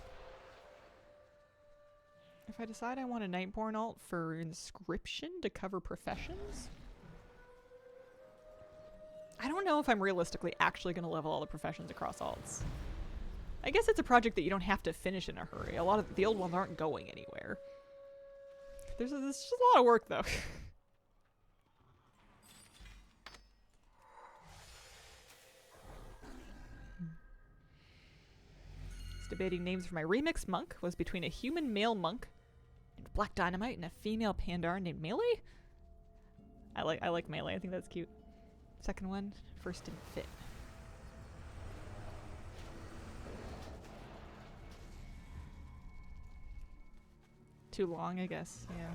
Speaker 1: If I decide I want a Nightborn alt for Inscription to cover professions, I don't know if I'm realistically actually going to level all the professions across alts. I guess it's a project that you don't have to finish in a hurry. A lot of the old ones aren't going anywhere. There's just a lot of work, though. Debating names for my remix monk was between a human male monk named Black Dynamite and a female Pandar named Melee. I like melee. I think that's cute. Second one, first didn't fit. Too long, I guess. Yeah.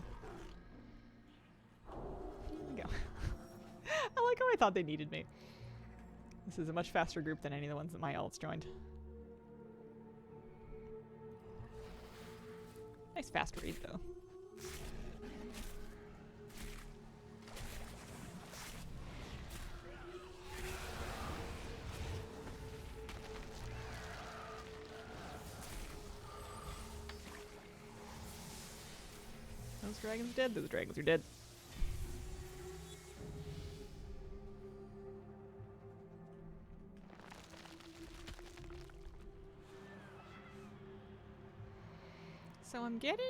Speaker 1: Here we go. I like how I thought they needed me. This is a much faster group than any of the ones that my alts joined. Nice fast read, though. Those dragons dead? Those dragons are dead. So I'm getting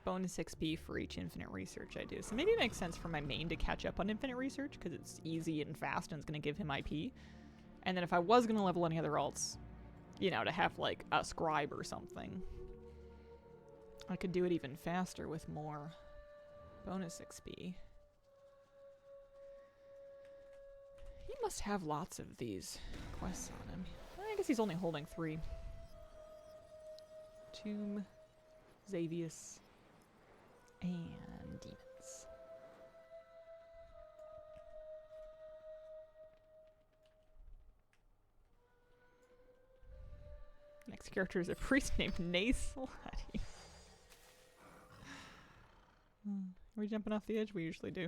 Speaker 1: bonus XP for each infinite research I do. So maybe it makes sense for my main to catch up on infinite research because it's easy and fast and it's going to give him IP. And then if I was going to level any other alts, you know, to have like a scribe or something, I could do it even faster with more bonus XP. He must have lots of these quests on him. I guess he's only holding 3. Tomb, Xavius, and Demons. Next character is a priest named Nace Slutty. Are we jumping off the edge? We usually do.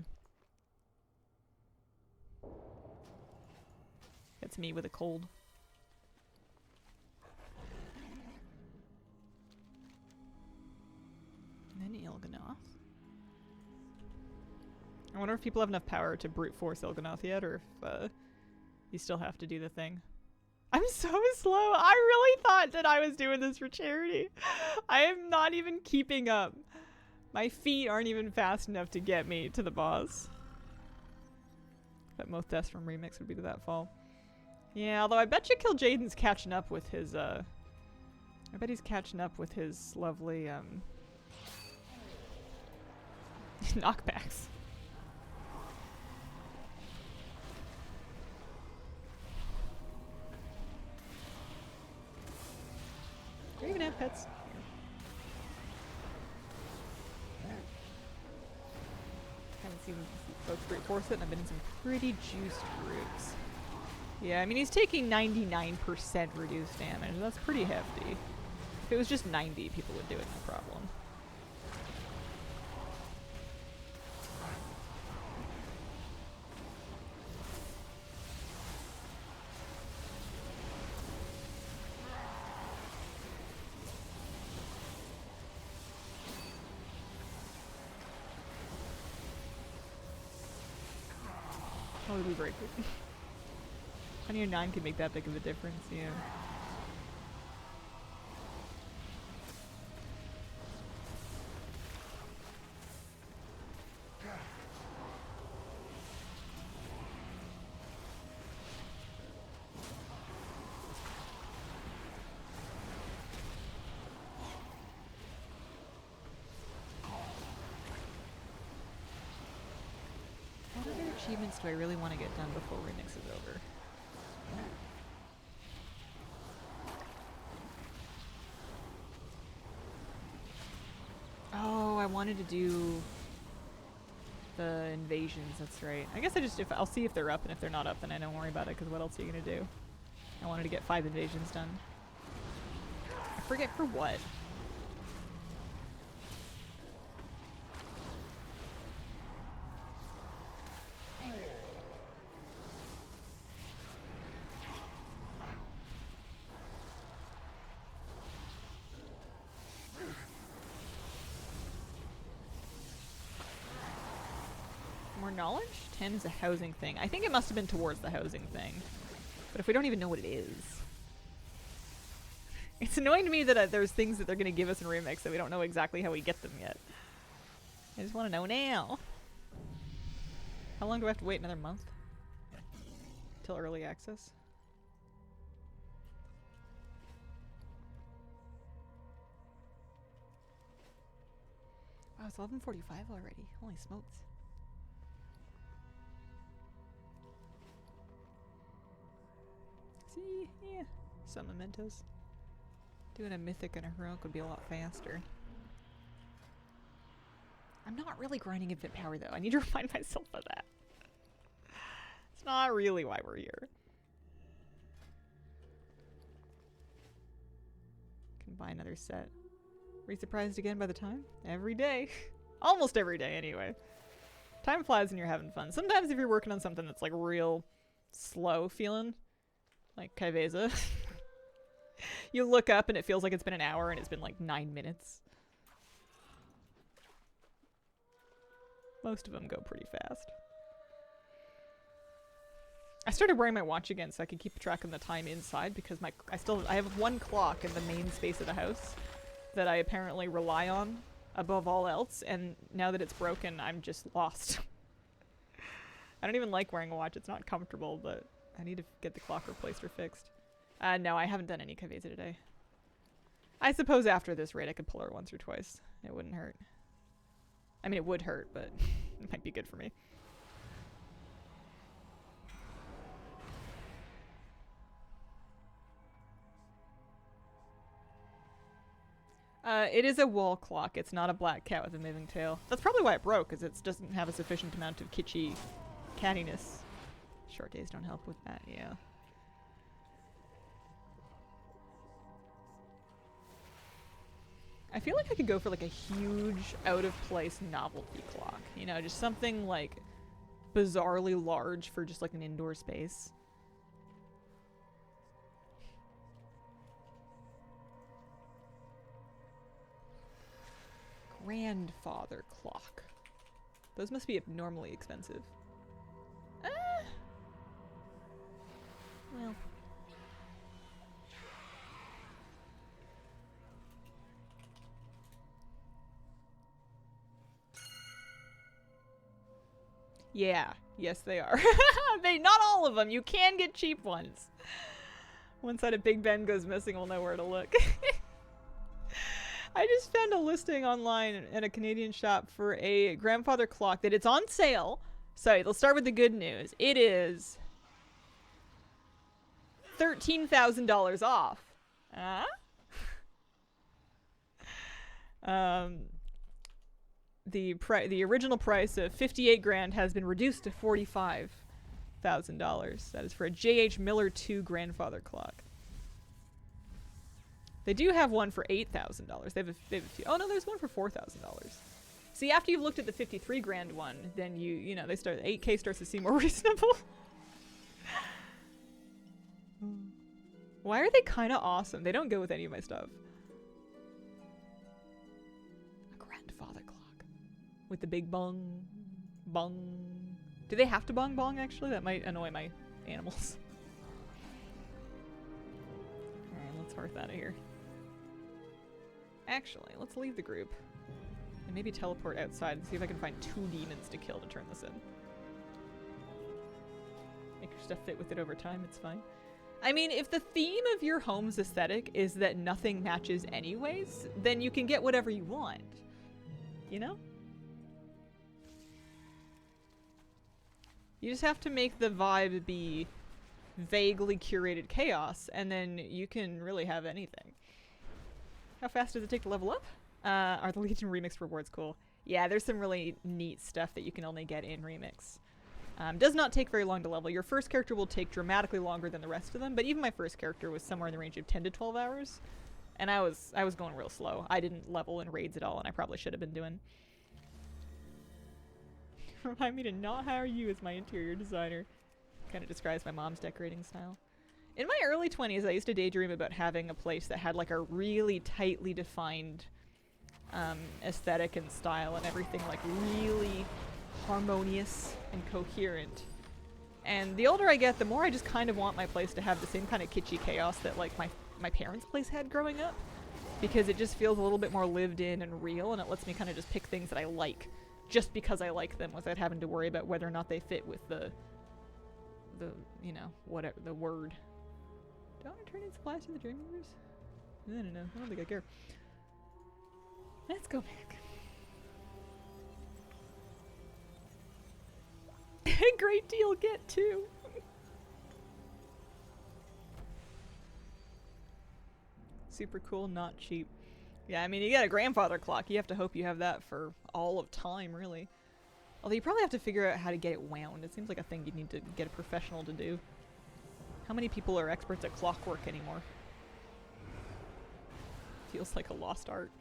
Speaker 1: It's me with a cold. And then Il'gynoth. I wonder if people have enough power to brute force Il'gynoth yet, or if you still have to do the thing. I'm so slow. I really thought that I was doing this for charity. I am not even keeping up. My feet aren't even fast enough to get me to the boss. But most deaths from Remix would be to that fall. Yeah, although I bet you Kil'jaeden's catching up with his, I bet he's catching up with his lovely, knockbacks. Do you even have pets? Haven't seen folks brute force it, and I've been in some pretty juiced groups. Yeah, I mean, he's taking 99% reduced damage. That's pretty hefty. If it was just 90, people would do it, no problem. Oh, we break it. 20 or 9 could make that big of a difference, yeah. What other achievements do I really want to get done before Remix is over? Oh, I wanted to do the invasions, that's right. I guess I'll see if they're up, and if they're not up, then I don't worry about it, because what else are you going to do? I wanted to get 5 invasions done. I forget for what. More knowledge? 10 is a housing thing. I think it must have been towards the housing thing. But if we don't even know what it is. It's annoying to me that there's things that they're going to give us in Remix that we don't know exactly how we get them yet. I just want to know now. How long do I have to wait? Another month? Till early access? Wow, it's 11:45 already. Holy smokes. See, yeah, some mementos. Doing a mythic and a heroic would be a lot faster. I'm not really grinding infinite power though. I need to remind myself of that. It's not really why we're here. Can buy another set. Were you surprised again by the time? Every day. Almost every day anyway. Time flies when you're having fun. Sometimes if you're working on something that's like real slow feeling, like Kaiveza, you look up and it feels like it's been an hour and it's been like 9 minutes. Most of them go pretty fast. I started wearing my watch again so I could keep track of the time inside because I have one clock in the main space of the house that I apparently rely on above all else, and now that it's broken, I'm just lost. I don't even like wearing a watch. It's not comfortable, but I need to get the clock replaced or fixed. No, I haven't done any Kaiveza today. I suppose after this raid I could pull her once or twice. It wouldn't hurt. I mean, it would hurt, but it might be good for me. It is a wall clock. It's not a black cat with a moving tail. That's probably why it broke, because it doesn't have a sufficient amount of kitschy cattiness. Short days don't help with that, yeah. I feel like I could go for like a huge out-of-place novelty clock. You know, just something like bizarrely large for just like an indoor space. Grandfather clock. Those must be abnormally expensive. Well. Yeah. Yes, they are. Not all of them. You can get cheap ones. One side of Big Ben goes missing, we'll know where to look. I just found a listing online in a Canadian shop for a grandfather clock that it's on sale. So let's start with the good news. It is $13,000 off. The original price of 58 grand has been reduced to $45,000. That is for a J.H. Miller 2 grandfather clock. They do have one for $8,000. They have a few. Oh no, there's one for $4,000. See, after you've looked at the 53 grand one, then you know, 8K starts to seem more reasonable. Why are they kind of awesome? They don't go with any of my stuff. A grandfather clock with the big bong. Do they have to bong actually? That might annoy my animals. Alright, let's hearth out of here. Actually, let's leave the group and maybe teleport outside and see if I can find 2 demons to kill to turn this in. Make your stuff fit with it over time, it's fine. I mean, if the theme of your home's aesthetic is that nothing matches anyways, then you can get whatever you want. You know? You just have to make the vibe be vaguely curated chaos, and then you can really have anything. How fast does it take to level up? Are the Legion Remix rewards cool? Yeah, there's some really neat stuff that you can only get in Remix. Does not take very long to level. Your first character will take dramatically longer than the rest of them, but even my first character was somewhere in the range of 10 to 12 hours. And I was going real slow. I didn't level in raids at all, and I probably should have been doing. Remind me to not hire you as my interior designer. Kind of describes my mom's decorating style. In my early 20s, I used to daydream about having a place that had like a really tightly defined aesthetic and style and everything like really harmonious and coherent. And the older I get, the more I just kind of want my place to have the same kind of kitschy chaos that like my parents' place had growing up, because it just feels a little bit more lived in and real, and it lets me kind of just pick things that I like just because I like them without having to worry about whether or not they fit with the you know, whatever the word. Do I want to turn in supplies to the Dreamweavers? I don't know. I don't think I care. Let's go back. Great deal, get 2. Super cool, not cheap. Yeah, I mean, you got a grandfather clock. You have to hope you have that for all of time, really. Although you probably have to figure out how to get it wound. It seems like a thing you'd need to get a professional to do. How many people are experts at clockwork anymore? Feels like a lost art.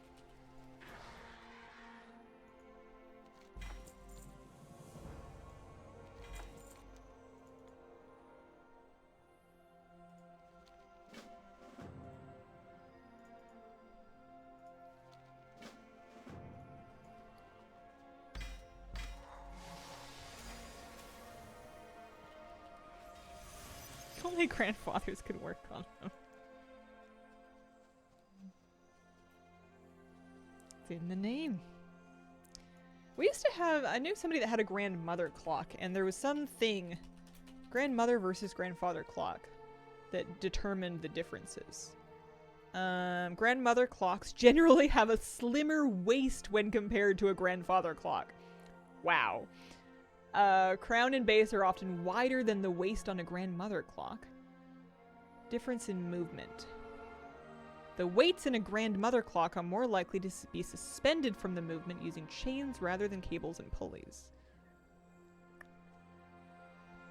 Speaker 1: Only grandfathers could work on them. It's in the name. We used to have, I knew somebody that had a grandmother clock, and there was something, grandmother versus grandfather clock, that determined the differences. Grandmother clocks generally have a slimmer waist when compared to a grandfather clock. Wow. Crown and base are often wider than the waist on a grandmother clock. Difference in movement. The weights in a grandmother clock are more likely to be suspended from the movement using chains rather than cables and pulleys.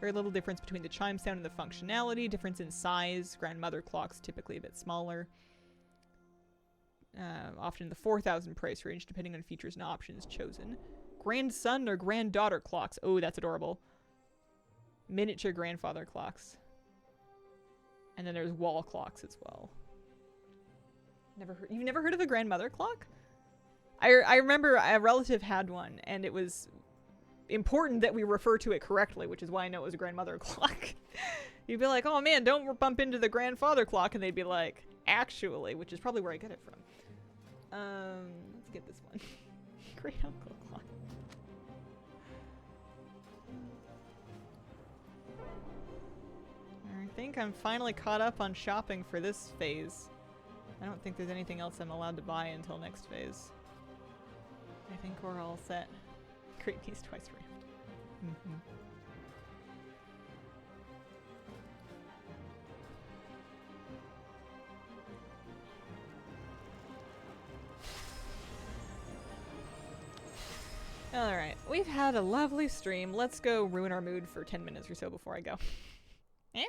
Speaker 1: Very little difference between the chime sound and the functionality. Difference in size. Grandmother clocks typically a bit smaller. Often in the 4,000 price range depending on features and options chosen. Grandson or granddaughter clocks. Oh, that's adorable. Miniature grandfather clocks. And then there's wall clocks as well. You've never heard of a grandmother clock? I remember a relative had one, and it was important that we refer to it correctly, which is why I know it was a grandmother clock. You'd be like, oh man, don't bump into the grandfather clock, and they'd be like, actually, which is probably where I get it from. Let's get this one. Great uncle clock. I think I'm finally caught up on shopping for this phase. I don't think there's anything else I'm allowed to buy until next phase. I think we're all set. Great piece twice rammed. Alright, we've had a lovely stream. Let's go ruin our mood for 10 minutes or so before I go. Eh?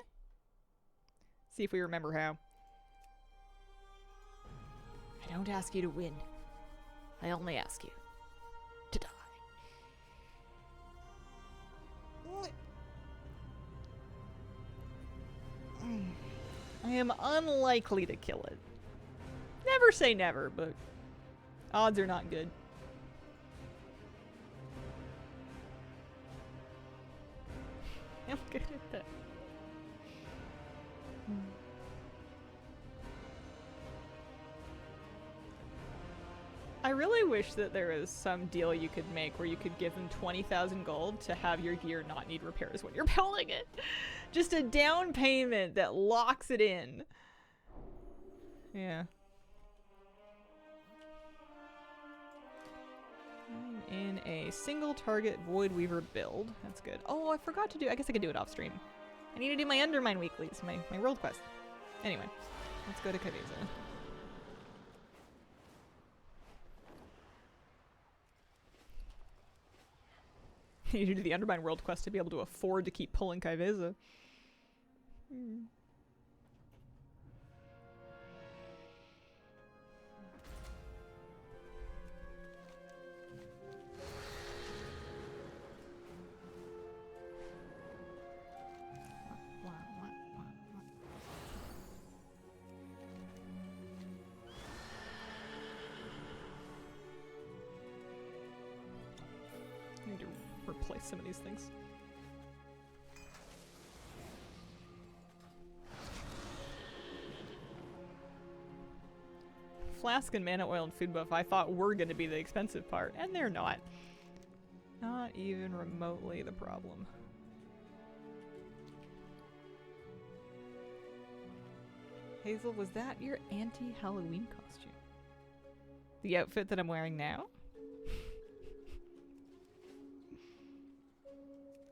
Speaker 1: See if we remember how. I don't ask you to win. I only ask you to die. I am unlikely to kill it. Never say never, but odds are not good. I'm good at that. I really wish that there was some deal you could make where you could give them 20,000 gold to have your gear not need repairs when you're building it. Just a down payment that locks it in. Yeah. I'm in a single target Void Weaver build. That's good. Oh, I forgot to do, I guess I could do it off stream. I need to do my Undermine weeklies, my world quest. Anyway, let's go to Kaveza. You need to do the Undermine world quest to be able to afford to keep pulling Kaveza. I need to replace some of these things. Flask and mana oil and food buff I thought were going to be the expensive part, and they're not. Not even remotely the problem. Hazel, was that your anti-Halloween costume? The outfit that I'm wearing now?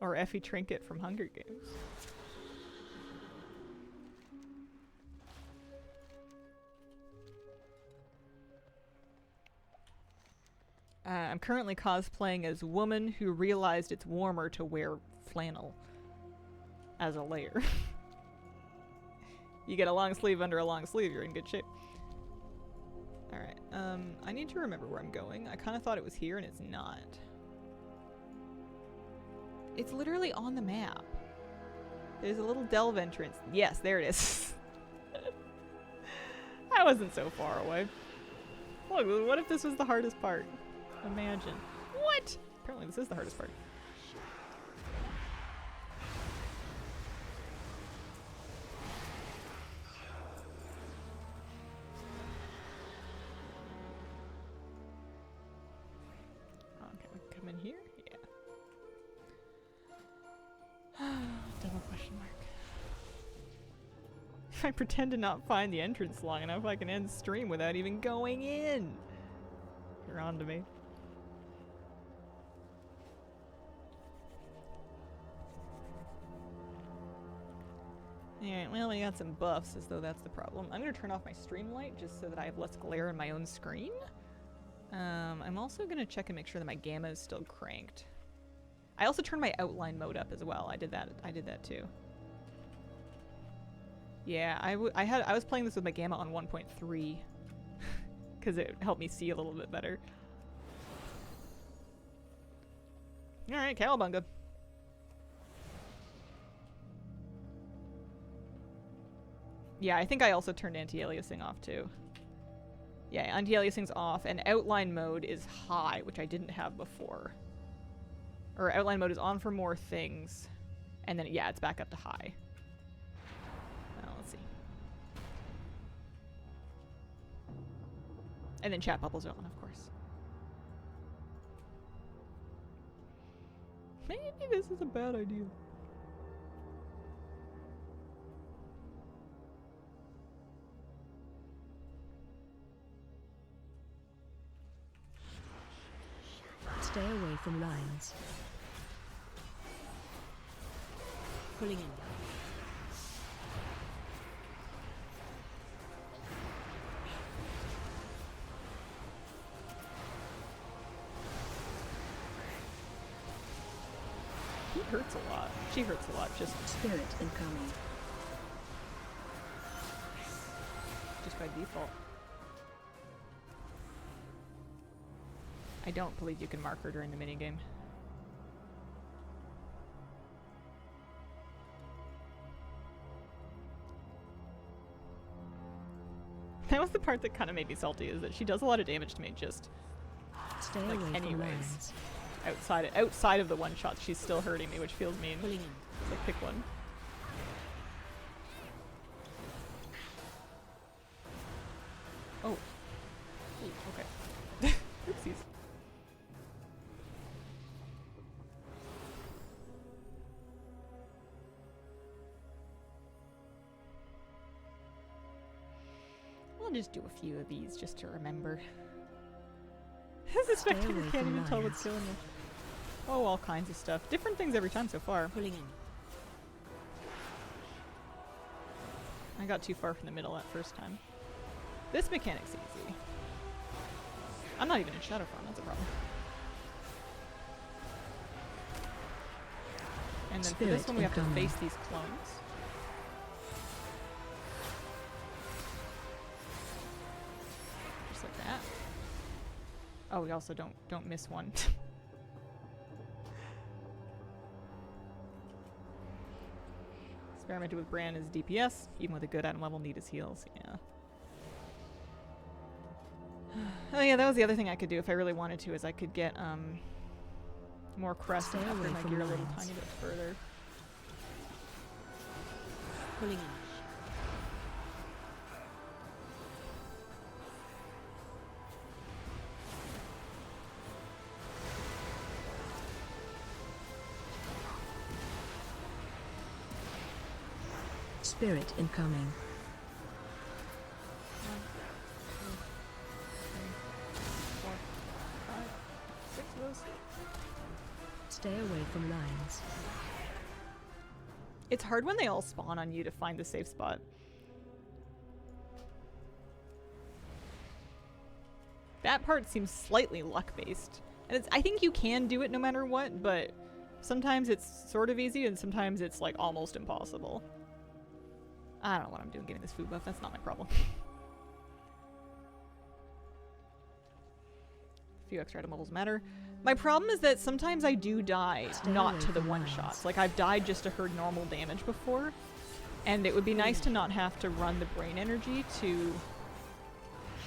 Speaker 1: Or Effie Trinket from Hunger Games? I'm currently cosplaying as woman who realized it's warmer to wear flannel as a layer. You get a long sleeve under a long sleeve, you're in good shape. Alright, I need to remember where I'm going. I kind of thought it was here and it's not. It's literally on the map. There's a little delve entrance. Yes, there it is. I wasn't so far away. Look, what if this was the hardest part? Imagine. What? Apparently this is the hardest part. Okay, we come in here? Yeah. Double question mark. If I pretend to not find the entrance long enough, I can end stream without even going in. You're on to me. Alright, well, we got some buffs, as though that's the problem. I'm gonna turn off my stream light just so that I have less glare on my own screen. I'm also gonna check and make sure that my gamma is still cranked. I also turned my outline mode up as well. I did that too. Yeah, I was playing this with my gamma on 1.3 because it helped me see a little bit better. All right, Cowabunga. Yeah, I think I also turned anti-aliasing off too. Yeah, anti-aliasing's off, and outline mode is high, which I didn't have before. Or outline mode is on for more things, and then yeah, it's back up to high. Let's see. And then chat bubbles are on, of course. Maybe this is a bad idea.
Speaker 2: Stay away from lines. Pulling in.
Speaker 1: He hurts a lot. She hurts a lot, just
Speaker 2: Spirit incoming.
Speaker 1: by default. I don't believe you can mark her during the minigame. That was the part that kind of made me salty, is that she does a lot of damage to me just
Speaker 2: Stay
Speaker 1: like
Speaker 2: away from
Speaker 1: anyways.
Speaker 2: lines.
Speaker 1: Outside of the one shot, she's still hurting me, which feels mean.
Speaker 2: Pulling in.
Speaker 1: So pick one. Oh. Ooh, okay. Oopsies. I'll just do a few of these just to remember. The spectator
Speaker 2: away
Speaker 1: can't
Speaker 2: from
Speaker 1: even tell what's
Speaker 2: lions.
Speaker 1: killing you. Oh, all kinds of stuff. Different things every time so far.
Speaker 2: Pulling in.
Speaker 1: I got too far from the middle that first time. This mechanic's easy. I'm not even in Shadowform, that's a problem. And then for this
Speaker 2: Spirit
Speaker 1: one we have to
Speaker 2: incoming.
Speaker 1: face these clones. Just like that. Oh, we also don't miss one. Experimented with Bran as DPS, even with a good item level, need his heals, yeah. Oh yeah, that was the other thing I could do if I really wanted to, is I could get more crest
Speaker 2: Stay
Speaker 1: and upgrade
Speaker 2: away
Speaker 1: my
Speaker 2: from
Speaker 1: gear a little
Speaker 2: lines.
Speaker 1: tiny bit further.
Speaker 2: Pulling in. Spirit incoming.
Speaker 1: 1, 2, 3, 4, 5, 6 of those.
Speaker 2: Stay away from lines.
Speaker 1: It's hard when they all spawn on you to find the safe spot. That part seems slightly luck-based. And I think you can do it no matter what, but sometimes it's sort of easy and sometimes it's like almost impossible. I don't know what I'm doing getting this food buff. That's not my problem. A few extra item levels matter. My problem is that sometimes I do die not to the one-shots. Like, I've died just to her normal damage before. And it would be nice to not have to run the brain energy to...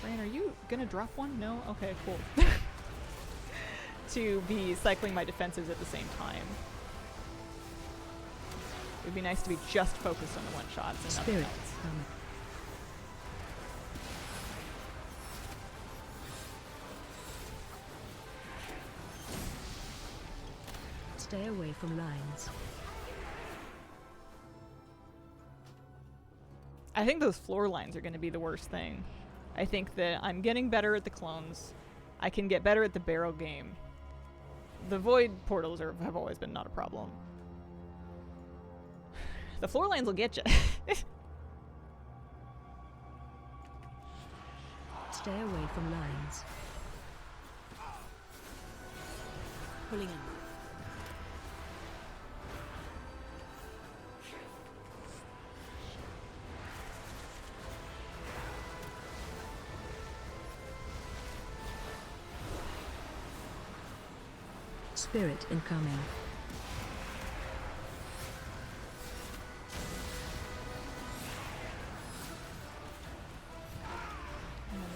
Speaker 1: Brain, are you gonna drop one? No? Okay, cool. To be cycling my defenses at the same time. It would be nice to be just focused on the one-shots and nothing
Speaker 2: Spirit.
Speaker 1: else.
Speaker 2: Stay away from lines.
Speaker 1: I think those floor lines are going to be the worst thing. I think that I'm getting better at the clones. I can get better at the barrel game. The void portals have always been not a problem. The floor lines will get you.
Speaker 2: Stay away from lines. Pulling in. Spirit incoming.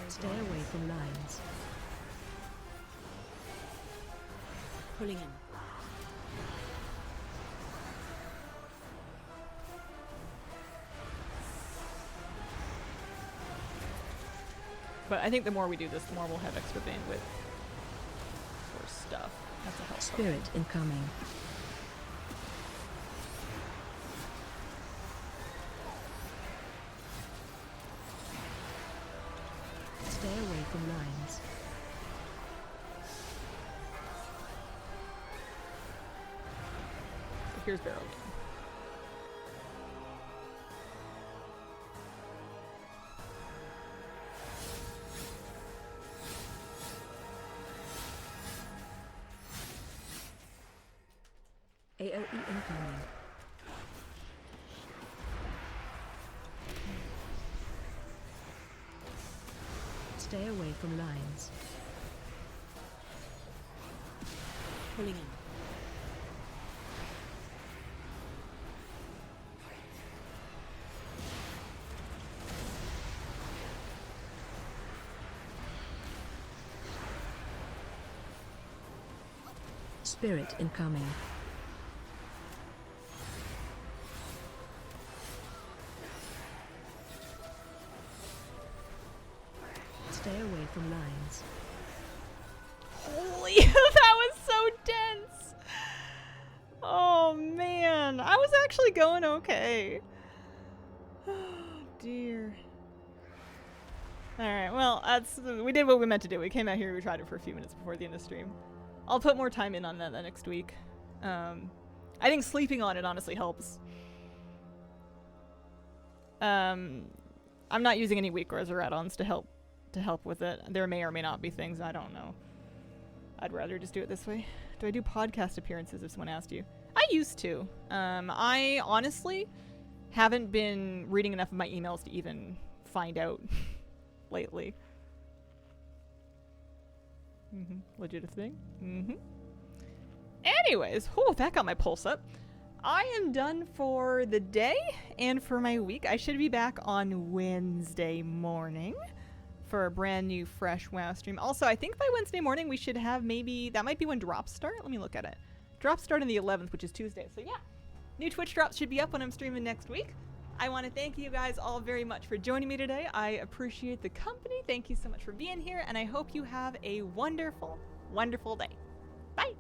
Speaker 2: Stay away from lines. Pulling in.
Speaker 1: But I think the more we do this, the more we'll have extra bandwidth for stuff. That's a help.
Speaker 2: Spirit incoming. Stay away from lines.
Speaker 1: So here's barrel game.
Speaker 2: AOE incoming. Stay away from lines. Pulling in. Spirit incoming. Stay away from lines.
Speaker 1: Holy, that was so dense. Oh man, I was actually going okay. Oh dear. All right, well, we did what we meant to do. We came out here, we tried it for a few minutes before the end of stream. I'll put more time in on that next week. I think sleeping on it honestly helps. I'm not using any weak res or add-ons to help with it. There may or may not be things, I don't know. I'd rather just do it this way. Do I do podcast appearances if someone asked you? I used to. I honestly haven't been reading enough of my emails to even find out lately. Legit a thing. Anyways, that got my pulse up. I am done for the day and for my week. I should be back on Wednesday morning for a brand new fresh WoW stream. Also, I think by Wednesday morning we should have that might be when drops start. Let me look at it. Drops start on the 11th, which is Tuesday. So yeah, new Twitch drops should be up when I'm streaming next week. I want to thank you guys all very much for joining me today. I appreciate the company. Thank you so much for being here, and I hope you have a wonderful, wonderful day. Bye.